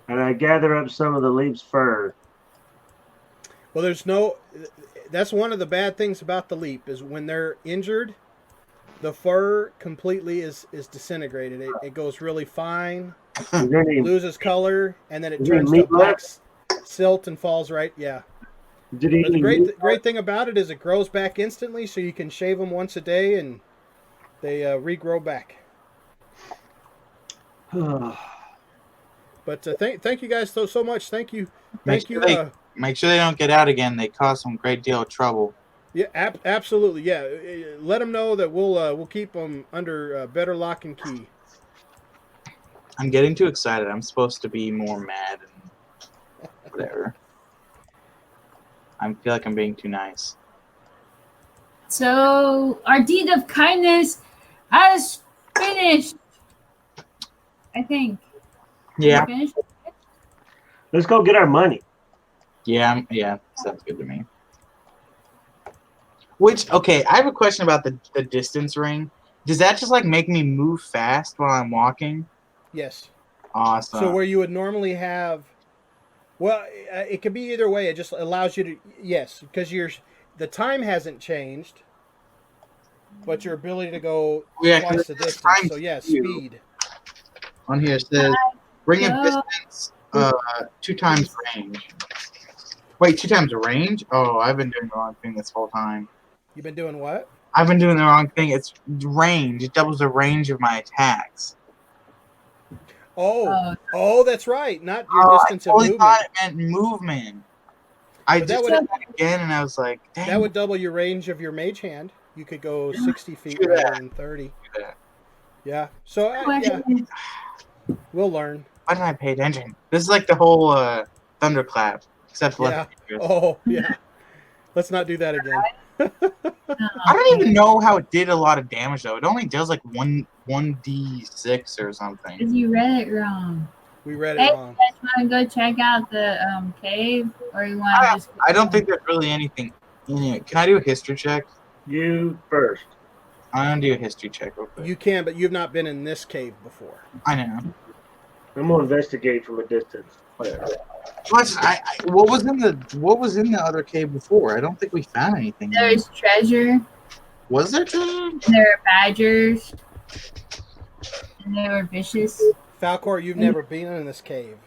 S3: and I gather up some of the leap's fur.
S1: Well, that's one of the bad things about the leap is when they're injured, the fur completely is disintegrated. It goes really fine, loses color, and then it turns to black silt and falls right. Yeah. But the great thing about it is it grows back instantly, so you can shave them once a day and they regrow back. But thank you guys so much. Thank you.
S4: Make sure they don't get out again. They cause some great deal of trouble.
S1: Yeah, absolutely. Yeah, let them know that we'll keep them under better lock and key.
S4: I'm getting too excited. I'm supposed to be more mad and whatever. I feel like I'm being too nice.
S2: So our deed of kindness has finished. I think.
S4: Yeah.
S3: Let's go get our money.
S4: Yeah, sounds good to me. Okay, I have a question about the distance ring. Does that just like make me move fast while I'm walking?
S1: Yes.
S4: Awesome.
S1: So where you would normally have, well, it could be either way. It just allows you to, yes, because the time hasn't changed. but your ability to go
S4: Yeah, 'cause
S1: twice the
S4: it's
S1: distance.
S4: times
S1: So yeah,
S4: two.
S1: speed.
S4: On here it says bring a
S2: Go.
S4: distance 2 times range. Wait, 2 times range? Oh, I've been doing the wrong thing this whole time.
S1: You've been doing what?
S4: I've been doing the wrong thing. It's range. It doubles the range of my attacks.
S1: Oh, that's right. Not your
S4: Oh, I
S1: distance of
S4: totally
S1: movement.
S4: thought it meant movement. I
S1: But
S4: just
S1: that
S4: did
S1: would
S4: that again, and I was like, dang.
S1: that would double your range of your mage hand. You could go 60 feet
S4: do
S1: rather
S4: that.
S1: than 30.
S4: Do that.
S1: Yeah. So yeah, we'll learn.
S4: Why didn't I pay attention? This is like the whole thunderclap, except for
S1: Yeah.
S4: left.
S1: Oh yeah. Let's not do that again.
S4: I don't even know how it did a lot of damage though. It only does like 1d6 or something.
S2: Because you read it wrong.
S1: We read
S2: Hey,
S1: it
S2: you
S1: wrong.
S2: guys want to go check out the cave, or you want to just?
S4: I don't think there's really anything in it. Can I do a history check?
S3: You first.
S4: I'm gonna do a history check real quick.
S1: You can, but you've not been in this cave before.
S4: I know.
S3: I'm gonna investigate from a distance. Whatever.
S4: What was in the other cave before? I don't think we found anything.
S2: There's treasure.
S4: Was there treasure?
S2: And there are badgers. And they were vicious.
S1: Falcor, you've never been in this cave.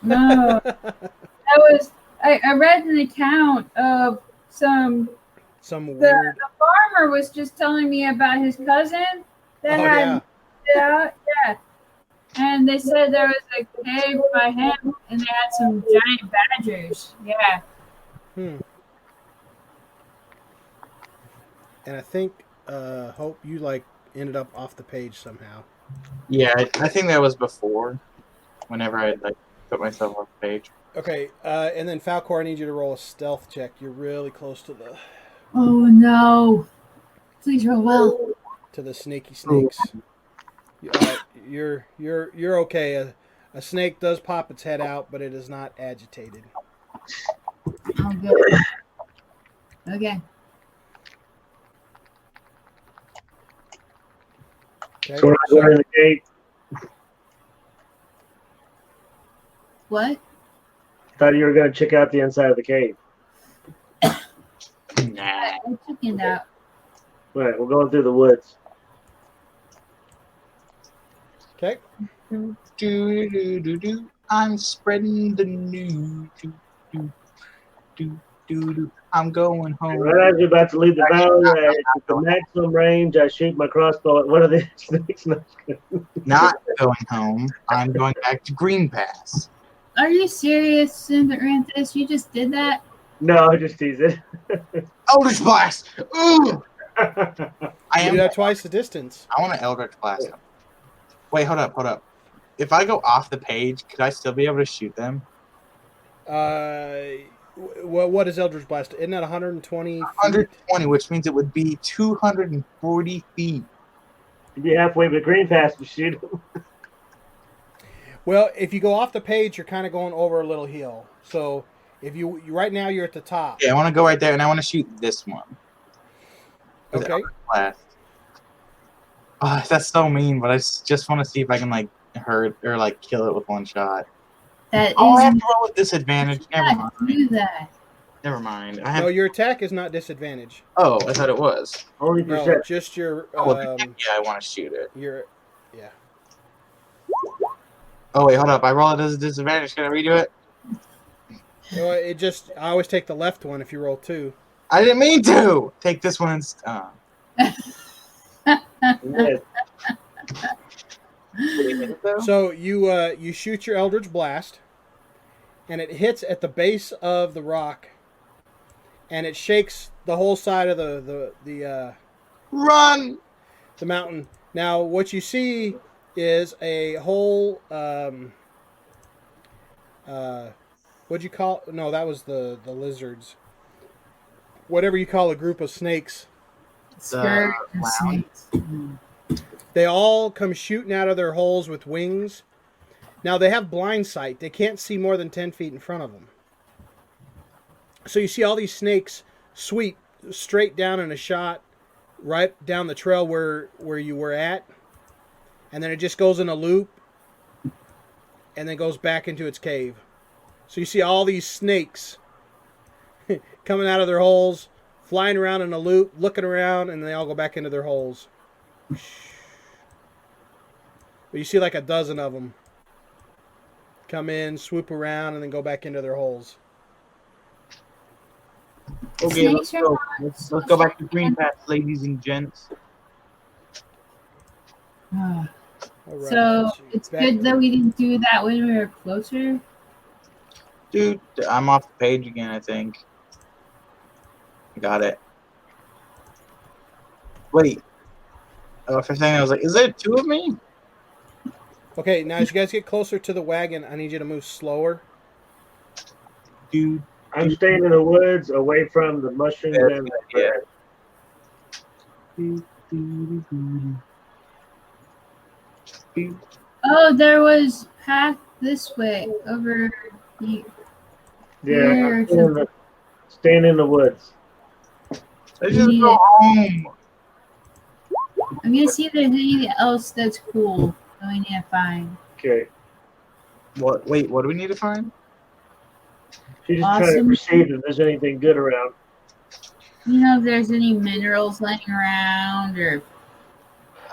S2: No, I read an account of some.
S1: Some
S2: The
S1: weird.
S2: farmer was just telling me about his cousin that
S1: Oh
S2: had
S1: yeah.
S2: yeah. And they said there was a cave by him, and they had some giant badgers. Yeah.
S1: And I think Hope, you like ended up off the page somehow.
S4: Yeah, I think that was before. Whenever I like put myself off the page.
S1: Okay, and then Falcor, I need you to roll a stealth check. You're really close to
S2: Oh no! Please roll well.
S1: the snaky snakes. You're okay. A snake does pop its head out, but it is not agitated.
S2: Oh good. Okay.
S1: Okay,
S3: So we're not going in the gate.
S2: What?
S3: Thought you were gonna check out the inside of the cave.
S4: Nah.
S2: I chickened out.
S3: Right, we're going through the woods.
S1: okay.
S4: Do. I'm spreading the news. Do. I'm going home.
S3: Right as you're about to leave the valley, at the maximum range, I shoot my crossbow at one of the snakes.
S4: Not going home. I'm going back to Green Pass.
S2: Are you serious, Ranthus? You just did that?
S3: No, just tease it.
S4: Eldritch Blast! Ooh!
S1: You do that twice the distance.
S4: I want to Eldritch Blast him. Wait, hold up. If I go off the page, could I still be able to shoot them?
S1: What is Eldritch Blast? Isn't that 120 feet?
S4: 120, which means it would be 240 feet.
S3: You'd be halfway to Green Pass to shoot him.
S1: Well, if you go off the page, you're kind of going over a little hill. So if you right now you're at the top.
S4: Yeah, I want to go right there, and I want to shoot this one. With
S1: Okay.
S4: Eldritch Blast. Oh, that's so mean, but I just want to see if I can like hurt or like kill it with one shot.
S2: That
S4: Oh, I have
S2: is
S4: to roll with disadvantage. Never
S2: not
S4: mind.
S2: do that.
S4: Never mind. I
S1: No,
S4: have.
S1: your attack is not disadvantage.
S4: Oh, I thought it was.
S3: Only
S1: No,
S3: percent.
S1: just your
S4: Oh, well, yeah, I want to shoot it.
S1: yeah.
S4: Oh wait, hold up. I roll it as a disadvantage. Can I redo it?
S1: No, I always take the left one if you roll 2.
S4: I didn't mean to. Take this one instead.
S3: Yes.
S1: So you shoot your Eldritch Blast, and it hits at the base of the rock, and it shakes the whole side of the
S4: Run!
S1: mountain. Now, what you see is a whole what'd you call? No, that was the lizards. Whatever you call a group of snakes.
S2: Skirt and
S4: clown.
S2: snakes.
S1: They all come shooting out of their holes with wings. Now, they have blind sight. They can't see more than 10 feet in front of them. So you see all these snakes sweep straight down in a shot right down the trail where you were at. And then it just goes in a loop and then goes back into its cave. So you see all these snakes coming out of their holes, flying around in a loop, looking around, and they all go back into their holes. But you see like a dozen of them come in, swoop around, and then go back into their holes.
S4: Okay, let's go. Let's go back to Green Path, ladies and gents.
S1: All right,
S2: So it's good that we didn't do that when we were closer.
S4: Dude, I'm off the page again, I think. Got it. Wait. For a second, I was like, is there two of me?
S1: Okay, now as you guys get closer to the wagon, I need you to move slower.
S4: Dude.
S3: I'm staying in the woods, away from the mushrooms and the
S2: Oh, there was path this way over here.
S3: Yeah, I'm staying in the woods.
S4: Let's just go home.
S2: I'm gonna see if there's anything else that's cool that we need to find.
S3: Okay.
S4: What? Wait, what do we need to find?
S3: She's just trying to perceive if there's anything good around.
S2: You know if there's any minerals laying around or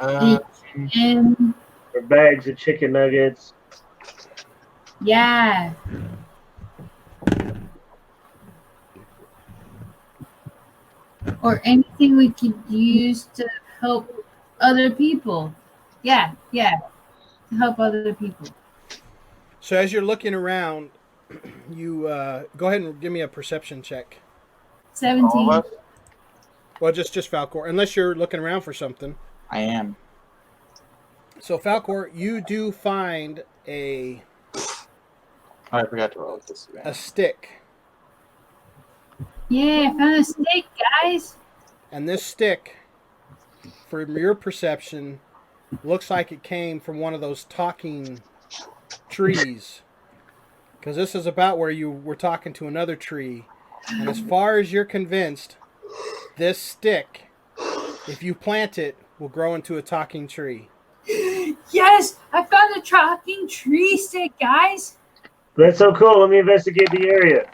S2: anything.
S3: Or bags of chicken nuggets.
S2: Yeah. Or anything we could use to help other people. Yeah. To help other people.
S1: So as you're looking around, you go ahead and give me a perception check.
S2: 17.
S1: Well, just Falcor, unless you're looking around for something.
S4: I am.
S1: So Falcor, you do find a.
S4: Oh, I forgot to roll this again.
S1: A stick.
S2: Yeah, I found a stick, guys.
S1: And this stick, from your perception, looks like it came from one of those talking trees. Because this is about where you were talking to another tree. And as far as you're convinced, this stick, if you plant it, will grow into a talking tree.
S2: Yes, I found a talking tree stick, guys.
S3: That's so cool. Let me investigate the area.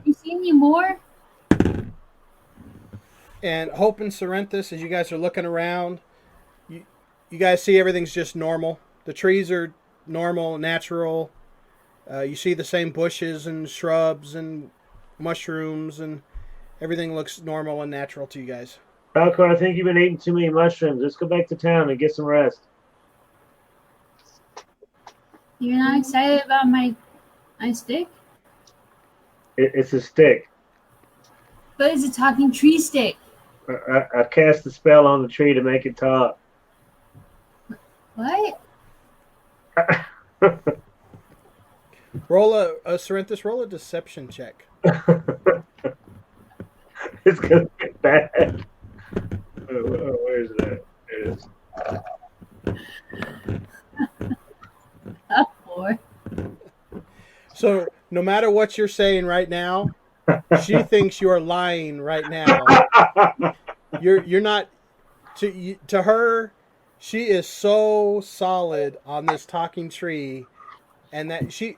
S2: You see any more?
S1: And Hope and Sorrenthus, as you guys are looking around, you guys see everything's just normal. The trees are normal, natural. You see the same bushes and shrubs and mushrooms, and everything looks normal and natural to you guys.
S3: Falcor, I think you've been eating too many mushrooms. Let's go back to town and get some rest.
S2: You're not excited about my stick?
S3: It's a stick.
S2: But it's a talking tree stick.
S3: I cast a spell on the tree to make it talk.
S2: What?
S1: Sorrenthus, roll a deception check.
S3: It's gonna get bad. Where is that? There it is.
S2: Oh, boy.
S1: So, no matter what you're saying right now, she thinks you're lying right now. You're not. To her, she is so solid on this talking tree, and that she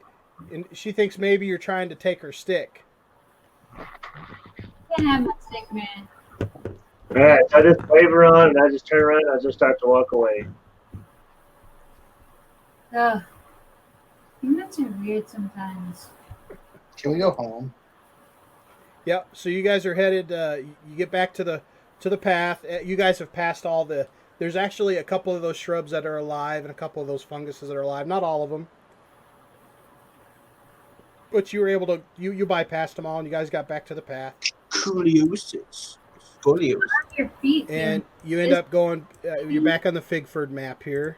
S1: thinks maybe you're trying to take her stick.
S2: Can't have my stick, man.
S3: All right, so I just wave her on, and I just turn around, and I just start to walk away.
S2: Humans are weird sometimes.
S4: Can we go home?
S1: Yep. So you guys are headed. You get back to the path. You guys have passed all the. There's actually a couple of those shrubs that are alive and a couple of those funguses that are alive. Not all of them, but you were able to. You bypassed them all, and you guys got back to the path.
S4: Scoliosis.
S2: Your feet,
S1: And you end up going. You're back on the Figford map here.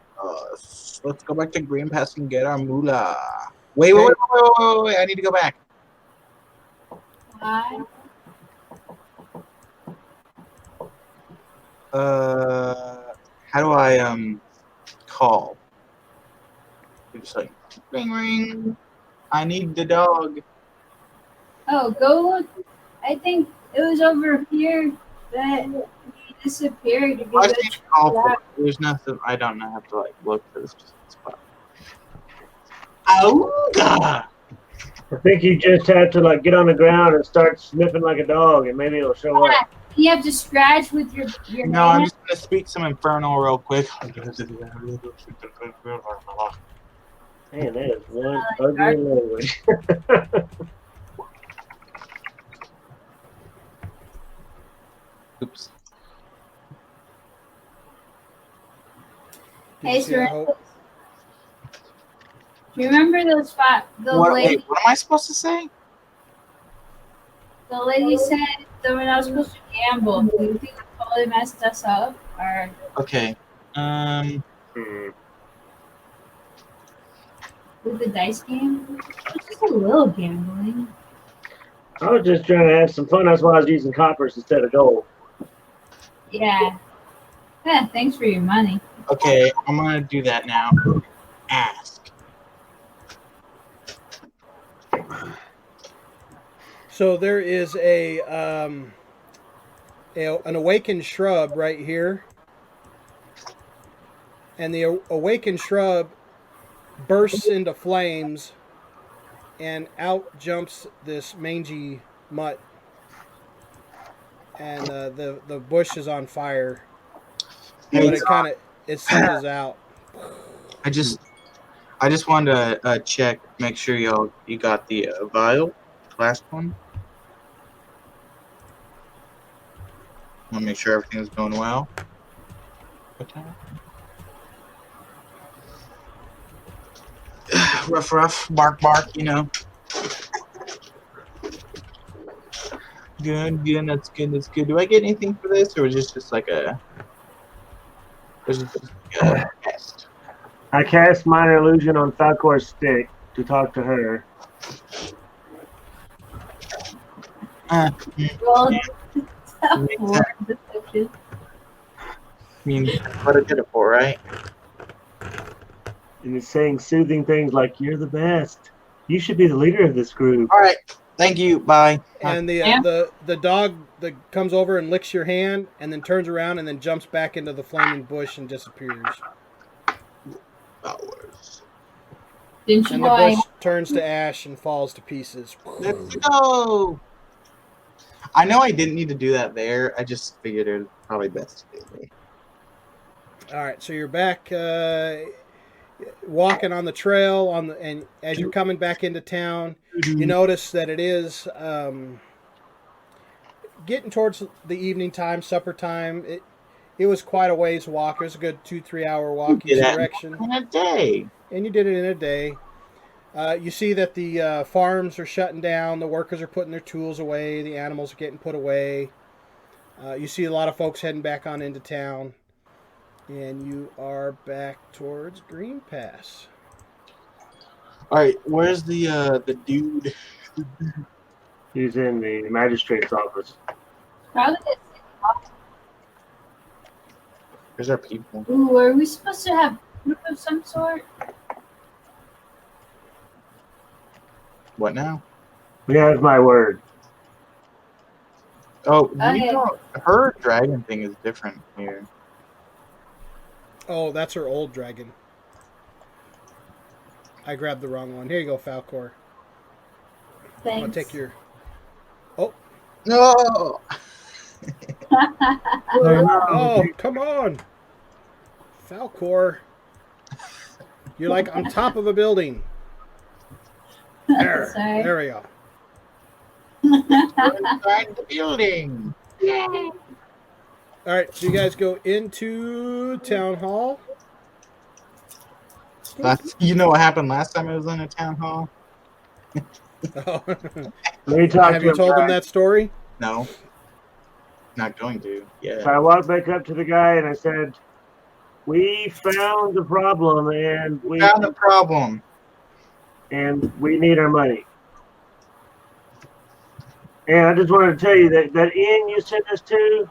S4: Let's go back to Green Pass and get our moolah. Wait. I need to go back.
S2: Why?
S4: How do I call? You're just like ring ring. I need the dog.
S2: Oh, go look. I think it was over here that he disappeared. To
S4: I just call for it. There's nothing. I don't have to like look for this spot. Auga!
S3: I think you just have to like get on the ground and start sniffing like a dog, and maybe it'll show up.
S2: You have to scratch with your
S4: No, I'm
S2: hand.
S4: just gonna speak some infernal real quick.
S3: Man, that is one ugly language.
S4: Oops.
S1: Did
S2: Hey,
S1: you see our
S2: sir.
S1: hope?
S2: Do you remember those the lady?
S4: Wait, what am I supposed to say?
S2: The lady said that we're not supposed to gamble. Do you think it totally messed us up, or
S4: Okay.
S2: with the dice game? It's just a little gambling.
S3: I was just trying to have some fun. That's why I was using coppers instead of gold.
S2: Yeah. Yeah. Thanks for your money.
S4: Okay, I'm gonna do that now. Ask.
S1: So there is an awakened shrub right here, and the awakened shrub bursts into flames, and out jumps this mangy mutt, and the bush is on fire,
S4: Hey,
S1: but it sizzles out.
S4: I just wanted to check, make sure you got the vial, last one. Want to make sure everything's going well. Okay. Rough, bark, you know. Good, that's good. Do I get anything for this, or is this just like a test?
S3: I cast minor illusion on Falcor's stick to talk to her.
S2: Roll
S4: I mean, what I did it for, right?
S3: And it's saying soothing things like, "You're the best. You should be the leader of this group."
S4: All right, thank you. Bye.
S1: And
S2: Yeah.
S1: the dog that comes over and licks your hand, and then turns around and then jumps back into the flaming bush and disappears.
S4: Hours.
S2: Didn't you
S1: And
S2: know
S1: the
S2: I
S1: bush turns to ash and falls to pieces.
S4: Let's go. I know I didn't need to do that there. I just figured it was probably best to do it.
S1: All right, so you're back walking on the trail and as you're coming back into town, you notice that it is getting towards the evening time, supper time. It was quite a ways walk. It was a good 2-3 hour walk each direction,
S4: In a day.
S1: and you did it in a day. You see that the farms are shutting down. The workers are putting their tools away. The animals are getting put away. You see a lot of folks heading back on into town. And you are back towards Green Pass.
S4: All right, where's the dude?
S3: He's in the magistrate's office.
S2: probably did.
S4: Where's our people?
S2: Ooh, are we supposed to have proof of some sort?
S4: What now?
S3: Yeah, that's my word.
S4: Oh,
S2: Okay.
S4: her dragon thing is different here.
S1: Oh, that's her old dragon. I grabbed the wrong one. Here you go, Falcor.
S2: Thanks.
S1: I'll take your...
S4: No.
S1: Oh, come on! Falcor. You're like on top of a building. There.
S2: Sorry.
S1: There we go.
S4: Inside the building.
S2: Yay.
S1: All right, so you guys go into Town Hall.
S4: You know what happened last time I was in a town hall?
S1: Oh.
S3: Let me talk
S1: Have
S3: to
S1: you
S3: him.
S1: told them that story?
S4: No. Not going to. Yeah.
S3: So I walked back up to the guy and I said, "We found the problem, and we
S4: Found the problem.
S3: need our money." And I just wanted to tell you that inn you sent us to,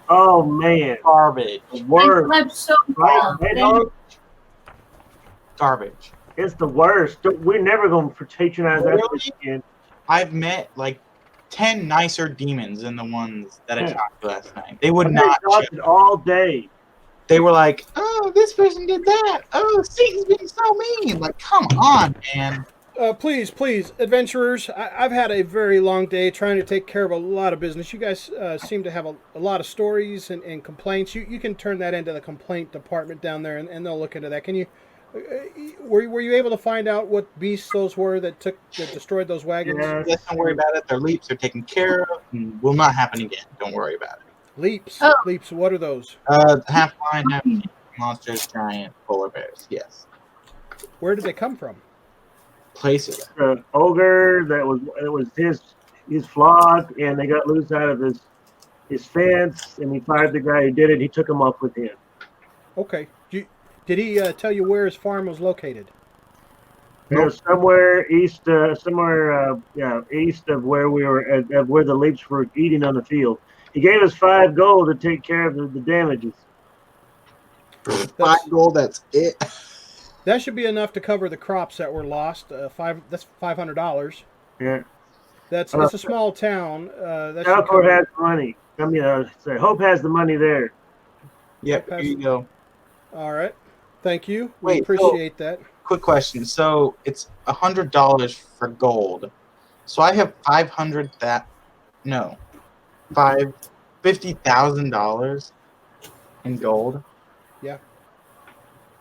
S3: oh man,
S4: Garbage.
S3: the
S2: I
S3: worst.
S2: slept so
S3: Right?
S2: well.
S3: Dog?
S4: Garbage.
S3: It's the worst. We're never going to patronize that
S4: Really?
S3: place again.
S4: I've met like 10 nicer demons than the ones that I
S3: Yeah.
S4: talked to last night. They would
S3: I've
S4: not
S3: been talking all day.
S4: They were like, oh, this person did that. Oh, Satan's being so mean. Like, come on, man.
S1: Please, adventurers. I've had a very long day trying to take care of a lot of business. You guys seem to have a lot of stories and complaints. You can turn that into the complaint department down there, and they'll look into that. Can you? Were you able to find out what beasts those were that destroyed those wagons?
S4: Yes, don't worry about it. Their leaps are taken care of and will not happen again. Don't worry about it.
S1: Leaps.
S2: Oh.
S1: Leaps. What are those?
S4: Half lion, half monsters, giant polar bears. Yes.
S1: Where did they come from?
S4: Places.
S3: The ogre that was his flock, and they got loose out of his fence, and he fired the guy who did it. He took him up with him.
S1: Okay. Did he tell you where his farm was located?
S3: Somewhere east, east of where we were, of where the Leeps were eating on the field. He gave us 5 gold to take care of the damages.
S4: 5 gold. That's it.
S1: That should be enough to cover the crops that were lost. That's $500.
S3: Yeah.
S1: It's a small town.
S3: Alcor has money. I mean, Hope has the money there.
S4: Yep. Here you go.
S1: All right. Thank you. We
S4: Wait,
S1: appreciate that.
S4: Quick question. So it's $100 for gold. So I have $50,000 in gold.
S1: Yeah.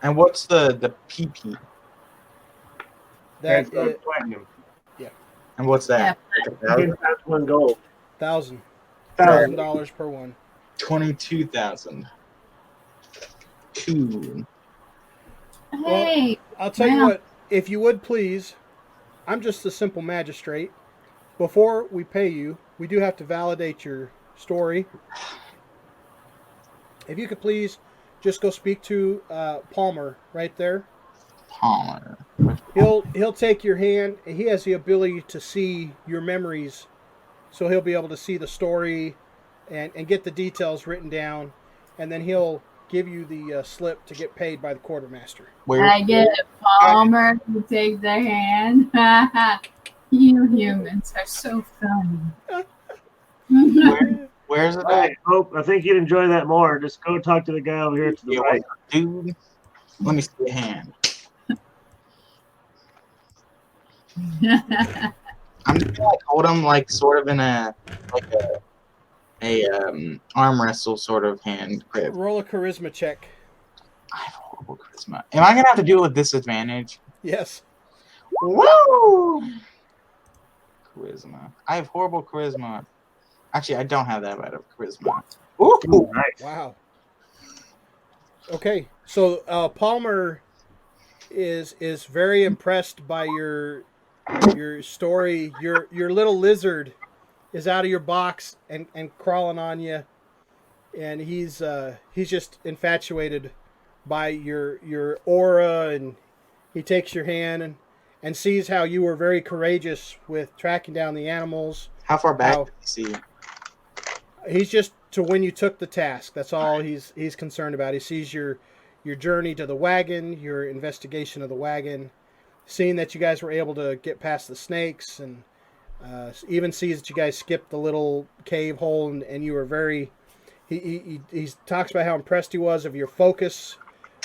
S4: And what's the PP?
S1: That
S3: That's platinum.
S1: yeah.
S4: And what's that?
S3: That's 1 gold.
S1: $1,000 per one.
S4: 22,000. Cool.
S2: Hey,
S1: I'll tell you what. If you would please, I'm just a simple magistrate. Before we pay you, we do have to validate your story. If you could please just go speak to Palmer right there.
S4: Palmer.
S1: He'll take your hand, and he has the ability to see your memories, so he'll be able to see the story and get the details written down, and then he'll give you the slip to get paid by the quartermaster.
S2: I get Palmer to take the hand. You humans are so funny.
S4: Where's it
S3: All right, Hope, I think you'd enjoy that more. Just go talk to the guy over here to the right.
S4: Dude, let me see your hand. I'm just gonna hold him sort of in a arm wrestle sort of hand grip.
S1: Roll a charisma check.
S4: I have horrible charisma. Am I gonna have to deal with disadvantage?
S1: Yes.
S4: Woo! Charisma. I have horrible charisma. Actually, I don't have that bad of charisma. Ooh!
S3: Nice.
S1: Wow. Okay, so Palmer is very impressed by your story. Your little lizard is out of your box and crawling on you, and he's just infatuated by your aura, and he takes your hand and sees how you were very courageous with tracking down the animals.
S4: How far back did you see?
S1: He's just to when you took the task. That's all he's concerned about. He sees your journey to the wagon, your investigation of the wagon, seeing that you guys were able to get past the snakes, and even sees that you guys skipped the little cave hole, and you were very. He talks about how impressed he was of your focus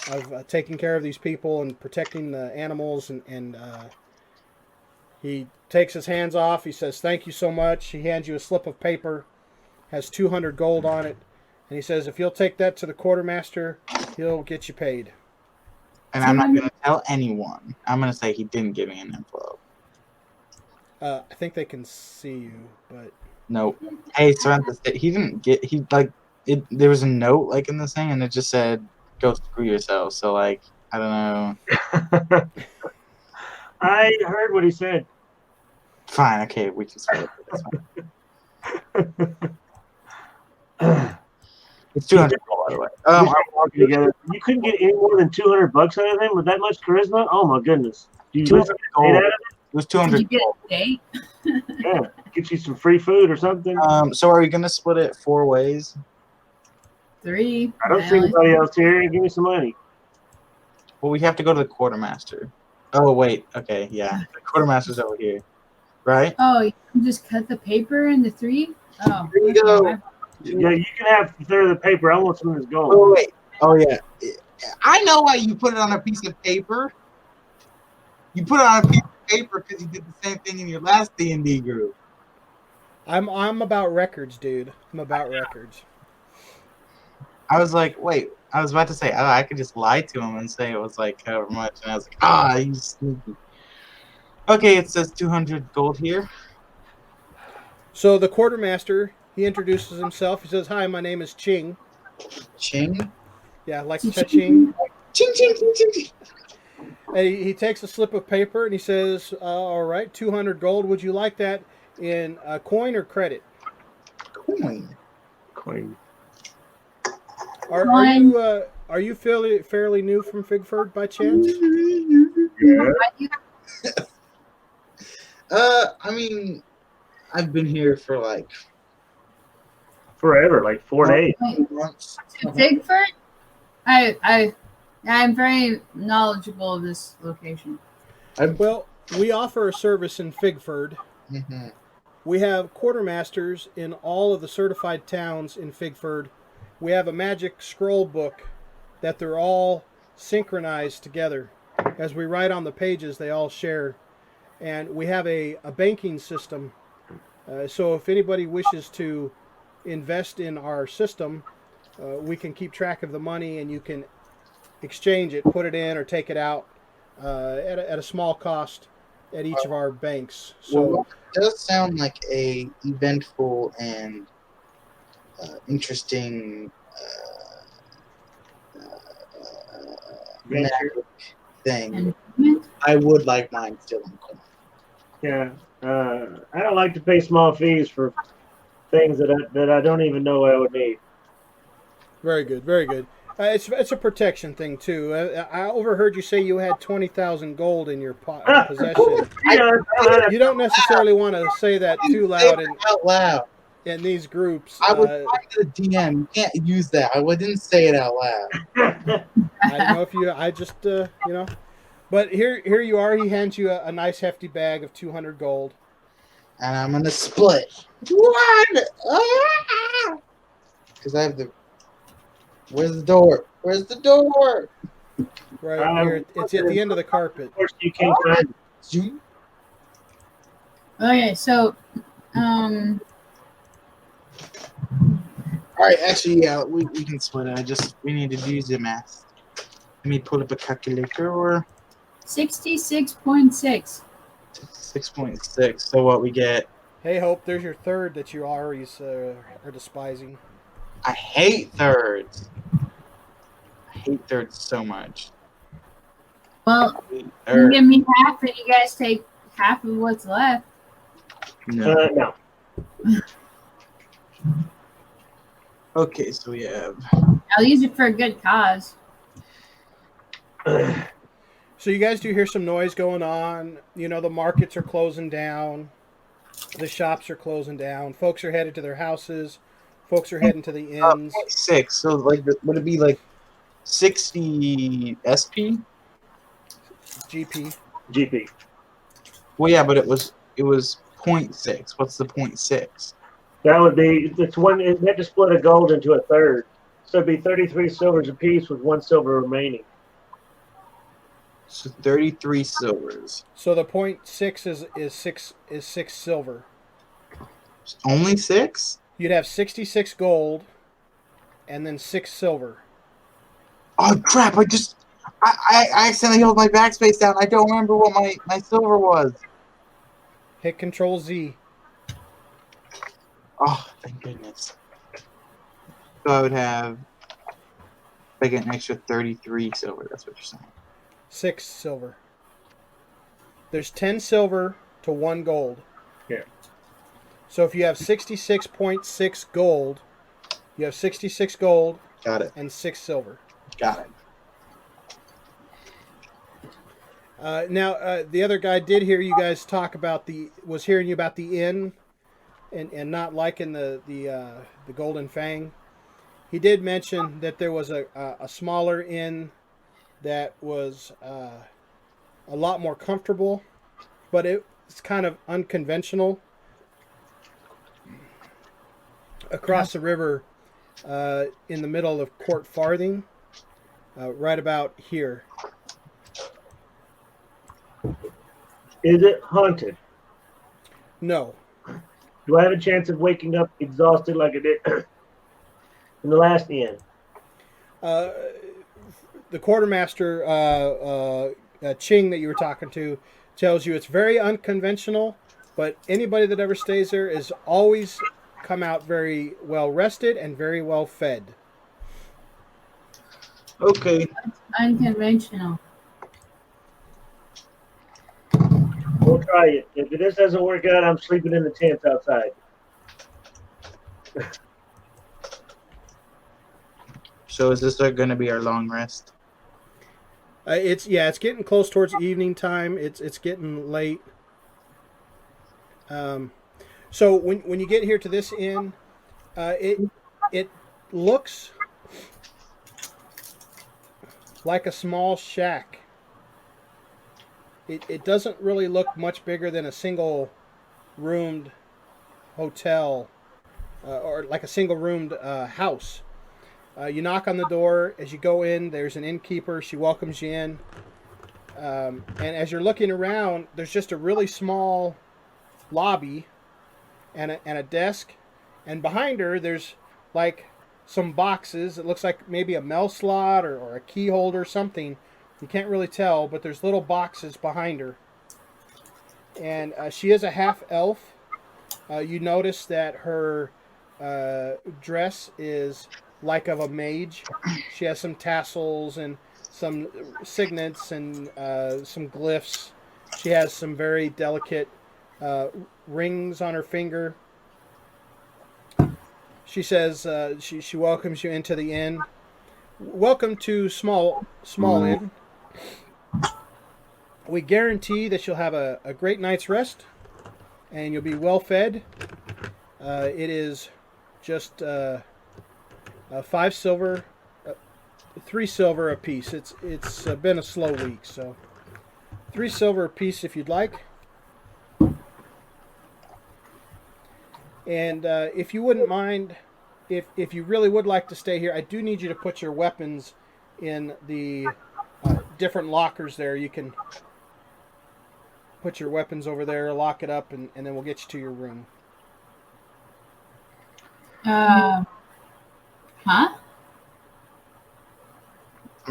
S1: of taking care of these people and protecting the animals, and he takes his hands off. He says, "Thank you so much." He hands you a slip of paper, has 200 gold on it, and he says, "If you'll take that to the quartermaster, he'll get you paid."
S4: And I'm not going to tell anyone. I'm going to say he didn't give me an envelope.
S1: I think they can see you, but
S4: Nope. Hey, Samantha, he didn't get. There was a note in this thing, and it just said, "Go screw yourself." So I don't know.
S3: I heard what he said.
S4: Fine. Okay, we can split it. That's fine. It's 200 gold, by the way.
S3: Together. You couldn't get any more than $200 out of him with that much charisma? Oh my goodness! Do you
S4: 200 gold. It was
S2: Did
S4: 200
S2: you get
S4: gold.
S2: a date?
S3: Yeah, get you some free food or something.
S4: So are we going to split it 4 ways?
S2: 3.
S3: I don't see anybody else here. Give me some money.
S4: Well, we have to go to the quartermaster. Oh, wait. Okay, yeah. The quartermaster's over here. Right?
S2: Oh, you can just cut the paper into 3? Oh.
S4: There you go.
S3: Yeah, you can have a third of the paper. I want some of this gold.
S4: Oh, wait. Oh, yeah. I know why you put it on a piece of paper. You put it on a piece of paper because you did the same thing in your last D&D group.
S1: I'm about records, dude. I'm about records.
S4: I was like, wait. I was about to say, oh, I could just lie to him and say it was like however much, and I was like, you sneaky. Okay, it says 200 gold here.
S1: So the quartermaster, he introduces himself. He says, "Hi, my name is Ching."
S4: Ching.
S1: Yeah, like cha-ching.
S4: Ching, ching, ching, ching, ching.
S1: And he takes a slip of paper and he says, "All right, 200 gold. Would you like that in coin or credit?"
S4: Coin.
S3: Coin.
S1: Are you fairly new from Figford by chance?
S4: I mean, I've been here for like
S3: Forever, like 4 days.
S4: months.
S2: Figford? I'm very knowledgeable of this location.
S1: Well, we offer a service in Figford.
S4: Mm-hmm.
S1: We have quartermasters in all of the certified towns in Figford. We have a magic scroll book that they're all synchronized together. As we write on the pages, they all share. And we have a banking system. So if anybody wishes to invest in our system, we can keep track of the money and you can exchange it, put it in or take it out at a small cost at each of our banks. So
S4: Well, it does sound like a eventful and interesting magic thing. I would like mine still in coin.
S3: Yeah. I don't like to pay small fees for things that I don't even know I would need.
S1: very good, very good. It's a protection thing too. I overheard you say you had 20,000 gold in your possession. You don't necessarily want to say that too loud
S4: Out loud.
S1: in these groups.
S4: I would talk to the DM. You can't use that. I didn't say it out loud.
S1: I don't know if you. I just But here you are. He hands you a nice hefty bag of 200 gold.
S4: And I'm gonna split. What? Because I have the. Where's the door? Where's the door?
S1: Right here. It's at the end of the carpet.
S3: Of course, you can't find it.
S4: Zoom.
S2: Okay, so
S4: All right, actually, yeah, we can split it. We need to use the math. Let me pull up a calculator or
S2: 66.6.
S4: 6.6. So what we get?
S1: Hey, Hope. There's your third that you always are despising.
S4: I hate thirds. I hate thirds so much.
S2: Well,
S4: I hate
S2: you
S4: thirds.
S2: give me half and you guys take half of what's left.
S4: No.
S3: No.
S4: Okay, so we have.
S2: I'll use it for a good cause.
S1: So you guys do hear some noise going on. You know, the markets are closing down. The shops are closing down. Folks are headed to their houses. Folks are heading to the inns.
S4: 0.6. So like, would it be like 60 SP?
S1: GP.
S3: GP.
S4: Well, yeah, but it was 0.6. What's the 0.6?
S3: That would be. It's one. They have to split a gold into a third, so it'd be 33 silvers apiece with 1 silver remaining.
S4: So 33 silvers.
S1: So the 0.6 is six silver.
S4: Only 6?
S1: You'd have 66 gold, and then 6 silver.
S4: Oh crap! I accidentally held my backspace down. I don't remember what my silver was.
S1: Hit Control Z.
S4: Oh, thank goodness. So I would have. I get an extra 33 silver. That's what you're saying.
S1: 6 silver. There's 10 silver to 1 gold.
S3: Yeah.
S1: So if you have 66.6 gold, you have 66 gold.
S4: Got it.
S1: And 6 silver.
S4: Got it.
S1: Now, the other guy did hear you guys talk about was hearing you about the inn and not liking the Golden Fang. He did mention that there was a smaller inn that was a lot more comfortable, but it's kind of unconventional. Across the river, in the middle of Court Farthing, right about here.
S3: Is it haunted?
S1: No.
S3: Do I have a chance of waking up exhausted like I did in the last inn?
S1: The quartermaster Ching that you were talking to tells you it's very unconventional, but anybody that ever stays there is always come out very well rested and very well fed.
S4: Okay.
S2: Unconventional.
S3: We'll try it. If this doesn't work out, I'm sleeping in the tents outside.
S4: So is this going to be our long rest?
S1: It's getting close towards evening time. It's getting late. So when you get here to this inn, it looks like a small shack. It doesn't really look much bigger than a single roomed hotel or like a single roomed house. You knock on the door. As you go in, there's an innkeeper. She welcomes you in. And as you're looking around, there's just a really small lobby and a desk. And behind her, there's like some boxes. It looks like maybe a mail slot or a key holder, something. You can't really tell, but there's little boxes behind her. And she is a half elf. You notice that her dress is like of a mage. She has some tassels and some signets and some glyphs. She has some very delicate rings on her finger. She says she welcomes you into the inn. Welcome to Small Inn. We guarantee that you'll have a great night's rest and you'll be well fed. It is just 5 silver, 3 silver a piece. It's been a slow week, so 3 silver a piece if you'd like. And if you wouldn't mind, if you really would like to stay here, I do need you to put your weapons in the different lockers there. You can put your weapons over there, lock it up, and then we'll get you to your room.
S2: Huh?
S4: I'm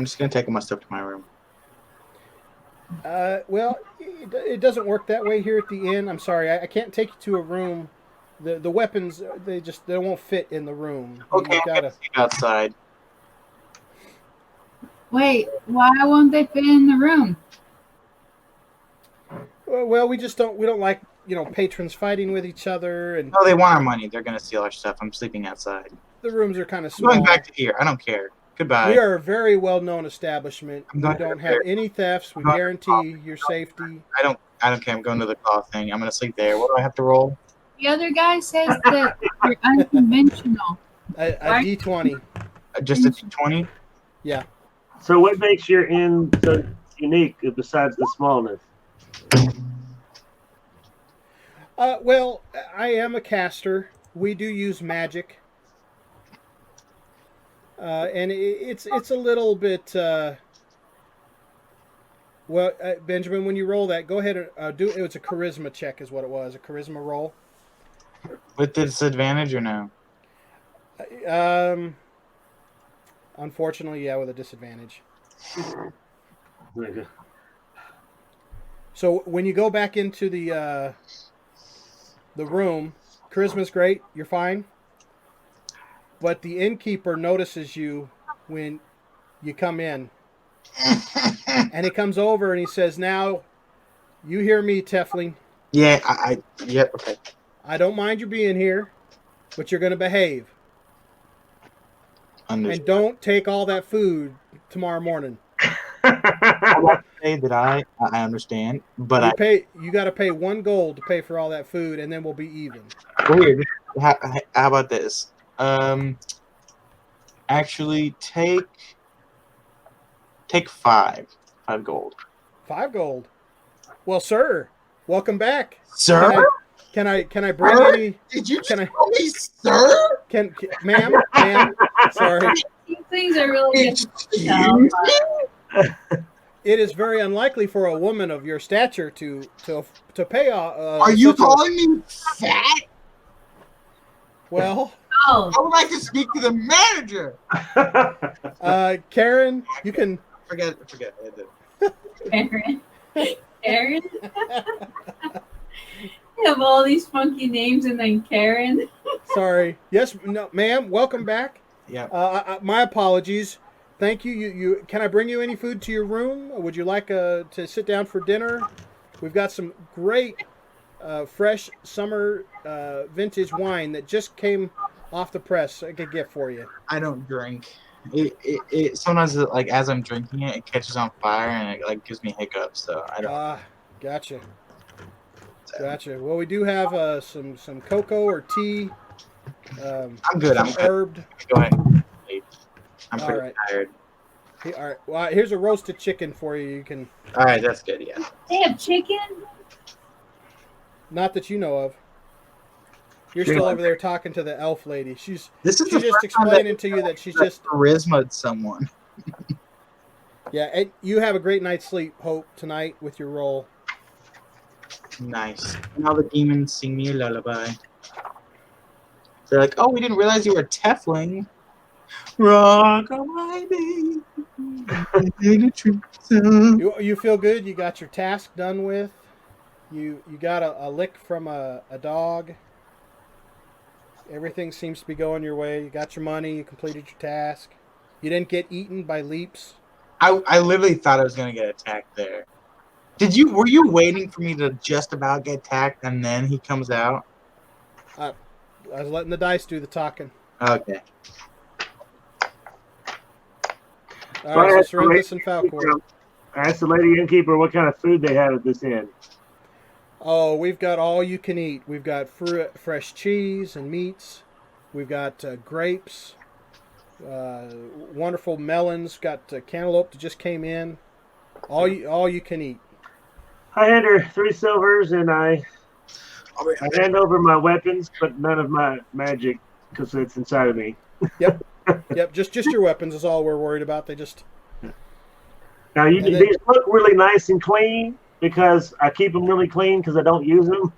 S4: just going to take my stuff to my room.
S1: Well, it doesn't work that way here at the inn. I'm sorry, I can't take you to a room. The weapons they won't fit in the room.
S4: Okay,
S1: You gotta...
S4: outside.
S2: Wait, why won't they fit in the room?
S1: Well, we don't like patrons fighting with each other, and
S4: No, they want our money. They're going to steal our stuff. I'm sleeping outside.
S1: the rooms are kind of
S4: I'm
S1: small.
S4: going back to here. I don't care. Goodbye.
S1: We are a very well-known establishment.
S4: I'm
S1: We
S4: not
S1: don't
S4: there.
S1: have any thefts. We
S4: I'm not
S1: guarantee your safety.
S4: I don't care. I'm going to the call thing. I'm going to sleep there. What do I have to roll?
S2: The other guy says that you're unconventional.
S1: A D20.
S4: Just a D20?
S1: Yeah.
S3: So what makes your inn so unique besides the smallness?
S1: Well, I am a caster. We do use magic. And it's a little bit... Benjamin, when you roll that, go ahead and do it. It's a charisma check is what it was. A charisma roll.
S4: With disadvantage or no?
S1: Unfortunately, yeah, with a disadvantage. So when you go back into the room, charisma's great. You're fine. But the innkeeper notices you when you come in. And he comes over and he says, "Now, you hear me, Tefling.
S4: Yeah, yep, okay.
S1: I don't mind you being here, but you're going to behave.
S4: Understood.
S1: And don't take all that food tomorrow morning.
S4: I like to say that I understand, but
S1: You got to pay 1 gold to pay for all that food, and then we'll be even."
S4: weird. How about this? Actually, take 5 gold.
S1: 5 gold. Well, sir, welcome back.
S4: Sir?
S1: Can I bring any?
S4: Did you
S1: Can I?
S4: call me sir?
S1: Ma'am, sorry.
S2: These things are really
S4: Excuse me?
S1: it is very unlikely for a woman of your stature to pay.
S4: Are you
S1: such a-
S4: calling me fat?
S1: Well,
S2: Oh,
S4: I would like to speak to the manager.
S1: Karen, you can.
S4: Forget.
S2: Karen. Karen? You have all these funky names and then Karen.
S1: Sorry. Yes, no, ma'am. Welcome back.
S4: Yeah.
S1: My apologies. Thank you. You can I bring you any food to your room? Would you like to sit down for dinner? We've got some great fresh summer vintage wine that just came off the press. I could get for you.
S4: I don't drink. It sometimes like as I'm drinking it, it catches on fire and it like gives me hiccups. So I don't.
S1: Gotcha. Gotcha. Well, we do have some cocoa or tea.
S4: I'm good. I'm good.
S1: Herbed.
S4: Go ahead. I'm
S1: All
S4: pretty
S1: right.
S4: tired.
S1: All right. Well, here's a roasted chicken for you. You can.
S4: All right, that's good. Yeah.
S2: They have chicken?
S1: Not that you know of. You're still over there talking to the elf lady. She's
S4: This is
S1: just explaining to you that she's just
S4: charisma'd someone.
S1: yeah. And you have a great night's sleep, Hope, tonight with your role.
S4: Nice. Now the demons sing me a lullaby. They're like, "Oh, we didn't realize you were a Tefling." Rock on my baby.
S1: You feel good. You got your task done with. You got a lick from a dog. Everything seems to be going your way. You got your money. You completed your task. You didn't get eaten by leaps.
S4: I literally thought I was gonna get attacked there. Were you waiting for me to just about get attacked and then he comes out?
S1: I was letting the dice do the talking.
S4: Okay.
S1: All right, so Serenus and Falcor.
S3: I asked the lady innkeeper what kind of food they had at this inn.
S1: Oh, we've got all you can eat. We've got fresh cheese and meats. We've got grapes, wonderful melons. Got cantaloupe that just came in. All you can eat.
S3: I hand her 3 silvers and I hand over my weapons, but none of my magic because it's inside of me.
S1: Yep. Yep, just your weapons is all we're worried about. They just
S3: now these look really nice and clean because I keep them really clean because I don't use them.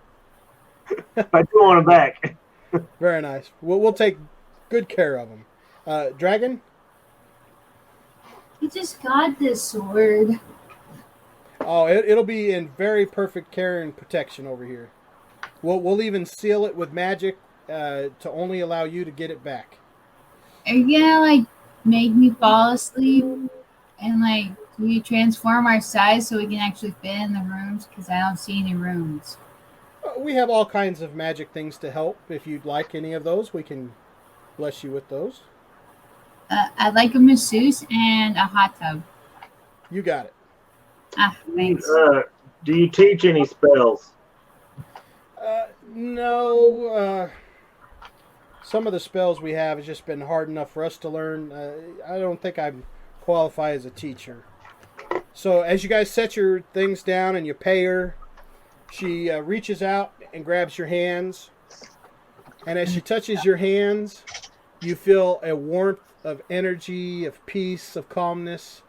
S3: I do want them back.
S1: Very nice. We'll take good care of them. Dragon?
S2: He just got this sword.
S1: Oh, it'll be in very perfect care and protection over here. We'll even seal it with magic to only allow you to get it back.
S2: Are you gonna like make me fall asleep and like do we transform our size so we can actually fit in the rooms? Because I don't see any rooms.
S1: We have all kinds of magic things to help. If you'd like any of those, we can bless you with those.
S2: I'd like a masseuse and a hot tub.
S1: You got it.
S2: Thanks.
S3: Do you teach any spells?
S1: No. Some of the spells we have has just been hard enough for us to learn. I don't think I qualify as a teacher. So as you guys set your things down and you pay her, she reaches out and grabs your hands. And as she touches your hands, you feel a warmth of energy, of peace, of calmness,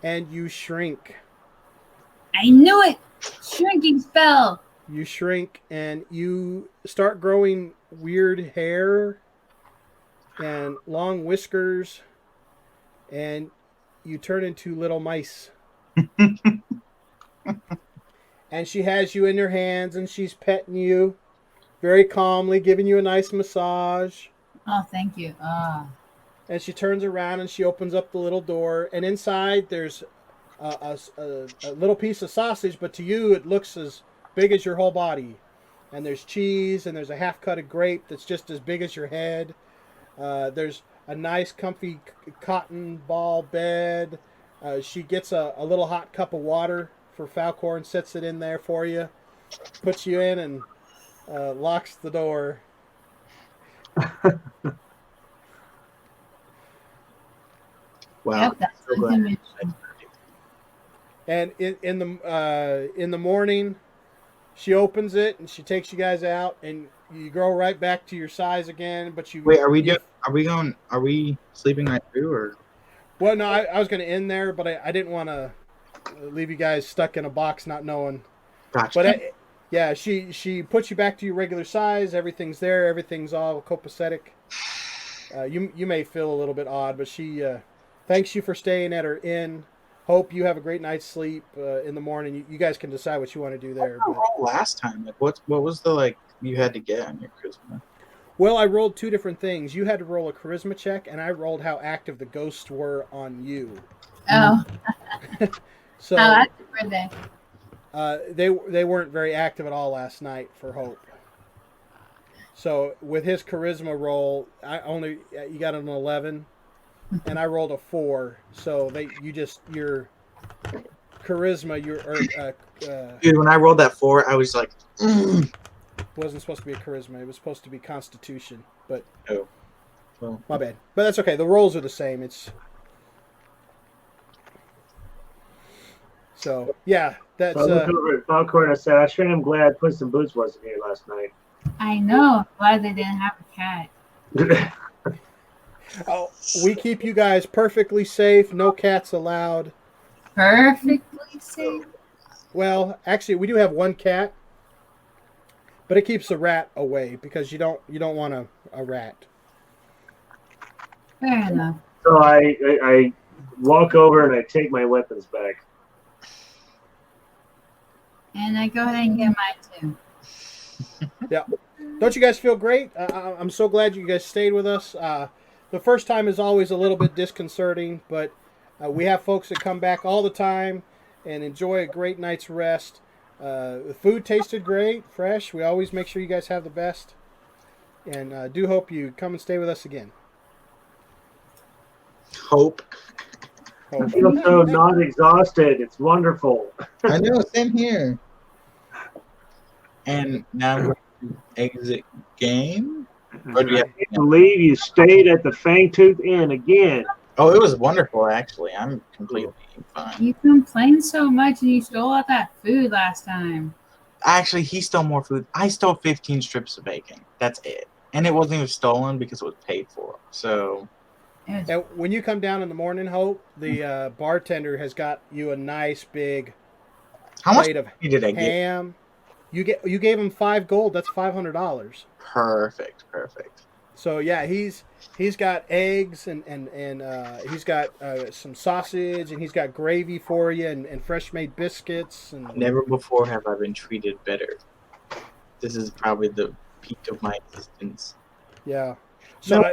S1: and you shrink.
S2: I knew it! Shrinking spell!
S1: You shrink and you start growing weird hair and long whiskers, and you turn into little mice. And she has you in her hands and she's petting you very calmly, giving you a nice massage.
S2: Oh, thank you.
S1: And she turns around and she opens up the little door, and inside there's a little piece of sausage, but to you it looks as big as your whole body. And there's cheese, and there's a half-cutted grape that's just as big as your head. There's a nice, comfy cotton ball bed. She gets a little hot cup of water for Falcor and sets it in there for you. Puts you in and locks the door.
S4: Wow.
S2: Yep, that's
S4: So
S2: the
S4: glad.
S2: dimension.
S1: And in the morning, she opens it and she takes you guys out, and you grow right back to your size again. But you
S4: Wait, are we sleeping right through or?
S1: Well, no, I was going to end there, but I didn't want to leave you guys stuck in a box, not knowing.
S4: Gotcha.
S1: But yeah, she puts you back to your regular size. Everything's there. Everything's all copacetic. You may feel a little bit odd, but she thanks you for staying at her inn. Hope you have a great night's sleep in the morning. You guys can decide what you want to do there.
S4: What last time? Like, what was the you had to get on your charisma?
S1: Well, I rolled two different things. You had to roll a charisma check, and I rolled how active the ghosts were on you.
S2: Oh.
S1: So
S2: How active were they?
S1: they weren't very active at all last night for Hope. So with his charisma roll, you got an 11, and I rolled a 4. So your charisma
S4: Dude, when I rolled that 4, I was like,
S1: wasn't supposed to be a charisma. It was supposed to be Constitution. But
S4: oh, well,
S1: my bad. But that's okay. The rolls are the same. So yeah, that's.
S3: So I look over at Falcor and I said, I sure am glad Puss in Boots wasn't here last night.
S2: I know. Glad they didn't have a cat.
S1: Oh, we keep you guys perfectly safe. No cats allowed.
S2: Perfectly safe.
S1: Well, actually, we do have one cat, but it keeps a rat away because you don't want a rat.
S2: Fair enough.
S3: So I walk over and I take my weapons back.
S2: And I go ahead and get mine too.
S1: Yeah. Don't you guys feel great? I'm so glad you guys stayed with us. The first time is always a little bit disconcerting, but we have folks that come back all the time and enjoy a great night's rest. The food tasted great, fresh. We always make sure you guys have the best. And do hope you come and stay with us again.
S4: Hope.
S3: I feel so not exhausted. It's wonderful.
S4: I know, same here. And now we're going to exit game. Or do you have,
S3: I can't believe you stayed at the Fangtooth Inn again.
S4: Oh, it was wonderful, actually. I'm completely fine.
S2: You complained so much and you stole all that food last time.
S4: Actually, he stole more food. I stole 15 strips of bacon. That's it. And it wasn't even stolen because it was paid for. So,
S1: And when you come down in the morning, Hope, the bartender has got you a nice big
S4: how much
S1: plate of
S4: did I get?
S1: ham. You gave him 5 gold. That's $500.
S4: Perfect.
S1: So yeah, he's got eggs and he's got some sausage and he's got gravy for you and fresh made biscuits. And
S4: Never before have I been treated better. This is probably the peak of my existence.
S1: yeah. So